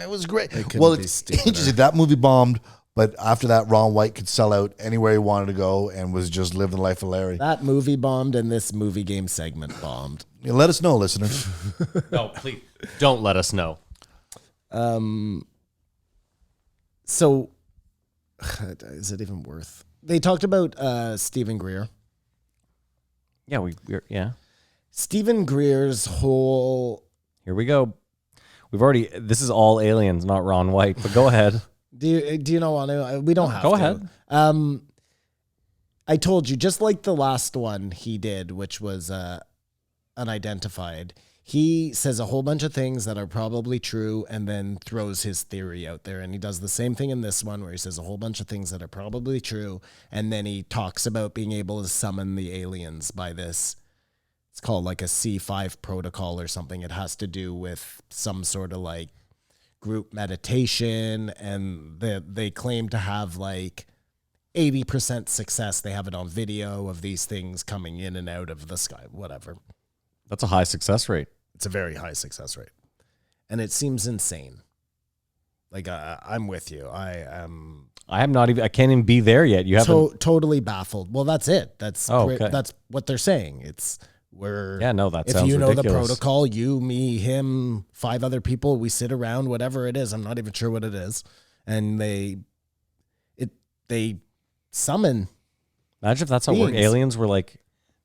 it was great. couldn't Well, be it's stupider. interesting. That movie bombed, but after that, Ron White could sell out anywhere he wanted to go and was just living the life of Larry. That movie bombed and this movie game segment bombed. Yeah, let us know, listeners. No, please don't let us know. So, is it even worth? They talked about Stephen Greer. Yeah, yeah. Stephen Greer's whole. Here we go. This is all aliens, not Ron White, but go ahead. Do you know want to? We don't have Go to. ahead. I told you, just like the last one he did, which was unidentified. He says a whole bunch of things that are probably true and then throws his theory out there. And he does the same thing in this one where he says a whole bunch of things that are probably true. And then he talks about being able to summon the aliens by this. It's called like a C5 protocol or something. It has to do with some sort of like group meditation. And they claim to have like 80% success. They have it on video of these things coming in and out of the sky, whatever. That's a high success rate. It's a very high success rate. And it seems insane. Like, I'm with you. I can't even be there yet. You haven't. totally baffled. Well, that's it. That's okay. That's what they're saying. If sounds you know ridiculous. the protocol, you, me, him, 5 other people, we sit around, whatever it is. I'm not even sure what it is. And they summon. Imagine if that's how beings. aliens were like,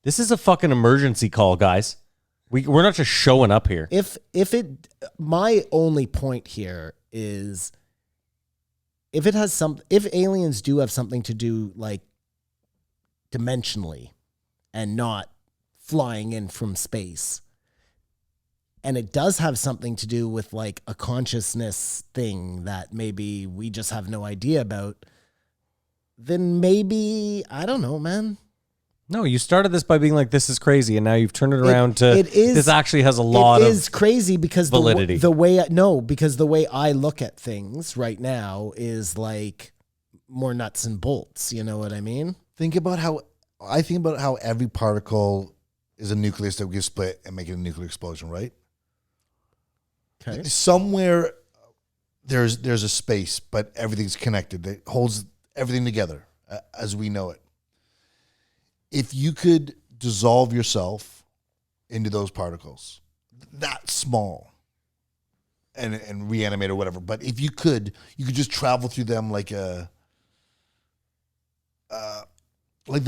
this is a fucking emergency call, guys. We're not just showing up here. My only point here is if aliens do have something to do like dimensionally and not flying in from space, and it does have something to do with like a consciousness thing that maybe we just have no idea about, then maybe, I don't know, man. No, you started this by being like, this is crazy, and now you've turned it around to this actually has a lot It of is crazy because validity. because the way I look at things right now is like more nuts and bolts. You know what I mean? think about how every particle is a nucleus that we can split and make it a nuclear explosion, right? Okay. Somewhere there's a space, but everything's connected that holds everything together as we know it. If you could dissolve yourself into those particles, that small, and reanimate or whatever, but if you could just travel through them like the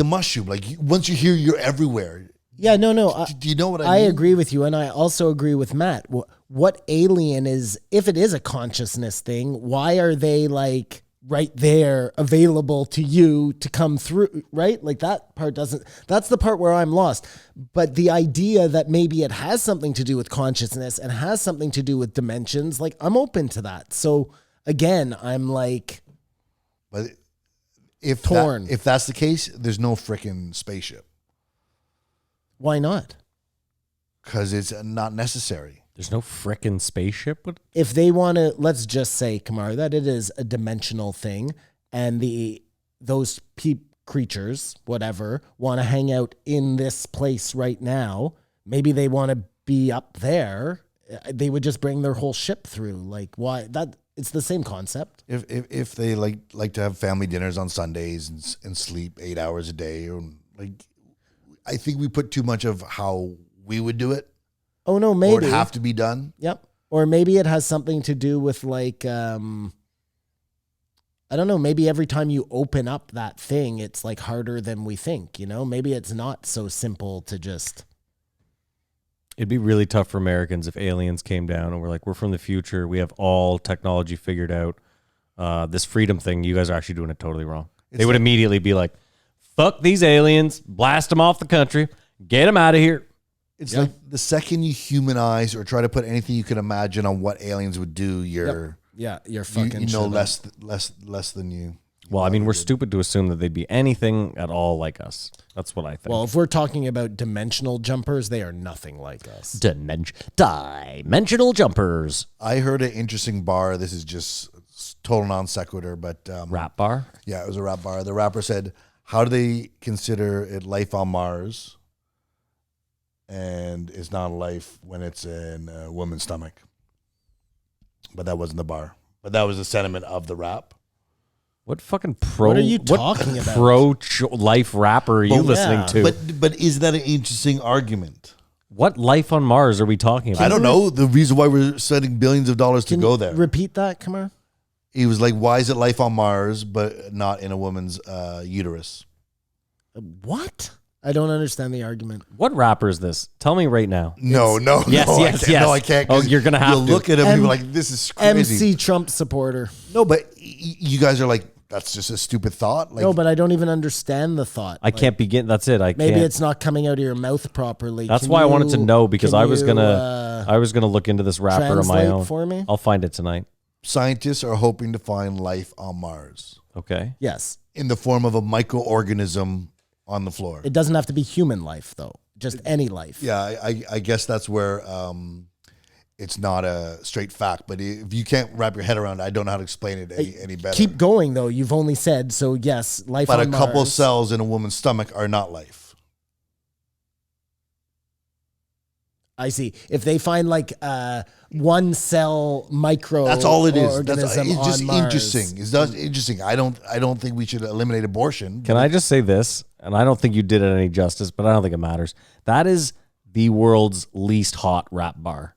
mushroom. Like once you're here, you're everywhere. Yeah, no. Do you know what I I mean? agree with you, and I also agree with Matt. What alien is, if it is a consciousness thing, why are they like right there available to you to come through, right? Like that part that's the part where I'm lost. But the idea that maybe it has something to do with consciousness and has something to do with dimensions, like I'm open to that. So again, I'm like, But if torn. if that's the case, there's no freaking spaceship why not? because it's not necessary. There's no frickin' spaceship. If they want to, let's just say, Kamar, that it is a dimensional thing, and those creatures, whatever, want to hang out in this place right now. Maybe they want to be up there. They would just bring their whole ship through. Like, why? That it's the same concept. If they like to have family dinners on Sundays and sleep 8 hours a day, or like, I think we put too much of how we would do it. Oh no, Or maybe. it'd have to be done. Yep. Or maybe it has something to do with like, I don't know, maybe every time you open up that thing, it's like harder than we think, you know? Maybe it's not so simple to just... It'd be really tough for Americans if aliens came down and we're like, we're from the future. We have all technology figured out. this freedom thing, you guys are actually doing it totally wrong. They would immediately be like, fuck these aliens, blast them off the country, get them out of here. It's like the second you humanize or try to put anything you can imagine on what aliens would do, you're you're fucking you know shit up. less than you. Well, I mean, we're stupid to assume that they'd be anything at all like us. That's what I think. Well, if we're talking about dimensional jumpers, they are nothing like us. Dimensional jumpers. I heard an interesting bar. This is just total non sequitur, but Rap bar? yeah, it was a rap bar. The rapper said, "How do they consider it life on Mars, and it's not life when it's in a woman's stomach?" But that wasn't the bar. But that was the sentiment of the rap. What fucking What are you talking about? Pro-life rapper are you listening to? But is that an interesting argument? What life on Mars are we talking about? I don't know. The reason why we're spending billions of dollars to go there. Repeat that, come on. He was like, "Why is it life on Mars, but not in a woman's uterus?" What? I don't understand the argument. What rapper is this? Tell me right now. No, Yes, no, yes, I can't, yes. No, I can't. Oh, you're gonna have You'll to. look at him and be like, "This is crazy." MC Trump supporter. No, but you guys are like, "That's just a stupid thought." Like, No, but I don't even understand the thought. I can't begin. That's it. I Maybe can't. it's not coming out of your mouth properly. That's Can why I wanted to you- know because can I was you, gonna look into this rapper on my translate own. for me? I'll find it tonight. scientists are hoping to find life on Mars Okay. Yes. in the form of a microorganism on the floor. It doesn't have to be human life, though. Just any life. Yeah, I guess that's where it's not a straight fact. But if you can't wrap your head around it, I don't know how to explain it any better. Keep going, though. You've only said, so yes, life but on a couple Mars. cells in a woman's stomach are not life. I see. If they find like one cell micro, That's all it is. organism It's just on Mars. interesting. It's just interesting. I don't think we should eliminate abortion. Can I just say this? And I don't think you did it any justice, but I don't think it matters. That is the world's least hot rap bar.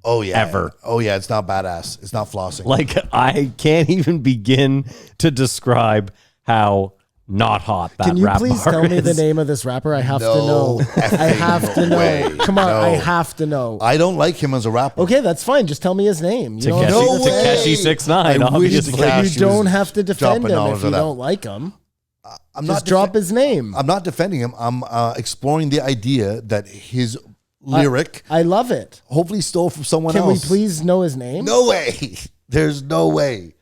Oh yeah. Ever. Oh yeah. It's not badass. It's not flossing. Like, I can't even begin to describe how not hot that Can you rap please bar tell me the is. name of this rapper? I have to No know. I have to know. way. Come on, No. I have to know. I don't like him as a rapper. Okay, that's fine. Just tell me his name. You don't, Takeshi, No way. Takeshi 6ix9ine, I wish obviously. Takeshi you don't was have to defend dropping him knowledge if you of that. don't like him. I'm Just drop his name. I'm not defending him. I'm exploring the idea that his lyric I love it. hopefully stole from someone Can else. we please know his name? No way. There's no way.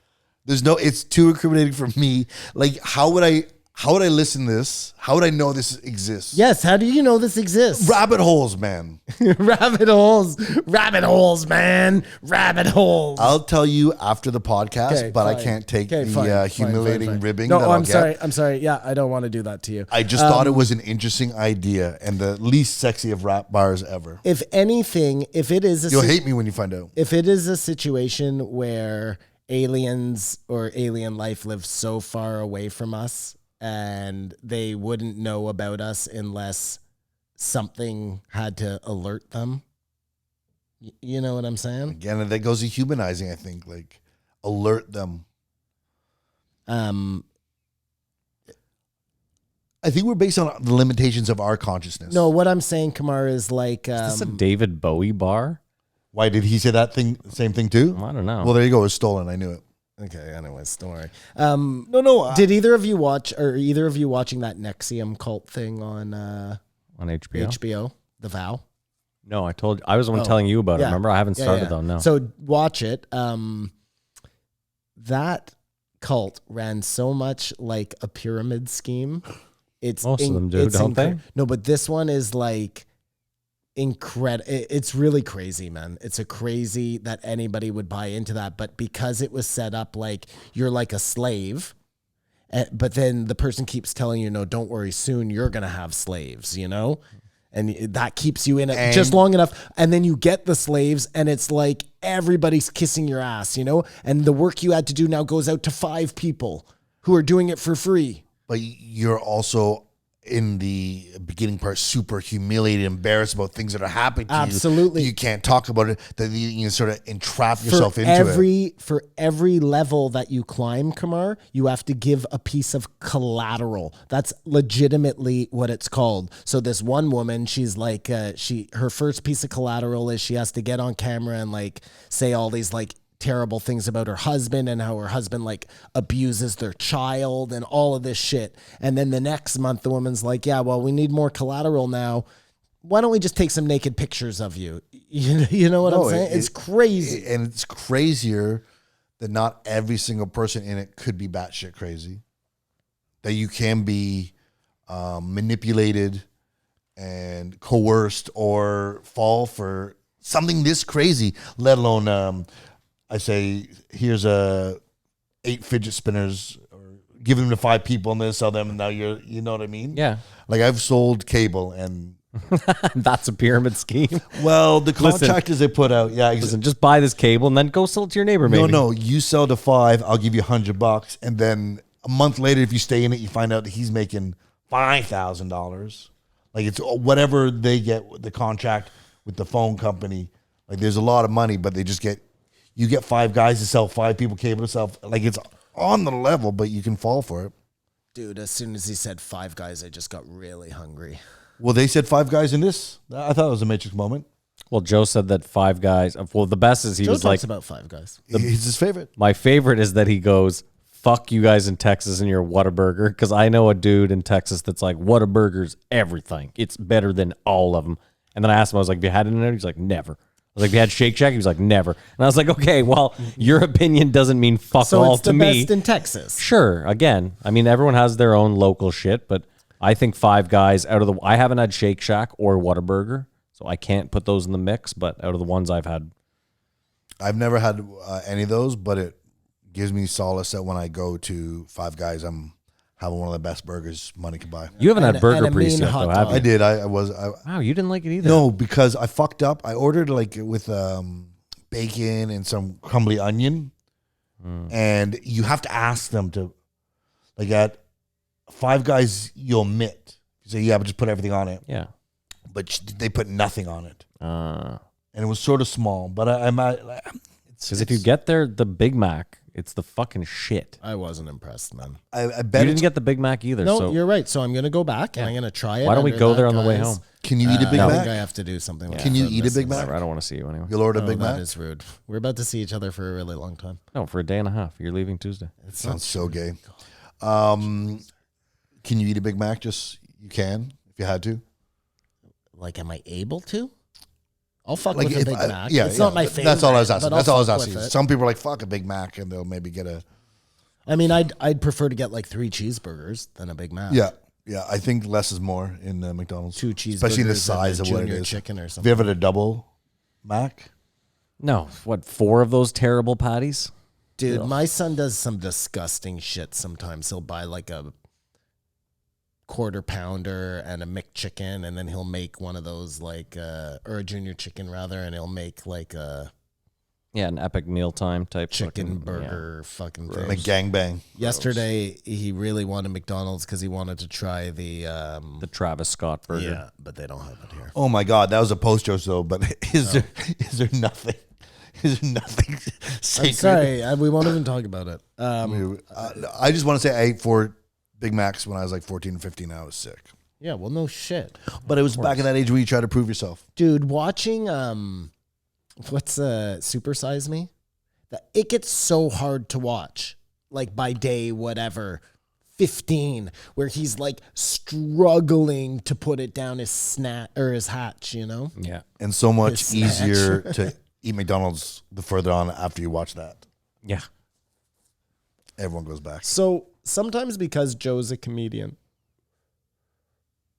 It's too incriminating for me. Like, how would I listen to this? How would I know this exists? Yes, how do you know this exists? Rabbit holes, man. Rabbit holes, man. Rabbit holes. I'll tell you after the podcast, Okay, but I fine. can't take Okay, the fine, humiliating fine. ribbing No, that I'll I'm get. sorry. I'm sorry. Yeah, I don't want to do that to you. I just thought it was an interesting idea and the least sexy of rap bars ever. If anything, if it is a You'll hate me when you find out. if it is a situation where aliens or alien life lives so far away from us and they wouldn't know about us unless something had to alert them. You know what I'm saying? Again, that goes to humanizing, I think. Like, alert them. I think we're based on the limitations of our consciousness. No, what I'm saying, Kamar, is like Is this a David Bowie bar? Why did he say that same thing too? I don't know. Well, there you go. It was stolen. I knew it. okay, anyways, don't worry. No. Did either of you watch or either of you watching that Nexium cult thing on on HBO? HBO, The Vow? No, I was the one telling you about it. Yeah. Remember? I haven't Yeah, started yeah. though. No. So watch it. That cult ran so much like a pyramid scheme. It's Most of them do, don't they? No, but this one is like incredible. It's really crazy, man. It's a crazy that anybody would buy into that, but because it was set up like you're like a slave. But then the person keeps telling you, no, don't worry, soon you're going to have slaves, you know? And that keeps you in it just long enough. And then you get the slaves and it's like everybody's kissing your ass, you know? And the work you had to do now goes out to 5 people who are doing it for free. But you're also in the beginning part super humiliated, embarrassed about things that are happening to Absolutely. you. You can't talk about it. That you sort of entrap yourself into it. For every level that you climb, Kamar, you have to give a piece of collateral. That's legitimately what it's called. So this one woman, she's like, her first piece of collateral is she has to get on camera and like say all these like terrible things about her husband and how her husband like abuses their child and all of this shit. And then the next month, the woman's like, yeah, well, we need more collateral now. Why don't we just take some naked pictures of you? You know what I'm saying? It's crazy. And it's crazier that not every single person in it could be batshit crazy. That you can be manipulated and coerced or fall for something this crazy, let alone I say, here's 8 fidget spinners, or give them to 5 people and then sell them, and now you know what I mean? Yeah. Like I've sold cable, and That's a pyramid scheme. well, the contractors they put out, yeah, Listen, just buy this cable and then go sell it to your neighbor, maybe. no, you sell to 5, I'll give you $100, and then a month later, if you stay in it, you find out that he's making $5,000. Like it's whatever they get the contract with the phone company. Like there's a lot of money, but you get 5 guys to sell 5 people cable to sell. Like it's on the level, but you can fall for it. Dude, as soon as he said 5 guys, I just got really hungry. Well, they said 5 guys in this. I thought it was a Matrix moment. Well, Joe said that 5 guys. Well, the best is he Joe was like, talks about 5 guys. He's his favorite. my favorite is that he goes, fuck you guys in Texas and your Whataburger. Because I know a dude in Texas that's like, Whataburger's everything. It's better than all of them. And then I asked him, I was like, have you had it in there? He's like, never. I was like, have you had Shake Shack? He was like, never. And I was like, okay, well, your opinion doesn't mean fuck So all it's to the me. best in Texas. Sure. Again, I mean, everyone has their own local shit, but I think 5 guys out of the, I haven't had Shake Shack or Whataburger, so I can't put those in the mix, but out of the ones I've had. I've never had any of those, but it gives me solace that when I go to 5 guys, I'm having one of the best burgers money can buy. You haven't And- had Burger and a Priest mean yet, hot though, have dog. you? I did. I Wow, you didn't like it either. no, because I fucked up. I ordered like with bacon and some crumbly onion, and you have to ask them to, like at 5 guys, you omit. You say, yeah, but just put everything on it. Yeah. But they put nothing on it. Because And it was sort of small. But I'm if you get there, the Big Mac, it's the fucking shit. I wasn't impressed, man. I bet You didn't it's, get the Big Mac either. No, so you're right. So I'm going to go back and I'm going to try it. why don't we under go that, there on the way guys. home? can you eat a Big I Mac? think I have to do something like Can that you for eat a Big Mrs. Mac? Whatever, I don't want to see you anyway. You'll order a Oh, Big that Mac? is rude. We're about to see each other for a really long time. No, for a day and a half. You're leaving Tuesday. Sounds so gay. Can you eat a Big Mac? Just, you can, if you had to. Like, am I able to? I'll fuck Like with a if Big I- Mac. yeah, It's yeah, not my favorite. That's all I was asking. but I'll That's all I was fuck asking. with it. Some people are like, fuck a Big Mac, and they'll maybe get a. I mean, I'd prefer to get like 3 cheeseburgers than a Big Mac. Yeah. I think less is more in McDonald's. 2 cheeseburgers, especially in the and size a of what it junior is. chicken or Have something. you ever had a double Mac? No, what, 4 of those terrible patties? Dude, my son does some disgusting shit sometimes. He'll buy like a quarter pounder and a McChicken, and then he'll make one of those like, or a junior chicken rather, and he'll make like a Yeah, an epic mealtime type chicken fucking- burger fucking thing. Like gangbang. Yesterday, he really wanted McDonald's because he wanted to try the, Yeah, the Travis Scott burger. yeah, but they don't have it here. Oh my God, that was a post joke though. But is there nothing? Is there nothing sacred? I'm sorry, we won't even talk about it. I just want to say I ate 4 Big Macs when I was like 14 and 15. I was sick. Yeah, well, no shit. But it was back in that age where you try to prove yourself. Dude, watching what's Super Size Me? It gets so hard to watch. Like by day whatever 15, where he's like struggling to put it down his snat or his hatch, you know? Yeah. And so much His snatch. easier to eat McDonald's the further on after you watch that. Yeah. Everyone goes back. So sometimes because Joe's a comedian,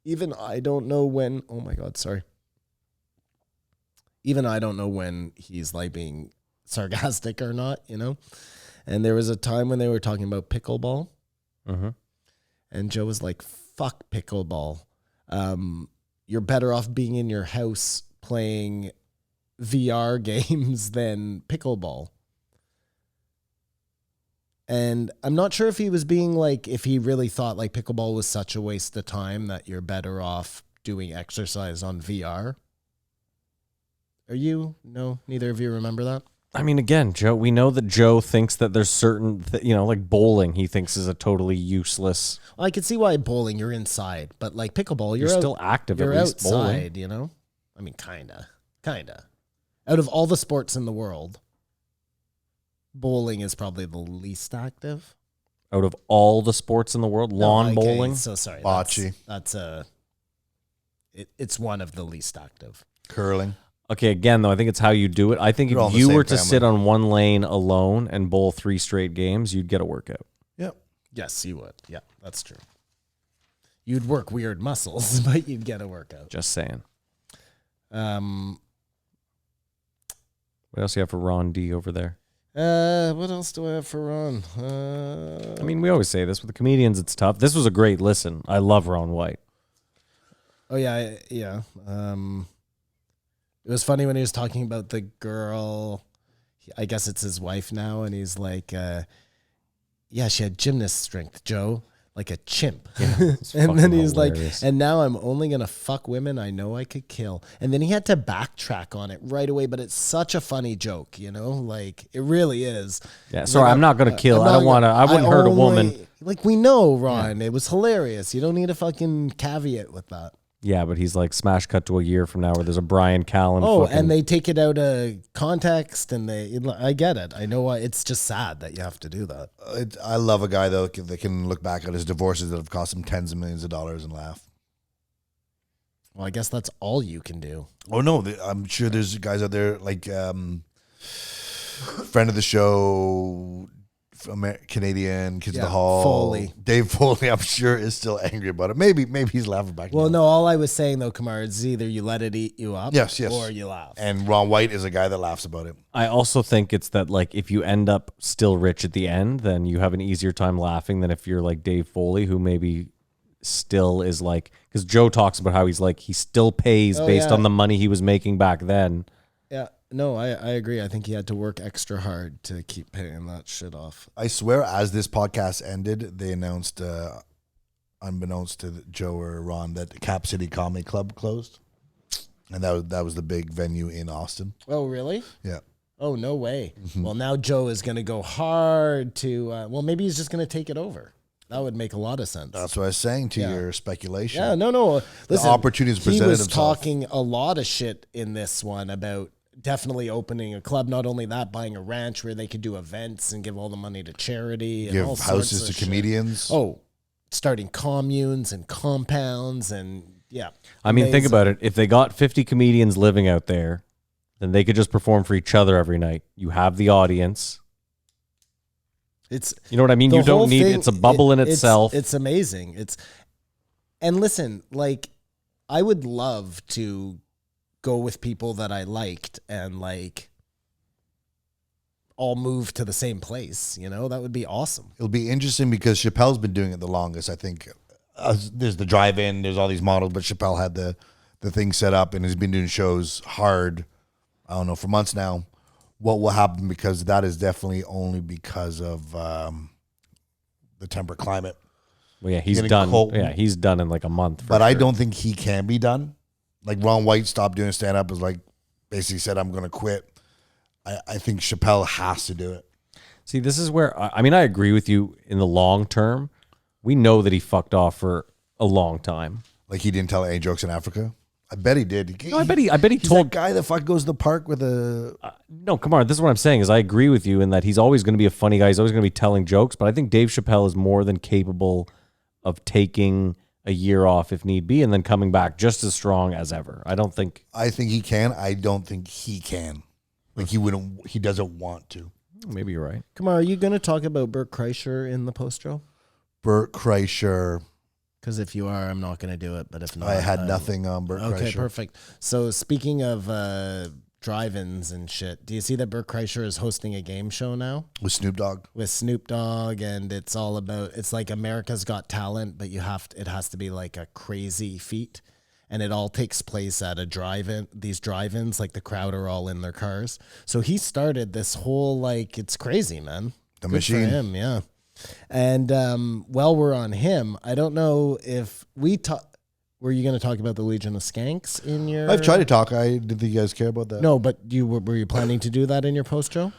even I don't know when, oh my God, sorry. Even I don't know when he's like being sarcastic or not, you know? And there was a time when they were talking about pickleball, Mm-hmm. and Joe was like, fuck pickleball. You're better off being in your house playing VR games than pickleball. And I'm not sure if he was being like, if he really thought like pickleball was such a waste of time that you're better off doing exercise on VR. Are you? No, neither of you remember that? I mean, again, Joe, we know that Joe thinks that there's certain, like bowling, he thinks is a totally useless. Well, I could see why bowling, you're inside, but like pickleball, You're out- still active, You're at least outside, bowling. you know? I mean, kinda. Out of all the sports in the world, bowling is probably the least active. Out of all the sports in the world, lawn bowling. So sorry, Bocce. It's one of the least active. Curling. Okay, again, though, I think it's how you do it. I think They're all if in the you same were to family. sit on one lane alone and bowl 3 straight games, you'd get a workout. Yep. Yes, you would. Yeah, that's true. You'd work weird muscles, but you'd get a workout. Just saying. Um, What else do you have for Ron D over there? what else do I have for Ron? I mean, we always say this with the comedians. It's tough. This was a great listen. I love Ron White. Oh yeah, yeah. It was funny when he was talking about the girl. I guess it's his wife now, and he's like, "Yeah, she had gymnast strength, Joe, like a chimp." It's And then fucking he's hilarious. like, "And now I'm only gonna fuck women I know I could kill." And then he had to backtrack on it right away, but it's such a funny joke, you know, like it really is. Yeah, He's sorry, like, I'm not gonna kill. I'm I not don't want to. gonna- I wouldn't hurt a woman. only- Like we know, Ron, it was hilarious. You don't need a fucking caveat with that. Yeah, but he's like smash cut to a year from now where there's a Brian Callen. Oh, fucking, and they take it out of context, and I get it. I know why it's just sad that you have to do that. I love a guy though that can look back at his divorces that have cost him tens of millions of dollars and laugh. Well, I guess that's all you can do. Oh no, I'm sure there's guys out there like friend of the show, Canadian Kids in the Hall, Foley. Dave Foley. I'm sure is still angry about it. Maybe he's laughing back. Well, now. no, all I was saying though, Kamar, is either you let it eat you up, Yes. or you laugh. And Ron White is a guy that laughs about it. I also think it's that like if you end up still rich at the end, then you have an easier time laughing than if you're like Dave Foley, who maybe still is like, because Joe talks about how he's like he still pays based on the money he was making back then. Yeah, no, I agree. I think he had to work extra hard to keep paying that shit off. I swear, as this podcast ended, they announced, unbeknownst to Joe or Ron, that Cap City Comedy Club closed, and that was the big venue in Austin. Oh, really? Yeah. Oh, no way. Well, now Joe is going to go hard to. Well, maybe he's just going to take it over. That would make a lot of sense. That's what I was saying to Yeah. your speculation. Yeah, no. Listen, opportunities he presented was himself. talking a lot of shit in this one about definitely opening a club. Not only that, buying a ranch where they could do events and give all the money to charity. And all Give sorts houses of to shit. comedians. Oh, starting communes and compounds and yeah. I mean, think Amazing. about it. If they got 50 comedians living out there, then they could just perform for each other every night. You have the audience. It's You know what I mean? the You don't whole need, thing, it's a bubble in itself. It's amazing. And listen, like I would love to go with people that I liked and like all move to the same place. You know, that would be awesome. It'll be interesting because Chappelle's been doing it the longest. I think there's the drive-in, there's all these models, but Chappelle had the thing set up and has been doing shows hard, I don't know, for months now. What will happen, because that is definitely only because of the temperate climate. Well, yeah, he's getting done. cold. Yeah, he's done in like a month. For But I sure. don't think he can be done. Like Ron White stopped doing stand-up, is like basically said, I'm going to quit. I think Chappelle has to do it. See, this is where I mean, I agree with you in the long term. We know that he fucked off for a long time. Like he didn't tell any jokes in Africa. I bet he did. No, I bet he He's told that guy that fucking goes to the park with a. No, come on. This is what I'm saying is I agree with you in that he's always going to be a funny guy. He's always going to be telling jokes. But I think Dave Chappelle is more than capable of taking a year off if need be and then coming back just as strong as ever. I think he can. I don't think he can. Like he wouldn't. He doesn't want to. maybe you're right. Come on, are you going to talk about Bert Kreischer in the post show? Bert Kreischer. Because if you are, I'm not going to do it. But if not, I had nothing on Bert Okay, Kreischer. perfect. So speaking of drive-ins and shit, do you see that Bert Kreischer is hosting a game show now With Snoop Dogg. with Snoop Dogg, and it's all about, it's like America's Got Talent, but it has to be like a crazy feat, and it all takes place at a drive-in. These drive-ins, like the crowd are all in their cars. So he started this whole like, it's crazy, man. The Good machine. for him, yeah. And while we're on him, I don't know if we talk. Were you going to talk about the Legion of Skanks in your? I've tried to talk. I didn't think you guys care about that. No, but were you planning to do that in your post show?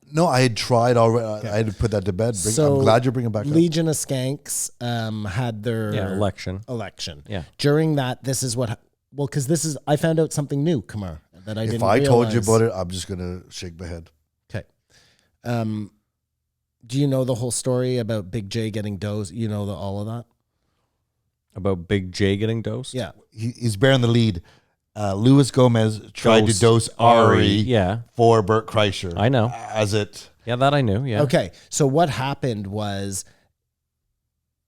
No, I had tried already. I had to put that to bed. So I'm glad you're bringing it back up. Legion of Skanks had their election. Yeah. During that, this is what. Well, because this is, I found out something new, Kamar, that I didn't. If I told you realize. about it, I'm just gonna shake my head. Okay. Do you know the whole story about Big J getting dosed? You know all of that? About Big J getting dosed? Yeah. He's bearing the lead. Luis Gomez tried to dose Ari yeah. for Bert Kreischer. I know. Yeah, that I knew. Yeah. Okay. So what happened was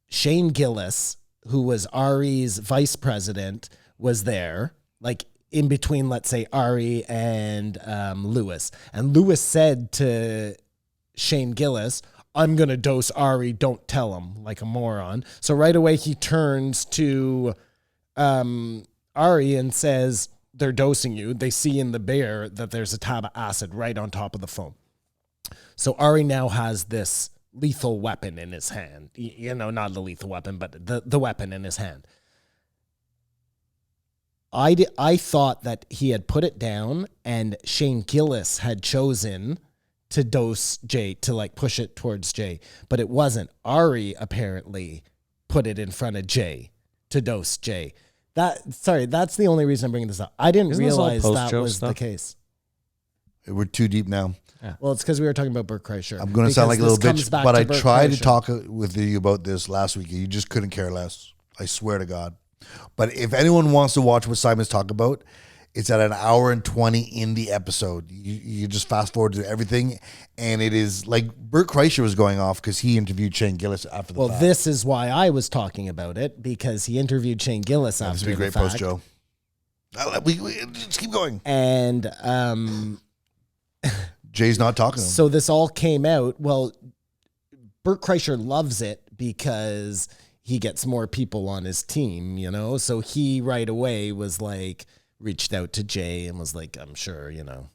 Shane Gillis, who was Ari's vice president, was there, like in between, let's say, Ari and Lewis. And Lewis said to Shane Gillis, I'm going to dose Ari, don't tell him, like a moron. So right away he turns to Ari and says, they're dosing you. They see in the beer that there's a tab of acid right on top of the foam. So Ari now has this lethal weapon in his hand. You know, not the lethal weapon, but the weapon in his hand. I thought that he had put it down and Shane Gillis had chosen to dose Jay, to like push it towards Jay. But it wasn't. Ari apparently put it in front of Jay to dose Jay. That's the only reason I'm bringing this up. I didn't realize that was the case. We're too deep now. Yeah. Well, it's because we were talking about Bert Kreischer. I'm going to sound like a little bitch, but I tried to talk with you about this last week. You just couldn't care less. I swear to God. But if anyone wants to watch what Simon's talking about, it's at 1 hour and 20 in the episode. You just fast forward to everything, and it is like Bert Kreischer was going off because he interviewed Shane Gillis after the fact. Well, this is why I was talking about it, because he interviewed Shane Gillis after the fact. This would be a great post, Joe. We just keep going. And Jay's not talking to him. So this all came out. Well, Bert Kreischer loves it because he gets more people on his team, you know? So he right away was like, reached out to Jay and was like, I'm sure, you know,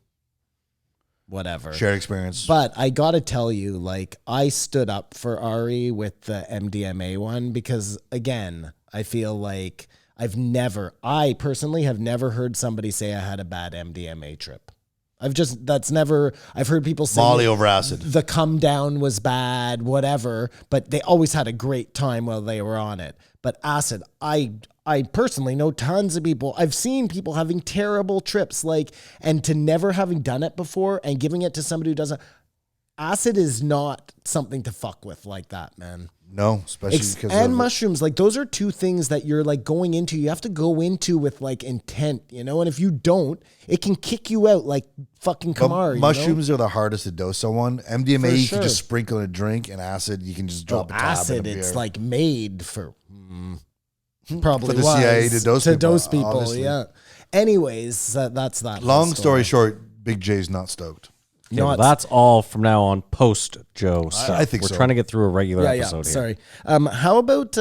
whatever. Shared experience. But I got to tell you, like, I stood up for Ari with the MDMA one because, again, I feel like I personally have never heard somebody say I had a bad MDMA trip. I've heard people say Molly over acid. The come down was bad, whatever, but they always had a great time while they were on it. But acid, I personally know tons of people. I've seen people having terrible trips, and to never having done it before and giving it to somebody who doesn't. Acid is not something to fuck with like that, man. No, especially because and mushrooms, like those are two things that you're like going into. You have to go into with like intent, you know. And if you don't, it can kick you out like fucking Kamar. Mushrooms are the hardest to dose someone. MDMA you can just sprinkle in a drink, and acid you can just drop a tab acid. In a beer. It's like made for probably for the CIA to dose people. Obviously. Yeah. Anyways, that's that. Long story short, Big J's not stoked. Okay, well, that's all from now on post Joe stuff. I think we're so. trying to get through a regular episode here. Sorry. How about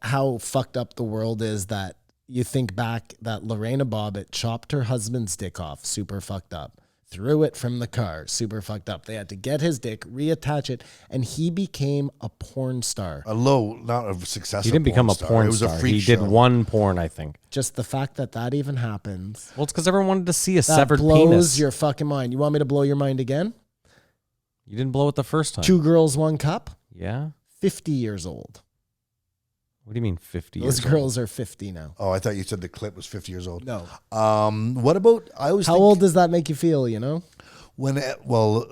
how fucked up the world is that you think back that Lorena Bobbitt chopped her husband's dick off, super fucked up, threw it from the car, super fucked up. They had to get his dick, reattach it, and he became a porn star. Not a successful. He didn't become a porn It was star. a freak He show. did one porn, I think. Just the fact that even happens. Well, it's because everyone wanted to see a That severed blows penis. your fucking mind. You want me to blow your mind again? You didn't blow it the first time. 2 girls, 1 cup. Yeah. 50 years old. What do you mean 50 years Those girls are 50 now. Oh, I thought you said the clip was 50 years old. No. What about? I always. How old does that make you feel? You know.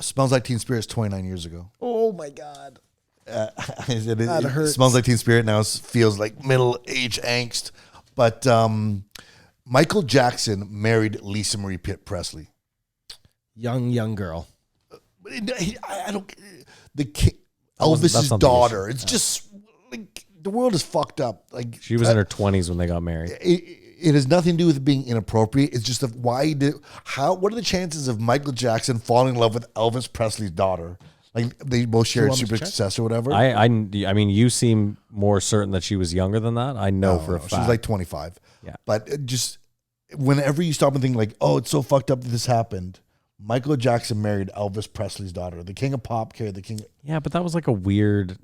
Smells Like Teen Spirit's 29 years ago. Oh my God. It hurts. Smells Like Teen Spirit now feels like middle-age angst. But Michael Jackson married Lisa Marie Pitt Presley. Young girl. I don't. Elvis's daughter. It's just like the world is fucked up. Like She was in her 20s when they got married. It has nothing to do with being inappropriate. It's just what are the chances of Michael Jackson falling in love with Elvis Presley's daughter? Like they both shared super success or whatever. I mean, you seem more certain that she was younger than that. I know for a fact. She was like 25. Yeah. But just whenever you stop and think like, oh, it's so fucked up that this happened. Michael Jackson married Elvis Presley's daughter. The king of pop carried the king. Yeah, but that was like a weird.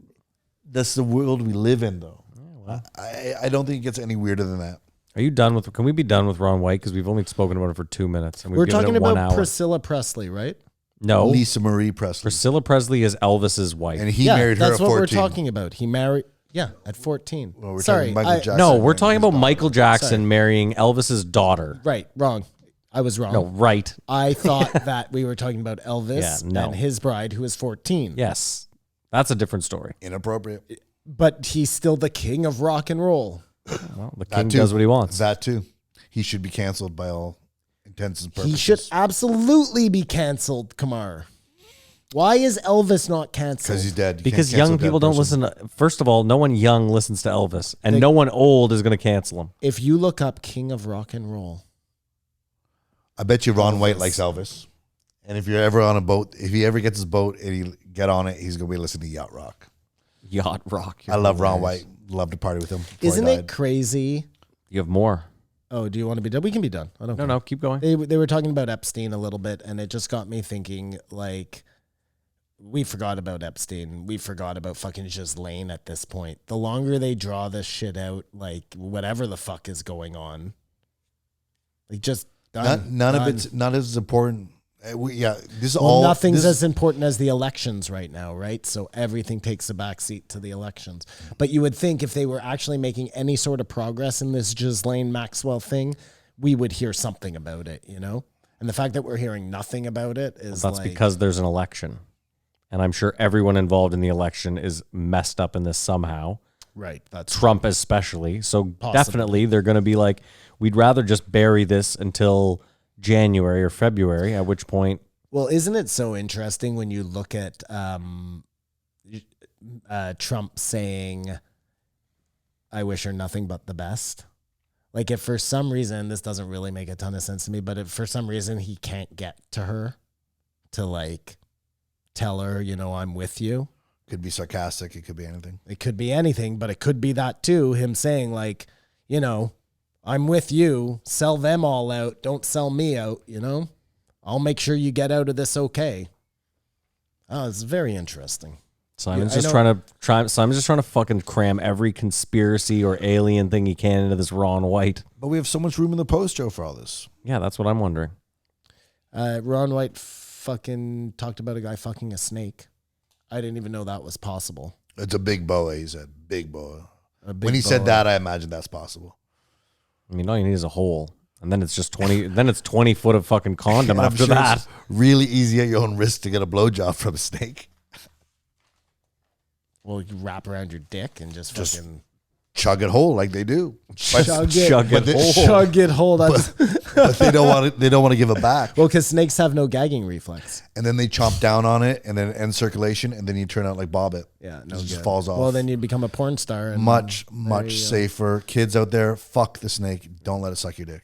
That's the world we live in, though. Yeah, well. I don't think it gets any weirder than that. Are you done with? Can we be done with Ron White? Because we've only spoken about it for 2 minutes, and We're given talking it 1 about hour. Priscilla Presley, right? No, Lisa Marie Presley. Priscilla Presley is Elvis's wife. And he married her at 14. That's what we're talking about. He married, at 14. Well, we're Sorry, talking Michael Jackson. No, we're married talking his about daughter. Michael Jackson Sorry. marrying Elvis's daughter. Right, wrong. I was wrong. No, right. I thought that we were talking about Elvis Yeah, no. and his bride, who is 14. Yes. That's a different story. Inappropriate. But he's still the king of rock and roll. Well, the That king too. does what he wants. That too. He should be canceled by all intents and purposes. He should absolutely be canceled, Kamar. Why is Elvis not canceled? Because he's dead. You Because can't cancel young a dead people don't person. listen to, first of all, no one young listens to Elvis, and no one old is going to cancel him. If you look up king of rock and roll, I bet you Ron White likes Elvis. And if you're ever on a boat, if he ever gets his boat and he get on it, he's going to be listening to Yacht Rock. Yacht rock. I love Ron White. Love to party with him. before isn't he it died. crazy? You have more. Oh, do you want to be done? We can be done. I don't care. No, keep going. They were talking about Epstein a little bit, and it just got me thinking, like, we forgot about Epstein. We forgot about fucking Ghislaine at this point. The longer they draw this shit out, like, whatever the fuck is going on, like, just done. None of Done. it's not as important. This is Well, all. nothing's this- as important as the elections right now, right? So everything takes a backseat to the elections. But you would think if they were actually making any sort of progress in this Ghislaine Maxwell thing, we would hear something about it, you know? And the fact that we're hearing nothing about it is That's like, because there's an election. And I'm sure everyone involved in the election is messed up in this somehow. right. That's Trump especially. So definitely they're going to be like, we'd rather just bury this until January or February, at which point. Well, isn't it so interesting when you look at Trump saying, I wish her nothing but the best? Like, if for some reason, this doesn't really make a ton of sense to me, but if for some reason he can't get to her to, like, tell her, you know, I'm with you. Could be sarcastic. It could be anything. It could be anything, but it could be that too. Him saying, like, you know, I'm with you. Sell them all out. Don't sell me out, you know? I'll make sure you get out of this okay. Oh, it's very interesting. Simon's Yeah, I just know. Simon's just trying to fucking cram every conspiracy or alien thing he can into this Ron White. But we have so much room in the post show for all this. Yeah, that's what I'm wondering. Ron White fucking talked about a guy fucking a snake. I didn't even know that was possible. It's a big boa, he said. Big boa. A big When he said boa. that, I imagine that's possible. I mean, all you need is a hole, and then it's just 20. Then it's 20 foot of fucking condom I'm after sure that. it's really easy at your own risk to get a blowjob from a snake. Well, you wrap around your dick and just fucking Chug it whole like they do. But, chug it, Chug it they- whole. chug it, hold on. but they don't want it. They don't want to give it back. Well, because snakes have no gagging reflex. And then they chomp down on it, and then end circulation, and then you turn out like Bobbit. Yeah, no it just good. falls off. Well, then you become a porn star. And much there much you go. safer. Kids out there, fuck the snake. Don't let it suck your dick.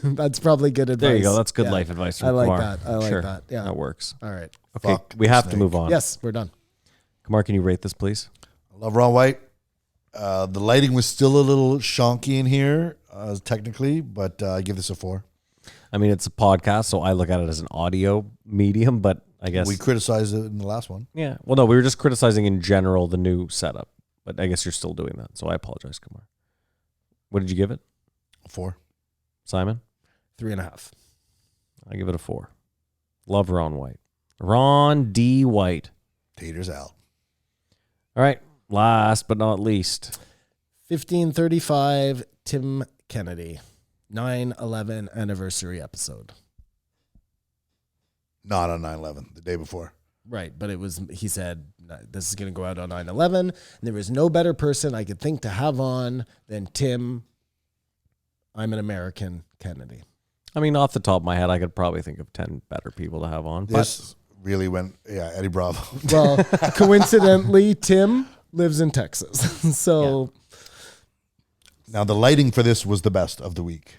That's probably good advice. There you go. That's good Yeah. life advice. From I like Kumar. that. I like Sure. that. Yeah. That works. All right. Okay, Fuck we the have to snake. move on. Yes, we're done. Kumar, can you rate this, please? I love Ron White. The lighting was still a little shonky in here, technically, but I give this a 4. I mean, it's a podcast, so I look at it as an audio medium, but I guess We criticized it in the last one. yeah. Well, no, we were just criticizing in general the new setup, but I guess you're still doing that, so I apologize, Kumar. What did you give it, 4. Simon? 3.5. I give it a 4. Love Ron White. Ron D. White. Taters out. All right. Last but not least, 1535, Tim Kennedy, 9/11 anniversary episode. Not on 9/11, the day before. Right, but it was, he said, this is going to go out on 9/11, and there was no better person I could think to have on than Tim, I'm an American, Kennedy. I mean, off the top of my head, I could probably think of 10 better people to have on. This really went, Eddie Bravo. Well, coincidentally, Tim lives in Texas. So, Now, the lighting for this was the best of the week.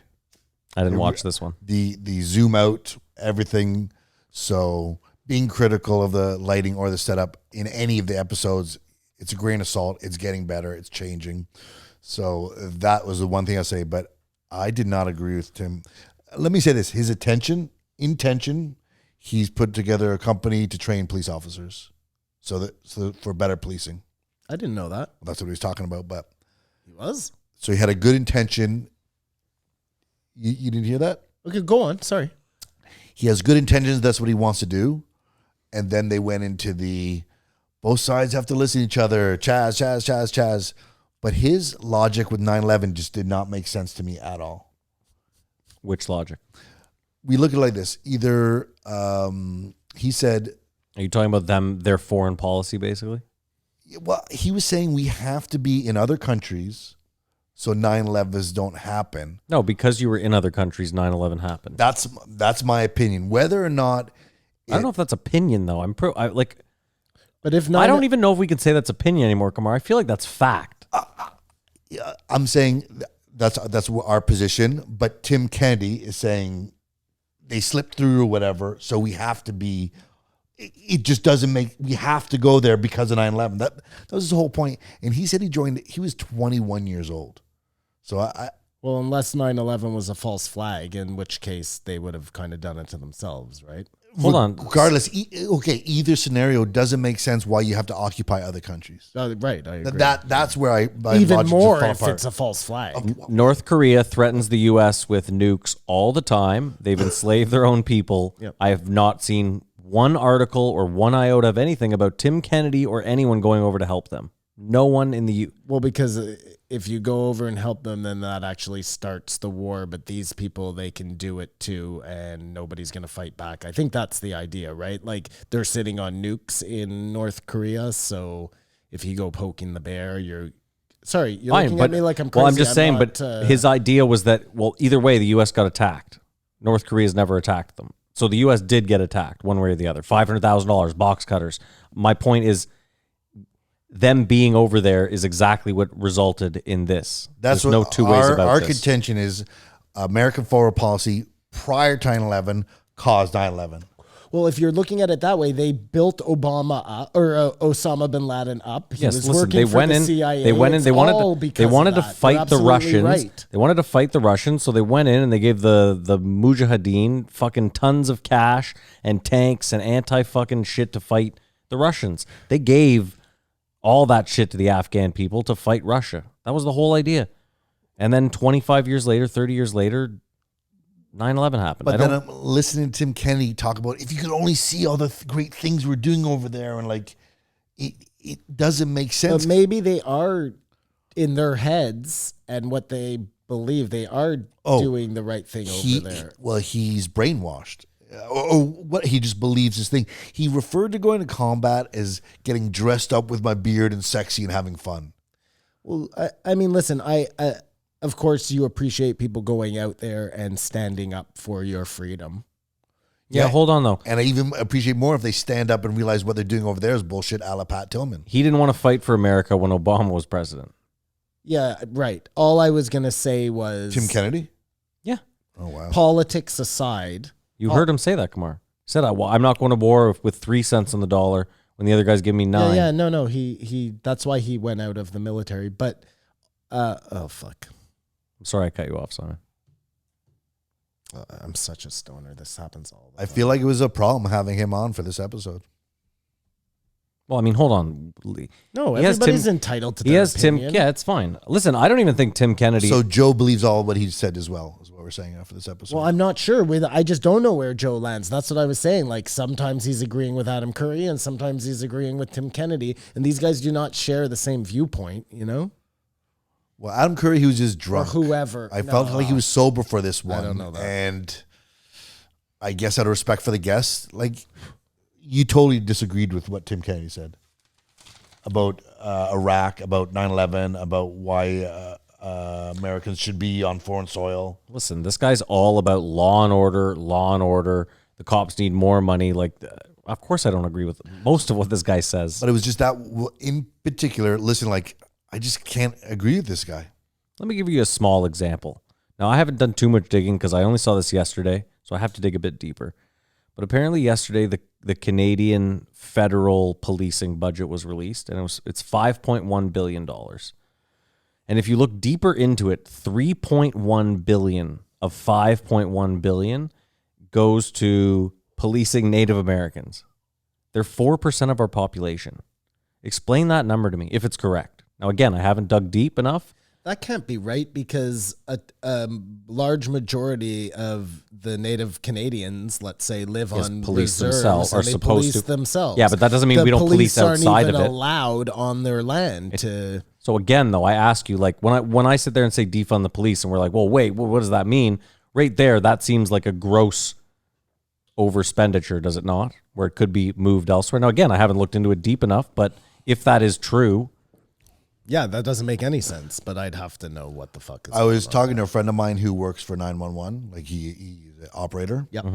I didn't watch this one. The zoom out, everything. So being critical of the lighting or the setup in any of the episodes, it's a grain of salt. It's getting better. It's changing. So that was the one thing I say. But I did not agree with Tim. Let me say this: his intention, he's put together a company to train police officers, so for better policing. I didn't know that. That's what he was talking about. But He was? so he had a good intention. You didn't hear that? Okay, go on. Sorry. He has good intentions. That's what he wants to do. And then they went into both sides have to listen to each other. Chaz. But his logic with 9/11 just did not make sense to me at all. Which logic? We look at it like this. Either he said, Are you talking about their foreign policy, basically? well, he was saying we have to be in other countries so 9/11s don't happen. No, because you were in other countries, 9/11 happened. That's my opinion. Whether or not I don't know if that's opinion, though. But if not, I don't even know if we could say that's opinion anymore, Kamar. I feel like that's fact. I'm saying that's our position, but Tim Kennedy is saying they slipped through or whatever, so we have to be. It just doesn't make. We have to go there because of 9/11. That was his whole point. And he said he joined. He was 21 years old. So well, unless 9/11 was a false flag, in which case they would have kind of done it to themselves, right? Hold on. Regardless, either scenario doesn't make sense. Why you have to occupy other countries? Right, I agree. That's where I even logic just more fall if apart. it's a false flag. North Korea threatens the U.S. with nukes all the time. They've enslaved their own people. Yep. I have not seen one article or one iota of anything about Tim Kennedy or anyone going over to help them. No one in the Well, because if you go over and help them, then that actually starts the war. But these people, they can do it too, and nobody's going to fight back. I think that's the idea, right? Like they're sitting on nukes in North Korea. So if you go poking the bear, you're Fine, looking at me like I'm crazy. Well, I'm just saying, not, but his idea was that, well, either way, the U.S. got attacked. North Korea's never attacked them. So the U.S. did get attacked one way or the other. $500,000, box cutters. My point is, them being over there is exactly what resulted in this. That's There's no two ways about our this. contention is. American foreign policy prior to 9/11 caused 9/11. Well, if you're looking at it that way, they built Obama up, or Osama bin Laden up. He Yes, was listen, working they for went the in. CIA. They went in. It's They all wanted to. because They of wanted to that. fight You're the absolutely Russians. right. They wanted to fight the Russians, so they went in and they gave the Mujahideen fucking tons of cash and tanks and anti fucking shit to fight the Russians. They gave all that shit to the Afghan people to fight Russia. That was the whole idea. And then 25 years later, 30 years later, 9/11 happened. But then I'm listening to Tim Kennedy talk about if you could only see all the great things we're doing over there, and like it doesn't make sense. But maybe they are in their heads and what they believe they are doing the right thing over there. Well, he's brainwashed. Or what he just believes this thing. He referred to going to combat as getting dressed up with my beard and sexy and having fun. Well, I mean, listen, I of course you appreciate people going out there and standing up for your freedom. Yeah, hold on though. And I even appreciate more if they stand up and realize what they're doing over there is bullshit, a la Pat Tillman. He didn't want to fight for America when Obama was president. Yeah, right. All I was going to say was Tim Kennedy? Yeah. Oh, wow. Politics aside. You heard him say that, Kamar. He said, I'm not going to war with 3 cents on the dollar when the other guys give me 9. Yeah, no. He that's why he went out of the military. But, oh, fuck. I'm sorry I cut you off, Simon. I'm such a stoner. This happens all the I time. feel like it was a problem having him on for this episode. Well, I mean, hold on. No, He has everybody's Tim- entitled to He their has opinion. Tim. Yeah, it's fine. Listen, I don't even think Tim Kennedy. So Joe believes all what he said as well, is what we're saying after this episode. Well, I'm not sure. I just don't know where Joe lands. That's what I was saying. Like sometimes he's agreeing with Adam Curry and sometimes he's agreeing with Tim Kennedy. And these guys do not share the same viewpoint, you know? Well, Adam Curry, he was just drunk. Or whoever. I No. felt like he was sober for this one. don't know that. And I guess out of respect for the guests, like you totally disagreed with what Tim Kennedy said about Iraq, about 9/11, about why Americans should be on foreign soil. Listen, this guy's all about law and order, law and order. The cops need more money. Like, of course I don't agree with most of what this guy says. But it was just that in particular, listen, like, I just can't agree with this guy. Let me give you a small example. Now, I haven't done too much digging because I only saw this yesterday, so I have to dig a bit deeper. But apparently yesterday, the Canadian federal policing budget was released, and it's $5.1 billion. And if you look deeper into it, $3.1 billion of $5.1 billion goes to policing Native Americans. They're 4% of our population. Explain that number to me, if it's correct. Now, again, I haven't dug deep enough. That can't be right because a large majority of the Native Canadians, let's say, live on police reserves themselves, and are they supposed police to. themselves. Yeah, but that doesn't mean The we don't police aren't outside even of it. allowed on their land to. So again, though, I ask you, like, when I sit there and say defund the police, and we're like, well, wait, what does that mean? right there, that seems like a gross overspenditure, does it not? Where it could be moved elsewhere. Now, again, I haven't looked into it deep enough, but if that is true, Yeah, that doesn't make any sense, but I'd have to know what the fuck is I was going on. talking to a friend of mine who works for 911, like he's an operator. Yep.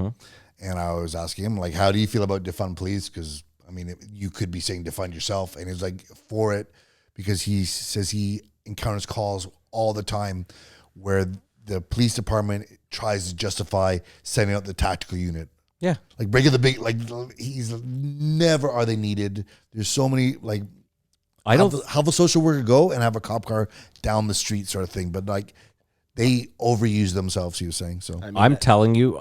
And I was asking him, like, how do you feel about defund police? Because, I mean, you could be saying defund yourself. And he's like, for it, because he says he encounters calls all the time where the police department tries to justify sending out the tactical unit. yeah. Like, breaking the big, like, he's never are they needed. There's so many, like, I don't. have a social worker go and have a cop car down the street sort of thing. But, like, they overuse themselves, he was saying. So I'm telling you,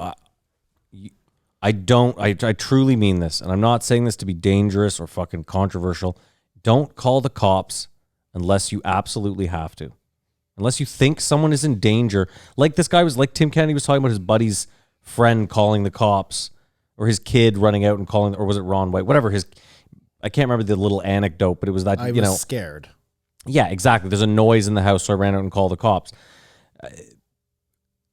I don't. I truly mean this, and I'm not saying this to be dangerous or fucking controversial. Don't call the cops unless you absolutely have to, unless you think someone is in danger. Like this guy was, like Tim Kennedy was talking about his buddy's friend calling the cops, or his kid running out and calling, or was it Ron White? Whatever his. I can't remember the little anecdote, but it was that I was scared. Yeah, exactly. There's a noise in the house, so I ran out and called the cops.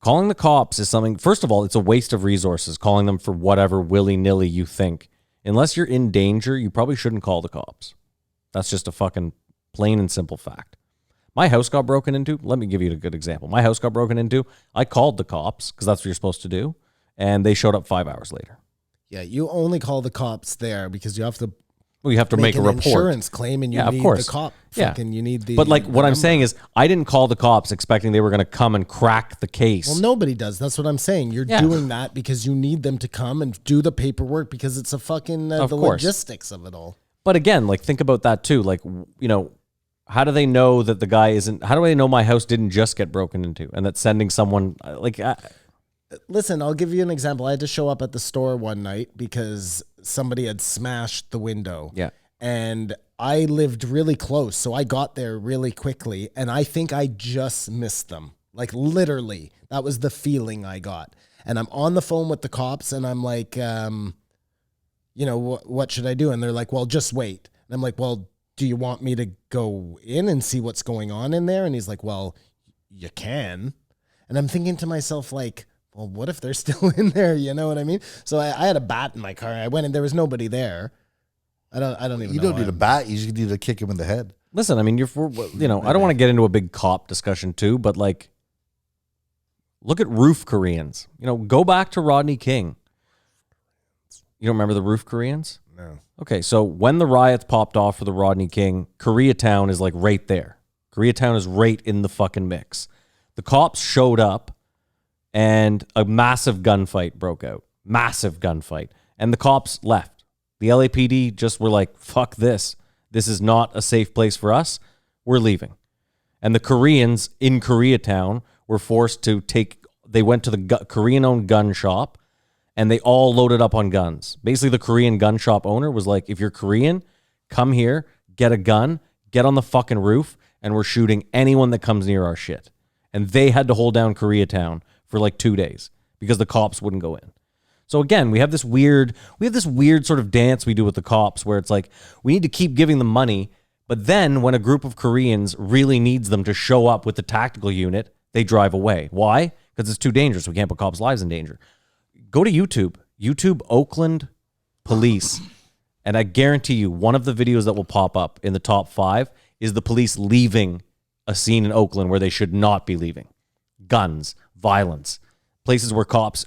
Calling the cops is something, first of all, it's a waste of resources, calling them for whatever willy-nilly you think. Unless you're in danger, you probably shouldn't call the cops. That's just a fucking plain and simple fact. My house got broken into. Let me give you a good example. My house got broken into. I called the cops, because that's what you're supposed to do, and they showed up 5 hours later. Yeah, you only call the cops there because you have to Well, you have to make a an report. insurance claim, and you Yeah, of need course. the cop. Yeah. Fucking, you need the. But like the what I'm number. saying is, I didn't call the cops expecting they were going to come and crack the case. Well, nobody does. That's what I'm saying. You're Yeah. doing that because you need them to come and do the paperwork because it's a fucking Of the course. logistics of it all. But again, like think about that too. Like, you know, how do they know that the guy isn't? How do I know my house didn't just get broken into and that sending someone like? Listen, I'll give you an example. I had to show up at the store one night because somebody had smashed the window. Yeah. And I lived really close, so I got there really quickly, and I think I just missed them. Like literally, that was the feeling I got. And I'm on the phone with the cops, and I'm like, you know, what should I do? And they're like, well, just wait. And I'm like, well, do you want me to go in and see what's going on in there? And he's like, well, you can. And I'm thinking to myself, like, well, what if they're still in there? You know what I mean? So I had a bat in my car. I went and there was nobody there. I don't even know. you don't need a bat. You just need to kick him in the head. Listen, I mean, I don't want to get into a big cop discussion too, but like, look at roof Koreans. You know, go back to Rodney King. You don't remember the roof Koreans? No. Okay, so when the riots popped off for the Rodney King, Koreatown is like right there. Koreatown is right in the fucking mix. The cops showed up and a massive gunfight broke out. Massive gunfight. And the cops left. The LAPD just were like, fuck this. This is not a safe place for us. We're leaving. And the Koreans in Koreatown were forced to they went to the Korean-owned gun shop and they all loaded up on guns. Basically, the Korean gun shop owner was like, if you're Korean, come here, get a gun, get on the fucking roof, and we're shooting anyone that comes near our shit. And they had to hold down Koreatown for like 2 days because the cops wouldn't go in. So again, we have this weird sort of dance we do with the cops where it's like, we need to keep giving them money, but then when a group of Koreans really needs them to show up with the tactical unit, they drive away. Why? Because it's too dangerous. We can't put cops' lives in danger. Go to YouTube Oakland police, and I guarantee you one of the videos that will pop up in the top 5 is the police leaving a scene in Oakland where they should not be leaving. Guns, violence, places where cops,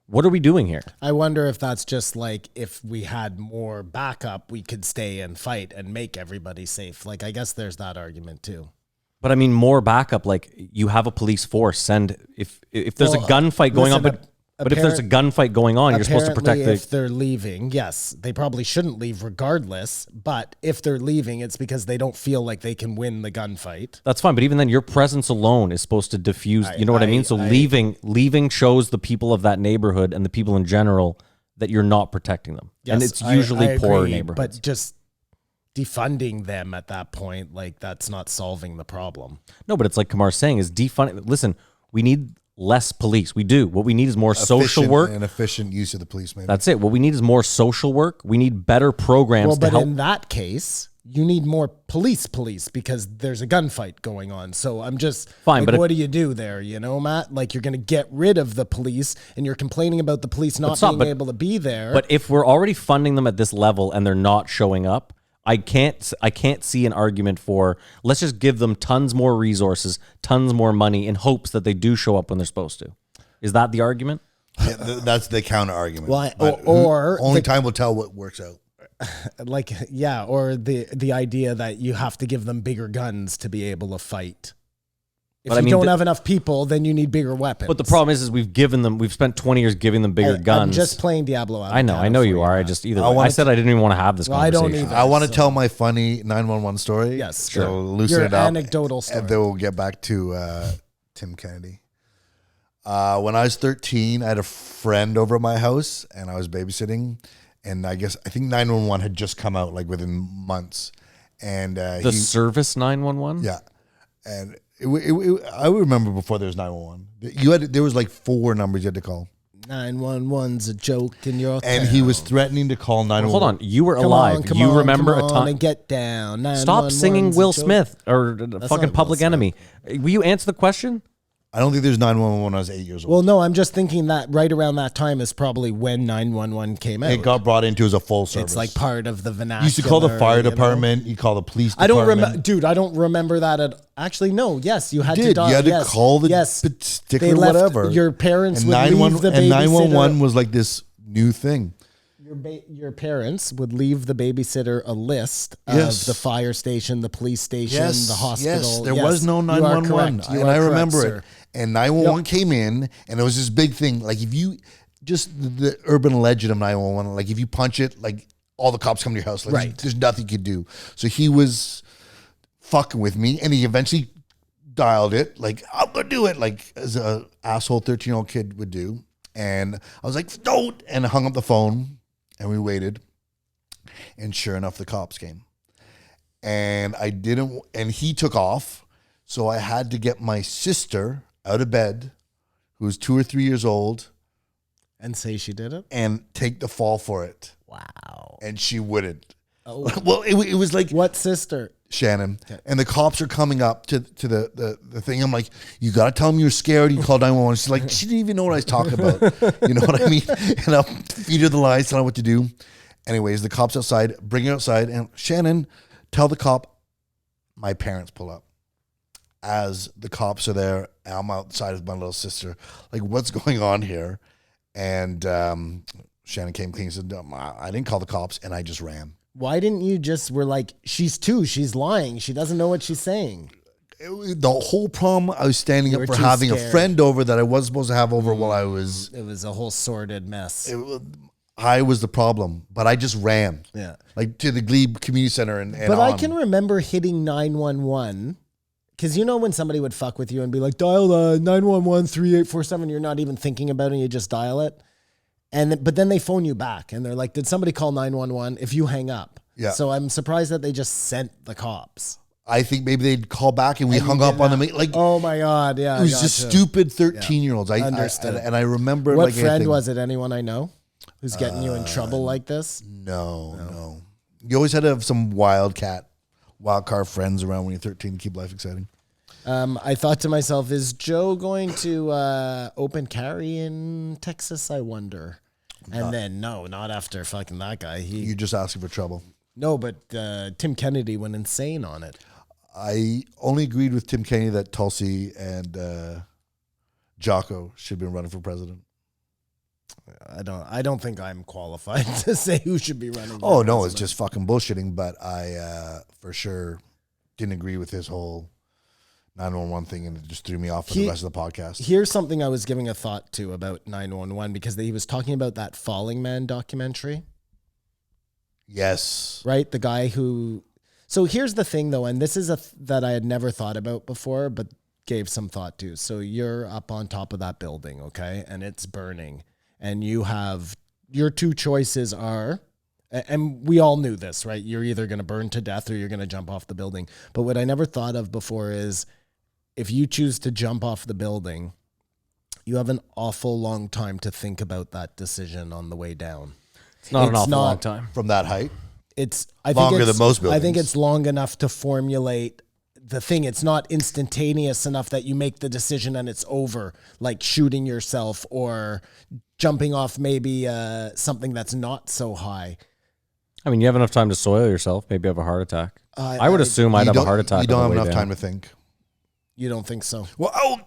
what are we doing here? I wonder if that's just like if we had more backup, we could stay and fight and make everybody safe. Like, I guess there's that argument too. But I mean, more backup. Like, you have a police force. If there's a gunfight going on, but if there's a gunfight going on, you're supposed to protect the. If they're leaving, yes, they probably shouldn't leave regardless. But if they're leaving, it's because they don't feel like they can win the gunfight. That's fine, but even then, your presence alone is supposed to diffuse. You know what I mean? So leaving shows the people of that neighborhood and the people in general that you're not protecting them, Yes, and it's usually I poorer agree, neighborhoods. But just defunding them at that point, like that's not solving the problem. No, but it's like Kamar's saying, is defunding. Listen, we need less police. We do. What we need is more social work and efficient use of the police. Maybe that's it. What we need is more social work. We need better programs Well, to but help. in that case, you need more police because there's a gunfight going on. So I'm just Fine, like, but what do you do there? You know, Matt, like you're going to get rid of the police and you're complaining about the police not being able to be there. But if we're already funding them at this level and they're not showing up, I can't see an argument for let's just give them tons more resources, tons more money in hopes that they do show up when they're supposed to. Is that the argument? Yeah, that's the counter argument. Well, But or only the- time will tell what works out. like, yeah, or the idea that you have to give them bigger guns to be able to fight. If But I you mean, don't have enough people, then you need bigger weapons. But the problem is we've spent 20 years giving them bigger guns. I'm just playing Diablo. I know you are. I just either way. I wanna said I didn't even want to have this Well, I conversation. don't either. I want to tell my funny 911 story. Yes, So sure. loosen Your it up. anecdotal story. And then we'll get back to Tim Kennedy. When I was 13, I had a friend over at my house, and I was babysitting. And I think 911 had just come out like within months. And The service 911? yeah. And I remember before there was 911. There was like 4 numbers you had to call. 911's a joke in your And town. he was threatening to call 911. Hold on. You were Come alive. on, come you on, remember come a on time. and get down. Stop 911's singing a Will joke. Smith or not fucking Will Public Smith. Enemy. Will you answer the question? I don't think there's 911 when I was 8 years old. Well, no, I'm just thinking that right around that time is probably when 911 came out. It got brought into as a full service. It's like part of the vernacular. You used to call the fire you know? department. You call the police I department. don't remember, dude. I don't remember that at. Actually, no. Yes, you had You to. did. dial- You had to yes, call the yes. sticker They or left- whatever. Your parents and would leave the babysitter. And 911 was like this new thing. Your parents would leave the babysitter a list of Yes. the fire station, the police station, the hospital. Yes, there was no you are 911. correct. You And are I correct, remember sir. it. And 911 came in, and it was this big thing. Like, if you, just the urban legend of 911, like, if you punch it, like, all the cops come to your house. Like, Right. there's nothing you could do. So he was fucking with me, and he eventually dialed it. Like, I'm going to do it, like, as a asshole 13-year-old kid would do. And I was like, don't, and I hung up the phone, and we waited. And sure enough, the cops came. And he took off. So I had to get my sister out of bed, who was 2 or 3 years old, And say she did it. and take the fall for it. Wow. And she wouldn't. Oh. Well, it was like What sister? Shannon. And the cops are coming up to the thing. I'm like, you got to tell them you're scared. You call 911. She's like, she didn't even know what I was talking about. You know what I mean? And I'll feed her the lies, tell her what to do. Anyways, the cops outside, bring her outside. And Shannon, tell the cop my parents pull up. As the cops are there, I'm outside with my little sister. Like, what's going on here? And Shannon came clean and said, I didn't call the cops, and I just ran. Why didn't you just? We're like, she's 2. She's lying. She doesn't know what she's saying. The whole problem, I was standing You up were for too having scared. a friend over that I wasn't supposed to have over while I was. It was a whole sordid mess. I was the problem, but I just ran. Yeah. Like to the Glebe Community Center and But I on. can remember hitting 911 because you know when somebody would fuck with you and be like, dial 911 3847, you're not even thinking about it, you just dial it. But then they phone you back and they're like, did somebody call 911 if you hang up? Yeah. So I'm surprised that they just sent the cops. I think maybe they'd call back and we hung up on them. Like, Oh my God. Yeah. it was just stupid 13-year-olds. I Understood. and I remember What like friend anything. was it? Anyone I know who's getting you in trouble like this? No. You always had to have some wild card friends around when you're 13 to keep life exciting. I thought to myself, is Joe going to open carry in Texas? I wonder. And then, no, not after fucking that guy. You're just asking for trouble. No, but Tim Kennedy went insane on it. I only agreed with Tim Kennedy that Tulsi and Jocko should be running for president. I don't think I'm qualified to say who should be running. Oh, for no, it's president. just fucking bullshitting. But I for sure didn't agree with his whole 911 thing, and it just threw me off for the rest of the podcast. Here's something I was giving a thought to about 911 because he was talking about that Falling Man documentary. Yes. Right? The guy who... So here's the thing, though, and this is that I had never thought about before, but gave some thought to. So you're up on top of that building, okay? And it's burning. And you have... Your 2 choices are... And we all knew this, right? You're either going to burn to death or you're going to jump off the building. But what I never thought of before is if you choose to jump off the building, you have an awful long time to think about that decision on the way down. It's not an It's awful not- long time. From that height. Longer than most I think buildings. it's long enough to formulate the thing. It's not instantaneous enough that you make the decision and it's over, like shooting yourself or jumping off maybe something that's not so high. I mean, you have enough time to soil yourself. Maybe have a heart attack. I would assume I'd have a heart attack. You don't on have the way enough down. time to think. You don't think so? Well,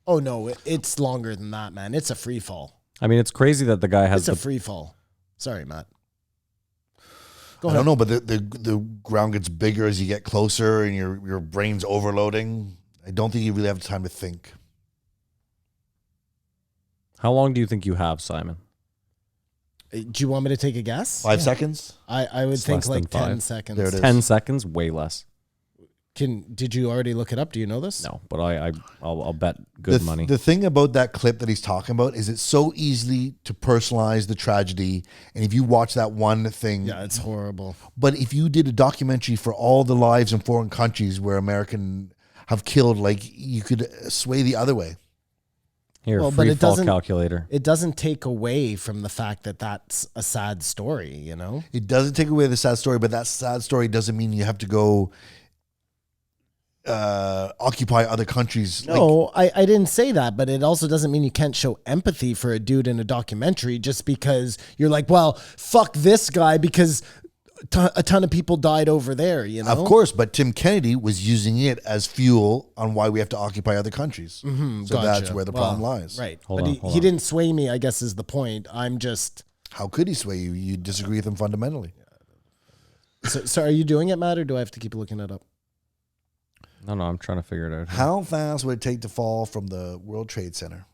Oh no, it's longer than that, man. It's a free fall. I mean, it's crazy that the guy has It's a the. free fall. Sorry, Matt. Go I ahead. don't know, but the ground gets bigger as you get closer, and your brain's overloading. I don't think you really have time to think. How long do you think you have, Simon? Do you want me to take a guess? 5 seconds? I would It's think less like than 10 5. seconds. There it is. 10 seconds, way less. Did you already look it up? Do you know this? No, but I'll bet good money. The thing about that clip that he's talking about is it's so easy to personalize the tragedy. And if you watch that one thing, Yeah, it's horrible. but if you did a documentary for all the lives in foreign countries where American have killed, like you could sway the other way. Here, Well, but free it fall doesn't- calculator. It doesn't take away from the fact that that's a sad story, you know? It doesn't take away the sad story, but that sad story doesn't mean you have to go occupy other countries. No, I didn't say that, but it also doesn't mean you can't show empathy for a dude in a documentary just because you're like, well, fuck this guy because a ton of people died over there, you know? Of course, but Tim Kennedy was using it as fuel on why we have to occupy other countries. So Gotcha. that's where the problem Well, lies. Right. Hold but on, he hold on. didn't sway me, I guess is the point. I'm just... How could he sway you? You disagree with him fundamentally. So are you doing it, Matt, or do I have to keep looking it up? No, I'm trying to figure it out. How fast would it take to fall from the World Trade Center?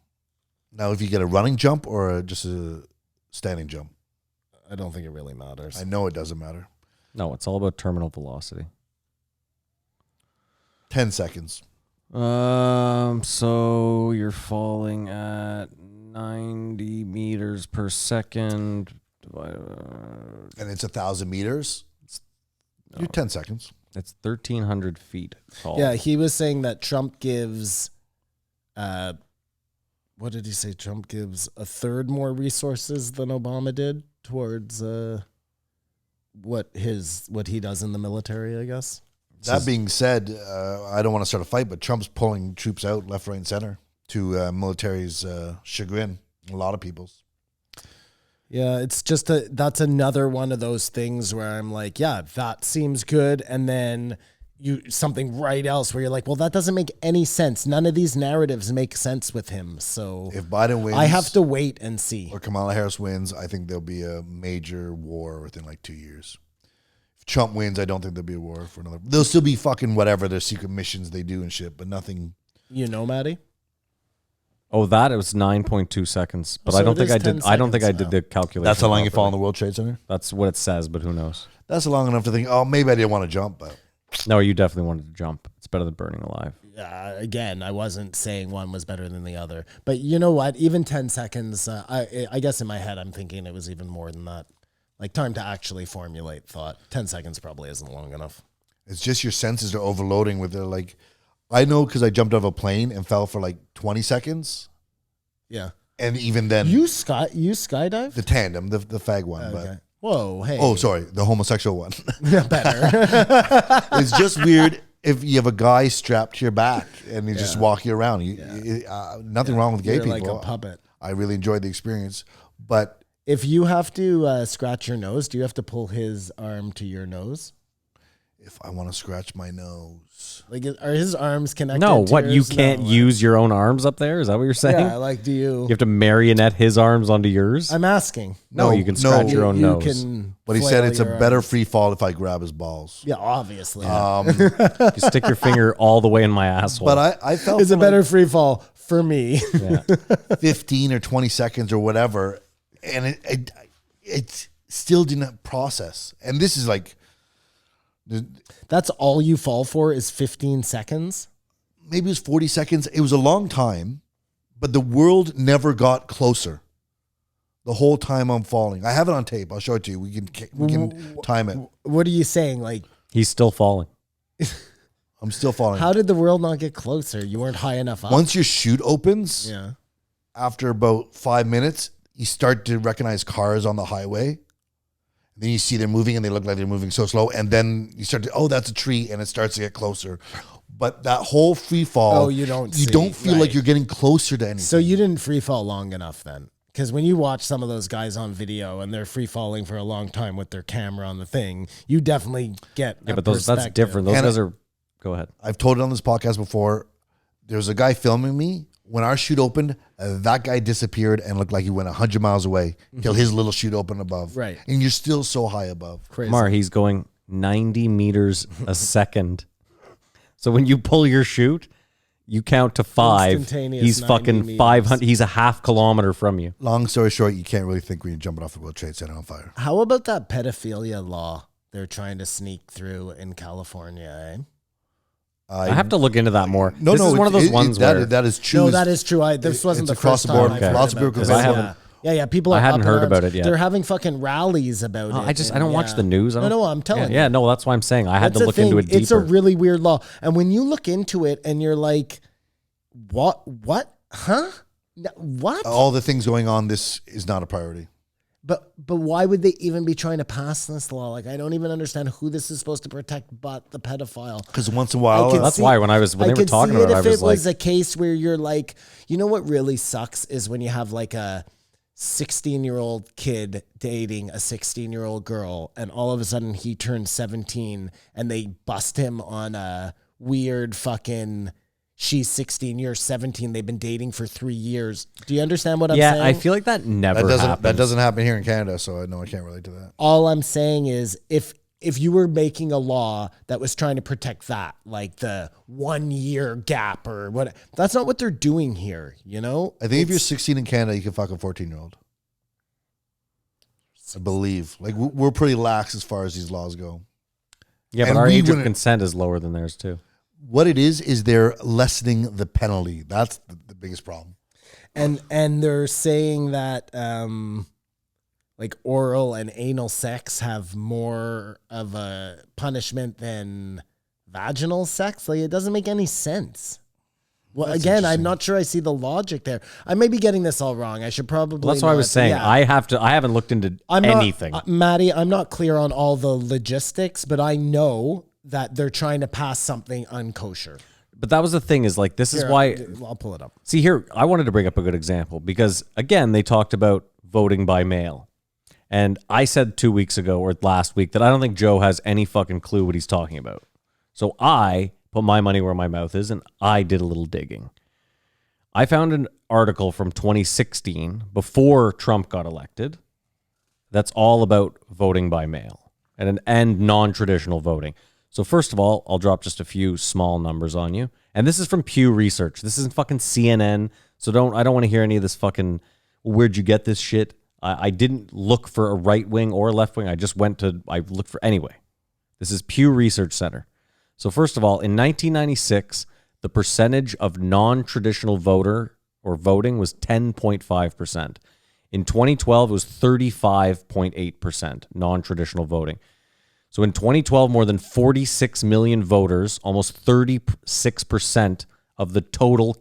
Now, if you get a running jump or just a standing jump, I don't think it really matters. I know it doesn't matter. No, it's all about terminal velocity. 10 seconds. So you're falling at 90 meters per second. And it's 1,000 meters. You're 10 seconds. That's 1,300 feet tall. Yeah, he was saying that Trump gives, what did he say? Trump gives a third more resources than Obama did towards what he does in the military, I guess. That being said, I don't want to start a fight, but Trump's pulling troops out left, right, and center to military's chagrin. A lot of people's. Yeah, it's just that's another one of those things where I'm like, yeah, that seems good, and then something right else where you're like, well, that doesn't make any sense. None of these narratives make sense with him. So If Biden wins, I have to wait and see. or Kamala Harris wins, I think there'll be a major war within like 2 years. If Trump wins, I don't think there'll be a war for another. There'll still be fucking whatever their secret missions they do and shit, but nothing. You know, Maddie? Oh, it was 9.2 seconds. But So I don't it think is I did. 10 I don't think I seconds did now. the calculation. That's how long you properly. fall in the World Trade Center? That's what it says, but who knows? That's long enough to think, oh, maybe I didn't want to jump, but No, you definitely wanted to jump. It's better than burning alive. Again, I wasn't saying one was better than the other. But you know what? Even 10 seconds, I guess in my head, I'm thinking it was even more than that. Like time to actually formulate thought. 10 seconds probably isn't long enough. it's just your senses are overloading with it. Like, I know because I jumped out of a plane and fell for like 20 seconds. Yeah. And even then, You skydive? the tandem, the fag one. Okay. Whoa, hey. Oh, sorry, the homosexual one. Better. It's just weird if you have a guy strapped to your back and he just walk you around. Nothing wrong with gay You're people. like a puppet. I really enjoyed the experience, but If you have to scratch your nose, do you have to pull his arm to your nose? if I want to scratch my nose, Like, are his arms connected? No, to what? You yours? can't No, use your own arms up there? Is that what you're saying? Yeah, like, do you? You have to marionette his arms onto yours? I'm asking. No, you can scratch your own you nose. Can but he flail said it's a your better arms. free fall if I grab his balls. Yeah, obviously. You stick your finger all the way in my asshole. But I felt It's a for better free fall for me. Yeah. like 15 or 20 seconds or whatever, and it still didn't process. And this is like That's all you fall for is 15 seconds? maybe it was 40 seconds. It was a long time, but the world never got closer. The whole time I'm falling. I have it on tape. I'll show it to you. We can time it. What are you saying? Like, He's still falling. I'm still falling. how did the world not get closer? You weren't high enough up? Once your chute opens, Yeah. after about 5 minutes, you start to recognize cars on the highway. Then you see they're moving and they look like they're moving so slow. And then you start to, oh, that's a tree, and it starts to get closer. But that whole free fall, you don't feel like you're getting closer to anything. So you didn't free fall long enough then. Because when you watch some of those guys on video and they're free falling for a long time with their camera on the thing, you definitely get but that's different. Those guys are. Go ahead. I've told it on this podcast before. There was a guy filming me. When our chute opened, that guy disappeared and looked like he went 100 miles away till his little chute opened above. Right. And you're still so high above. Crazy. Mar, he's going 90 meters a second. So when you pull your chute, you count to 5. Instantaneous He's 90 fucking meters. 500. He's a half kilometer from you. Long story short, you can't really think when you're jumping off the World Trade Center on fire. How about that pedophilia law they're trying to sneak through in California, eh? I have to look into that more. No, this is one of those it- ones that- where that is true. No, that is true. This wasn't it's the across first the board. time I've Okay. heard Lots of about people this. I haven't- Yeah, people are I hadn't up in heard arms. about it yet. They're having fucking rallies about Oh, it. I don't watch the news. I don't, No, I'm telling you. Yeah, no, that's why I'm saying I had That's to the look into thing. it deeper. It's a really weird law. And when you look into it and you're like, what, huh? No, what? All the things going on, this is not a priority. But why would they even be trying to pass this law? Like, I don't even understand who this is supposed to protect but the pedophile. Because once in a while, could That's see- why when they were could talking see about it, I if was it like, was a case where you're like, you know what really sucks is when you have like a 16-year-old kid dating a 16-year-old girl, and all of a sudden he turns 17 and they bust him on a weird fucking, she's 16, you're 17, they've been dating for 3 years. Do you understand what I'm saying? yeah, I feel like that never happens. that doesn't happen here in Canada, so I know I can't relate to that. All I'm saying is if you were making a law that was trying to protect that, like the 1 year gap or what, that's not what they're doing here, you know? I think if you're 16 in Canada, you can fuck a 14-year-old. I believe. Like, we're pretty lax as far as these laws go. Yeah, but And our we age of wouldn't- consent is lower than theirs too. What it is they're lessening the penalty. That's the biggest problem. And they're saying that like oral and anal sex have more of a punishment than vaginal sex. Like, it doesn't make any sense. Well, That's again, I'm interesting. not sure I see the logic there. I may be getting this all wrong. I should probably. Well, that's what I was not- saying. yeah. I haven't looked into I'm anything. not, Maddie, I'm not clear on all the logistics, but I know that they're trying to pass something unkosher. But that was the thing, is like, this is Here, why. I'll pull it up. See here, I wanted to bring up a good example because again, they talked about voting by mail. And I said 2 weeks ago or last week that I don't think Joe has any fucking clue what he's talking about. So I put my money where my mouth is and I did a little digging. I found an article from 2016 before Trump got elected that's all about voting by mail and non-traditional voting. So first of all, I'll drop just a few small numbers on you. And this is from Pew Research. This isn't fucking CNN. So I don't want to hear any of this fucking, where'd you get this shit? I didn't look for a right wing or left wing. I looked for, anyway. This is Pew Research Center. So first of all, in 1996, the percentage of non-traditional voter or voting was 10.5%. In 2012, it was 35.8% non-traditional voting. So in 2012, more than 46 million voters, almost 36% of the total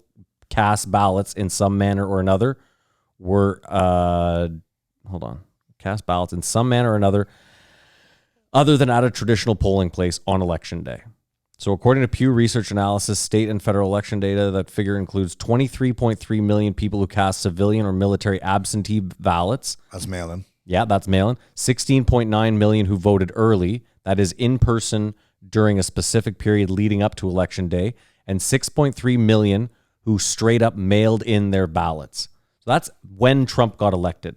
cast ballots in some manner or another were, cast ballots in some manner or another, other than at a traditional polling place on election day. So according to Pew Research Analysis, state and federal election data, that figure includes 23.3 million people who cast civilian or military absentee ballots. That's mail-in. Yeah, that's mail-in. 16.9 million who voted early, that is in person during a specific period leading up to election day, and 6.3 million who straight up mailed in their ballots. So that's when Trump got elected.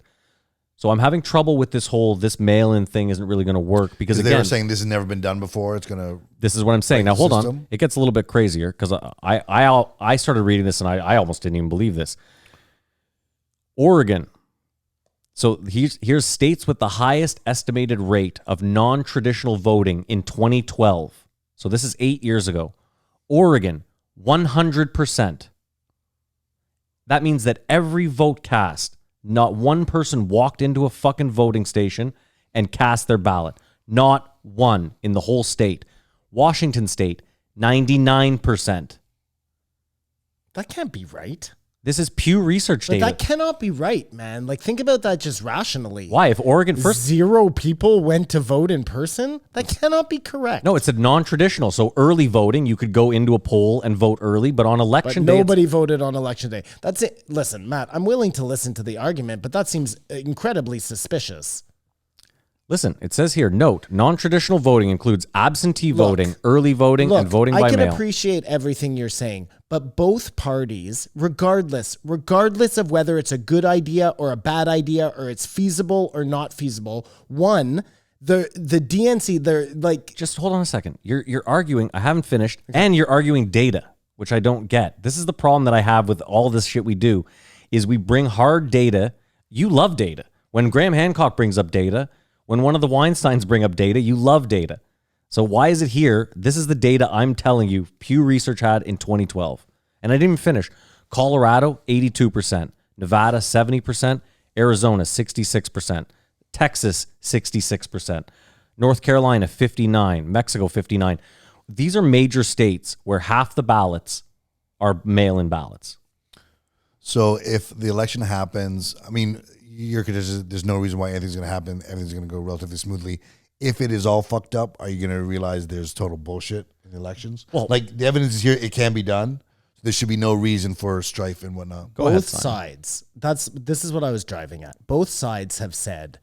So I'm having trouble with this mail-in thing isn't really going to work because They again, were saying this has never been done before. It's going to... this is what I'm saying. Now, hold on. system. It gets a little bit crazier because I started reading this and I almost didn't even believe this. Oregon. So here's states with the highest estimated rate of non-traditional voting in 2012. So this is 8 years ago. Oregon, 100%. That means that every vote cast, not one person walked into a fucking voting station and cast their ballot. Not one in the whole state. Washington State, 99%. That can't be right. This is Pew Research But data. that cannot be right, man. Like, think about that just rationally. Why? If Oregon first... 0 people went to vote in person? That cannot be correct. No, it's a non-traditional. So early voting, you could go into a poll and vote early, but on But election day... nobody voted on election day. That's it. Listen, Matt, I'm willing to listen to the argument, but that seems incredibly suspicious. Listen, it says here, note, non-traditional voting includes absentee voting, early voting, and voting by I can mail. appreciate everything you're saying, but both parties, regardless of whether it's a good idea or a bad idea or it's feasible or not feasible, one, the DNC, they're like... Just hold on a second. You're arguing, I haven't finished, and you're arguing data, which I don't get. This is the problem that I have with all this shit we do, is we bring hard data. You love data. When Graham Hancock brings up data, when one of the Weinsteins bring up data, you love data. So why is it here? This is the data I'm telling you Pew Research had in 2012. And I didn't even finish. Colorado, 82%. Nevada, 70%. Arizona, 66%. Texas, 66%. North Carolina, 59%. Mexico, 59%. These are major states where half the ballots are mail-in ballots. So if the election happens, I mean, there's no reason why anything's going to happen. Everything's going to go relatively smoothly. If it is all fucked up, are you going to realize there's total bullshit in elections? Well, like the evidence is here, it can be done. There should be no reason for strife and whatnot. Both sides. This is what I was driving at. Both sides have said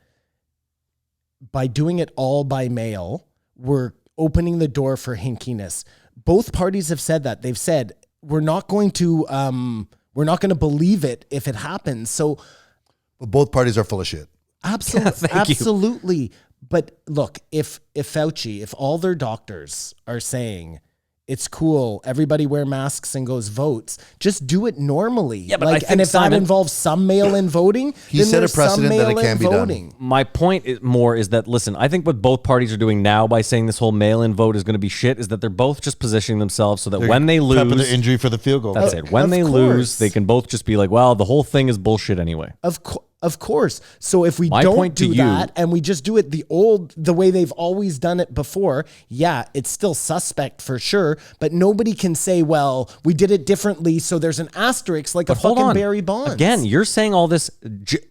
by doing it all by mail, we're opening the door for hinkiness. Both parties have said that. They've said we're not going to believe it if it happens. So, but both parties are full of shit. Absolutely, absolutely. But look, if Fauci, if all their doctors are saying it's cool, everybody wear masks and goes votes, just do it normally. Yeah, but like, I think, and if Simon, that involves some mail-in voting, he then set a there's some precedent that it mail-in can be voting. done. My point is that, listen, I think what both parties are doing now by saying this whole mail-in vote is going to be shit is that they're both just positioning themselves so that when they Prepping lose, their injury for the field goal. that's it. When Of they course. lose, they can both just be like, well, the whole thing is bullshit anyway. Of course. So if we My don't point to do you- that and we just do it the way they've always done it before, yeah, it's still suspect for sure, but nobody can say, well, we did it differently, so there's an asterisk like But a hold fucking on. Barry Bonds. Again, you're saying all this.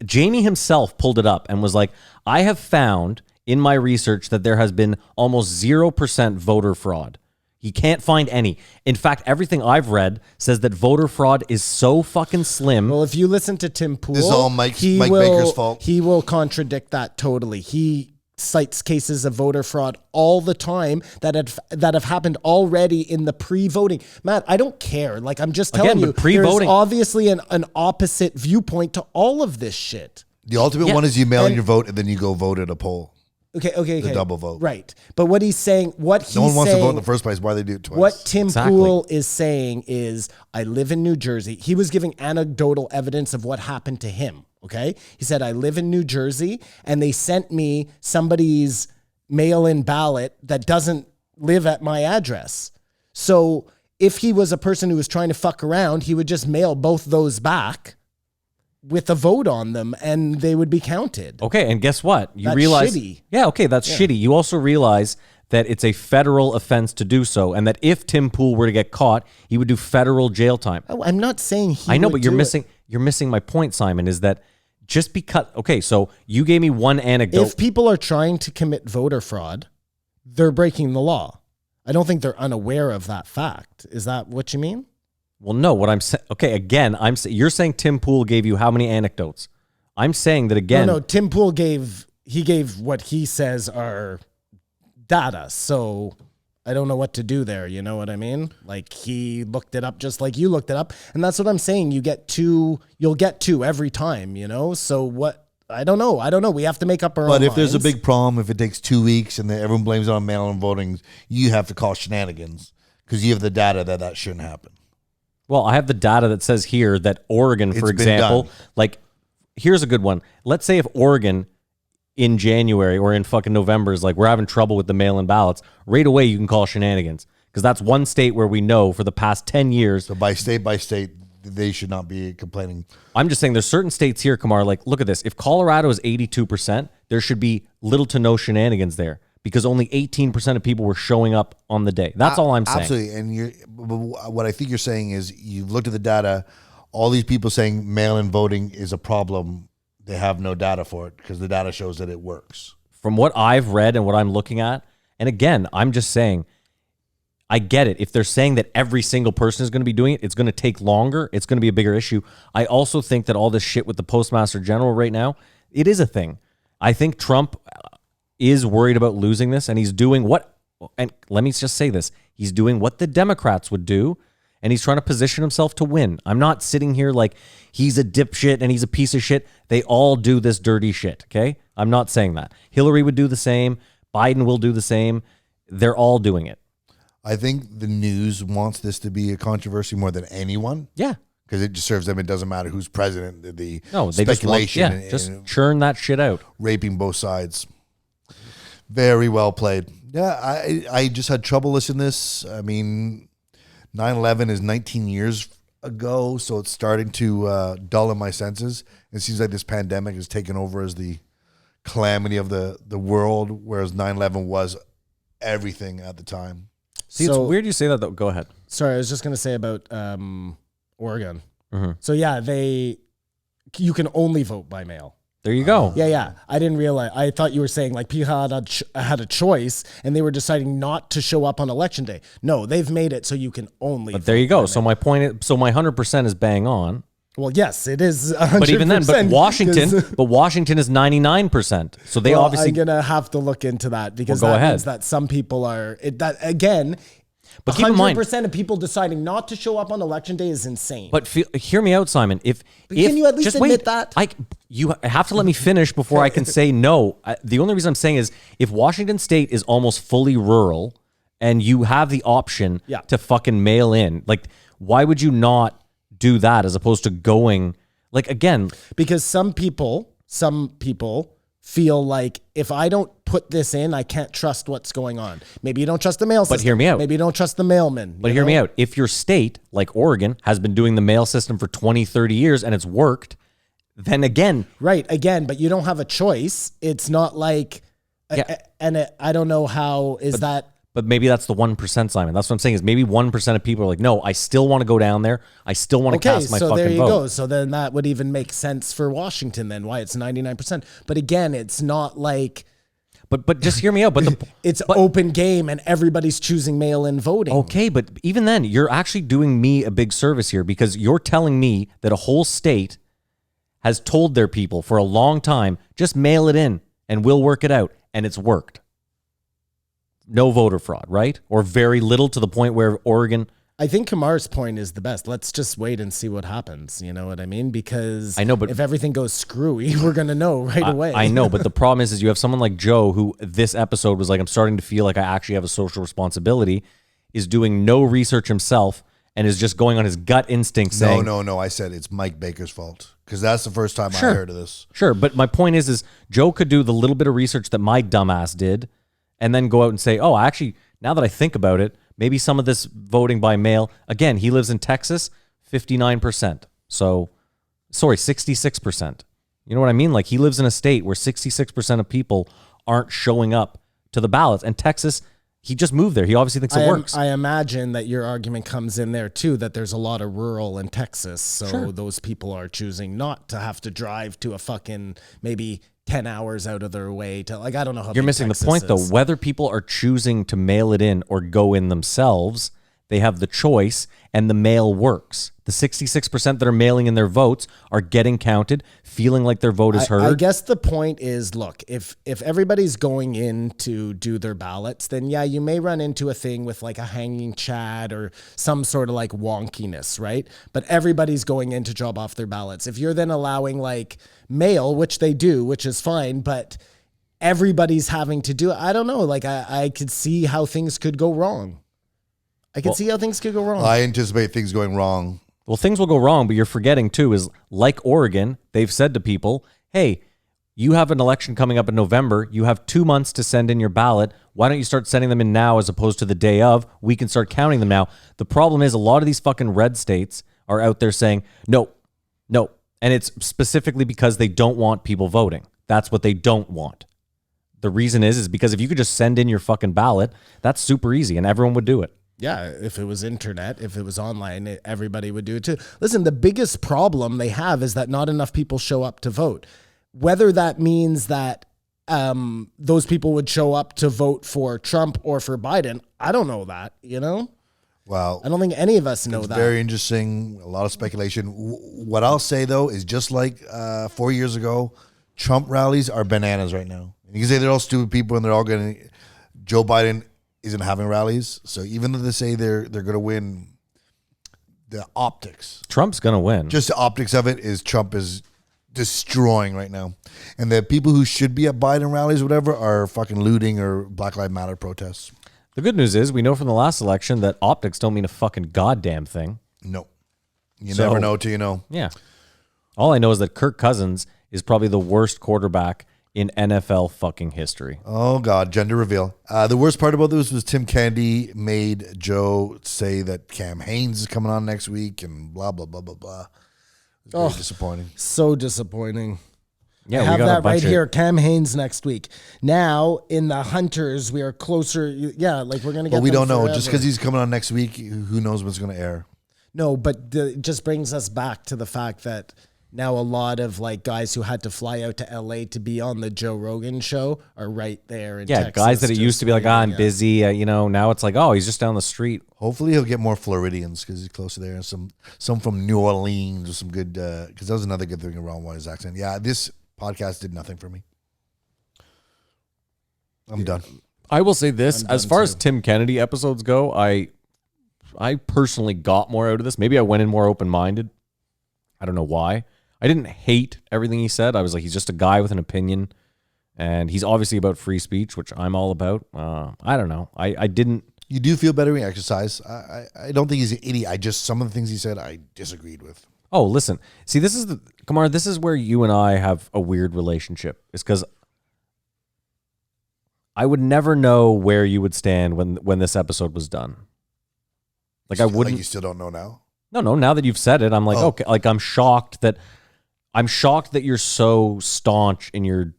Jamie himself pulled it up and was like, I have found in my research that there has been almost 0% voter fraud. He can't find any. In fact, everything I've read says that voter fraud is so fucking slim. Well, if you listen to Tim Pool, This is all Mike Baker's fault. He will contradict that totally. He cites cases of voter fraud all the time that have happened already in the pre-voting. Matt, I don't care. Like, I'm just telling Again, you, but pre-voting- there's obviously an opposite viewpoint to all of this shit. The ultimate one is you mail in your vote and then you go vote at a poll. Okay. The double vote. Right. But what he's saying, No one wants to vote in the first place. Why they do it twice? What Tim Exactly. Pool is saying is, I live in New Jersey. He was giving anecdotal evidence of what happened to him. Okay. He said, I live in New Jersey and they sent me somebody's mail-in ballot that doesn't live at my address. So if he was a person who was trying to fuck around, he would just mail both those back with a vote on them and they would be counted. Okay, and guess what? You That's realize, shitty. yeah, okay, that's shitty. You also realize that it's a federal offense to do so, and that if Tim Pool were to get caught, he would do federal jail time. Oh, I'm not saying he I know, would but you're do missing. it. You're missing my point, Simon. Is that just because? Okay, so you gave me one anecdote. If people are trying to commit voter fraud, they're breaking the law. I don't think they're unaware of that fact. Is that what you mean? Well, no. What I'm saying. Okay, again, you're saying Tim Pool gave you how many anecdotes? I'm saying that again. No, Tim Pool gave what he says are data. So I don't know what to do there. You know what I mean? Like, he looked it up just like you looked it up. And that's what I'm saying. You'll get two every time, you know? So what? I don't know. We have to make up our own But if there's a minds. big problem, if it takes 2 weeks and then everyone blames it on mail-in voting, you have to call shenanigans because you have the data that shouldn't happen. Well, I have the data that says here that Oregon, for It's been example, done. like, here's a good one. Let's say if Oregon in January or in fucking November is like, we're having trouble with the mail-in ballots, right away you can call shenanigans. Because that's one state where we know for the past 10 years. So by state, they should not be complaining. I'm just saying there's certain states here, Kamar, like, look at this. If Colorado is 82%, there should be little to no shenanigans there because only 18% of people were showing up on the day. That's all I'm saying. Absolutely. And what I think you're saying is you've looked at the data. all these people saying mail-in voting is a problem, they have no data for it because the data shows that it works. From what I've read and what I'm looking at, and again, I'm just saying, I get it. If they're saying that every single person is going to be doing it, it's going to take longer. It's going to be a bigger issue. I also think that all this shit with the Postmaster General right now, it is a thing. I think Trump is worried about losing this, and he's doing what, and let me just say this, he's doing what the Democrats would do, and he's trying to position himself to win. I'm not sitting here like he's a dipshit and he's a piece of shit. They all do this dirty shit, okay? I'm not saying that. Hillary would do the same. Biden will do the same. They're all doing it. I think the news wants this to be a controversy more than anyone. Yeah. Because it just serves them. It doesn't matter who's president. The No, they speculation just and churn that shit out. raping both sides. Very well played. Yeah, I just had trouble listening to this. I mean, 9/11 is 19 years ago, so it's starting to dull in my senses. It seems like this pandemic has taken over as the calamity of the world, whereas 9/11 was everything at the time. See, it's weird you say that, though. Go ahead. Sorry, I was just going to say about Oregon. So yeah, you can only vote by mail. There you go. Yeah. I didn't realize. I thought you were saying like people had a choice and they were deciding not to show up on election day. No, they've made it so you can only. But there you go. So my point is, my 100% is bang on. Well, yes, it is 100%. But even then, Washington is 99%. So they obviously. I'm gonna have to look into that because Well, go that ahead. means that some people are that again. But keep in mind, 100% of people deciding not to show up on election day is insane. But hear me out, Simon. If can you at least just admit wait, that? You have to let me finish before I can say no. The only reason I'm saying is if Washington State is almost fully rural and you have the option to fucking mail in, like, why would you not do that as opposed to going, like, again? Because some people feel like if I don't put this in, I can't trust what's going on. Maybe you don't trust the mail system. But hear me out. Maybe you don't trust the mailman. But hear me out. If your state, like Oregon, has been doing the mail system for 20, 30 years and it's worked, then again. Right, again, but you don't have a choice. It's not like, I don't know how is that. But maybe that's the 1%, Simon. That's what I'm saying is maybe 1% of people are like, no, I still want to go down there. I still want to cast my fucking vote. Okay, so there you go. So then that would even make sense for Washington then, why it's 99%. But again, it's not like... But just hear me out. But it's open game and everybody's choosing mail-in voting. Okay, but even then, you're actually doing me a big service here because you're telling me that a whole state has told their people for a long time, just mail it in and we'll work it out. And it's worked. No voter fraud, right? Or very little to the point where Oregon... I think Kamar's point is the best. Let's just wait and see what happens. You know what I mean? Because I know, but if everything goes screwy, we're going to know right away. I know, but the problem is you have someone like Joe who this episode was like, I'm starting to feel like I actually have a social responsibility, is doing no research himself and is just going on his gut instinct saying... No. I said it's Mike Baker's fault because that's the first time I heard of this. Sure, but my point is Joe could do the little bit of research that my dumbass did and then go out and say, oh, actually, now that I think about it, maybe some of this voting by mail, again, he lives in Texas, 59%. So, sorry, 66%. You know what I mean? Like, he lives in a state where 66% of people aren't showing up to the ballots. And Texas, he just moved there. He obviously thinks it works. I imagine that your argument comes in there, too, that there's a lot of rural in Texas. So those people are choosing not to have to drive to a fucking maybe 10 hours out of their way to, like, I don't know how You're missing Texas the point, is. though. Whether people are choosing to mail it in or go in themselves, they have the choice, and the mail works. The 66% that are mailing in their votes are getting counted, feeling like their vote is heard. I guess the point is, look, if everybody's going in to do their ballots, then yeah, you may run into a thing with like a hanging chad or some sort of like wonkiness, right? But everybody's going in to drop off their ballots. If you're then allowing like mail, which they do, which is fine, but everybody's having to do it, I don't know. Like I could see how things could go wrong. I anticipate things going wrong. Well, things will go wrong, but you're forgetting, too, is like Oregon, they've said to people, hey, you have an election coming up in November. You have 2 months to send in your ballot. Why don't you start sending them in now as opposed to the day of? We can start counting them now. The problem is a lot of these fucking red states are out there saying, no. And it's specifically because they don't want people voting. That's what they don't want. The reason is because if you could just send in your fucking ballot, that's super easy and everyone would do it. Yeah, if it was internet, if it was online, everybody would do it too. Listen, the biggest problem they have is that not enough people show up to vote. Whether that means that those people would show up to vote for Trump or for Biden, I don't know that, you know? Well, I don't think any of us know it's that. very interesting. A lot of speculation. What I'll say, though, is just like 4 years ago, Trump rallies are bananas right now. You can say they're all stupid people and they're all going to... Joe Biden isn't having rallies. So even though they say they're going to win, the optics... Trump's going to win. Just the optics of it is Trump is destroying right now. And the people who should be at Biden rallies or whatever are fucking looting or Black Lives Matter protests. The good news is we know from the last election that optics don't mean a fucking goddamn thing. No. You never know till you know. Yeah. All I know is that Kirk Cousins is probably the worst quarterback in NFL fucking history. Oh, God. Gender reveal. The worst part about this was Tim Kennedy made Joe say that Cam Haines is coming on next week and blah, blah, blah, blah, blah. It was very disappointing. So disappointing. Yeah, I we have got that a bunch right of, here. Cam Haines next week. Now, in the Hunters, we are closer. Yeah, like we're going to get But we them don't know. forever. Just because he's coming on next week, who knows what's going to air. No, but it just brings us back to the fact that now a lot of like guys who had to fly out to LA to be on the Joe Rogan show are right there in Texas. guys that it used to be like, I'm busy. Now it's like, oh, he's just down the street. Hopefully he'll get more Floridians because he's closer there. And some from New Orleans or some good, because that was another good thing around his accent. Yeah, this podcast did nothing for me. I'm done. I will say this, as far as Tim Kennedy episodes go, I personally got more out of this. Maybe I went in more open-minded. I don't know why. I didn't hate everything he said. I was like, he's just a guy with an opinion, and he's obviously about free speech, which I'm all about. I don't know. I didn't. You do feel better when you exercise. I don't think he's an idiot. Some of the things he said, I disagreed with. Oh, listen. See, Kamar, this is where you and I have a weird relationship. It's because I would never know where you would stand when this episode was done. Like, I wouldn't. Like you still don't know now? No. Now that you've said it, I'm like, okay. Like, I'm shocked that you're so staunch in your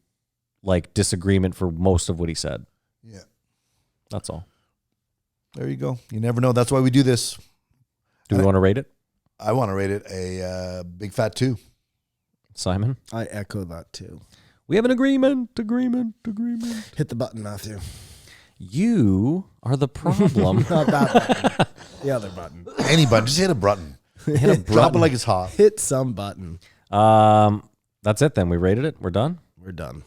like disagreement for most of what he said. Yeah. That's all. There you go. You never know. That's why we do this. Do we want to rate it? I want to rate it a big fat 2. Simon? I echo that too. We have an agreement. Hit the button, Matthew. You are the problem. Not that button. The other button. Any button. Just hit a button. Drop it like it's hot. Hit some button. That's it then. We rated it. We're done. We're done.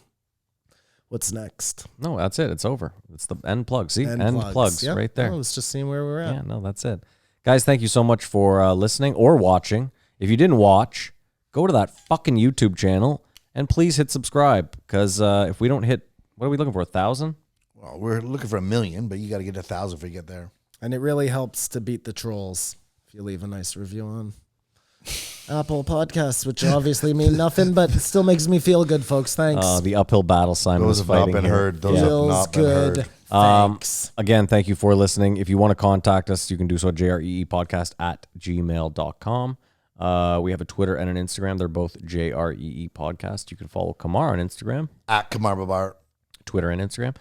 What's next? No, that's it. It's over. It's the end plug. See? End plugs Yep. right there. I was just seeing where we're at. Yeah, no, that's it. Guys, thank you so much for listening or watching. If you didn't watch, go to that fucking YouTube channel and please hit subscribe, because if we don't hit, what are we looking for, 1,000? Well, we're looking for 1 million, but you got to get 1,000 if we get there. And it really helps to beat the trolls if you leave a nice review on Apple Podcasts, which obviously mean nothing, but it still makes me feel good, folks. Thanks. The uphill battle Simon Those is have not fighting been here. heard. Those have Feels not been good. heard. Thanks. Again, thank you for listening. If you want to contact us, you can do so at jreepodcast@gmail.com. We have a Twitter and an Instagram. They're both JREE Podcast. You can follow Kamar on Instagram, At Kamar Babar. Twitter and Instagram.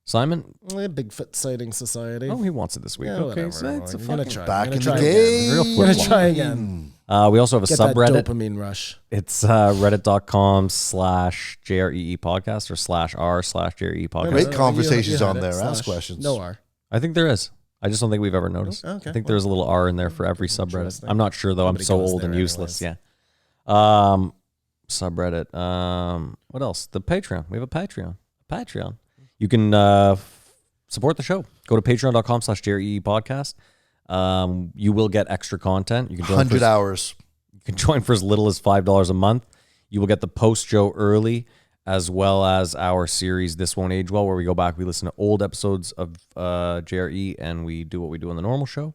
Simon, Bigfoot Sighting Society. he wants it this week. Yeah, okay, whatever. so it's a I'm gonna fucking... try. Back I'm in gonna the try game. again. Real I'm gonna flip try again. We also have a Get subreddit. that dopamine rush. It's reddit.com/JREE podcast or /r/JREE podcast. Great No, conversations you on had it. there. Ask Slash. questions. No R. I think there is. I just don't think we've ever noticed. Okay, I think there's a little R in there for every subreddit. Interesting. I'm not sure though. Nobody I'm so goes old and there useless. anyways. Yeah. Subreddit. What else? The Patreon. We have a Patreon. You can support the show. Go to patreon.com/JRE podcast. You will get extra content. You can join 100 hours. You can join for as little as $5 a month. You will get the post show early, as well as our series This Won't Age Well, where we go back, we listen to old episodes of JRE, and we do what we do on the normal show.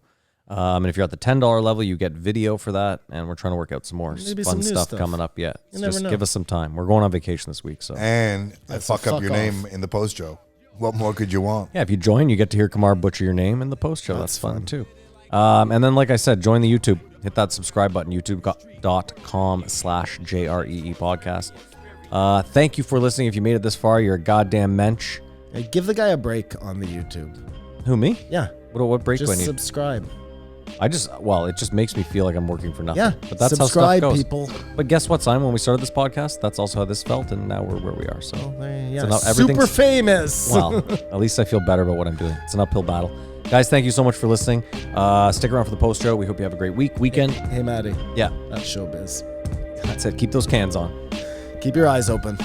And if you're at the $10 level, you get video for that, and we're trying to work out some more Maybe fun some new stuff coming up yet. You never Just know. give us some time. We're going on vacation this week, so And I That's fuck a up your fuck name in the post show. What more could you want? yeah, if you join, you get to hear Kamar butcher your name in the post show. That's fun too. And then, like I said, join the YouTube. Hit that subscribe button, youtube.com/JREE podcast. Thank you for listening. If you made it this far, you're a goddamn mensch. Hey, give the guy a break on the YouTube. Who, me? Yeah. What break do I Just need? subscribe. It just makes me feel like I'm working for nothing. Yeah, but that's subscribe, how stuff goes. people. But guess what, Simon? When we started this podcast, that's also how this felt, and now we're where we are. So, Yeah, now everything's- super famous. well, at least I feel better about what I'm doing. It's an uphill battle. Guys, thank you so much for listening. Stick around for the post show. We hope you have a great weekend. Hey, Maddie. Yeah, That's showbiz. that's it. Keep those cans on. Keep your eyes open.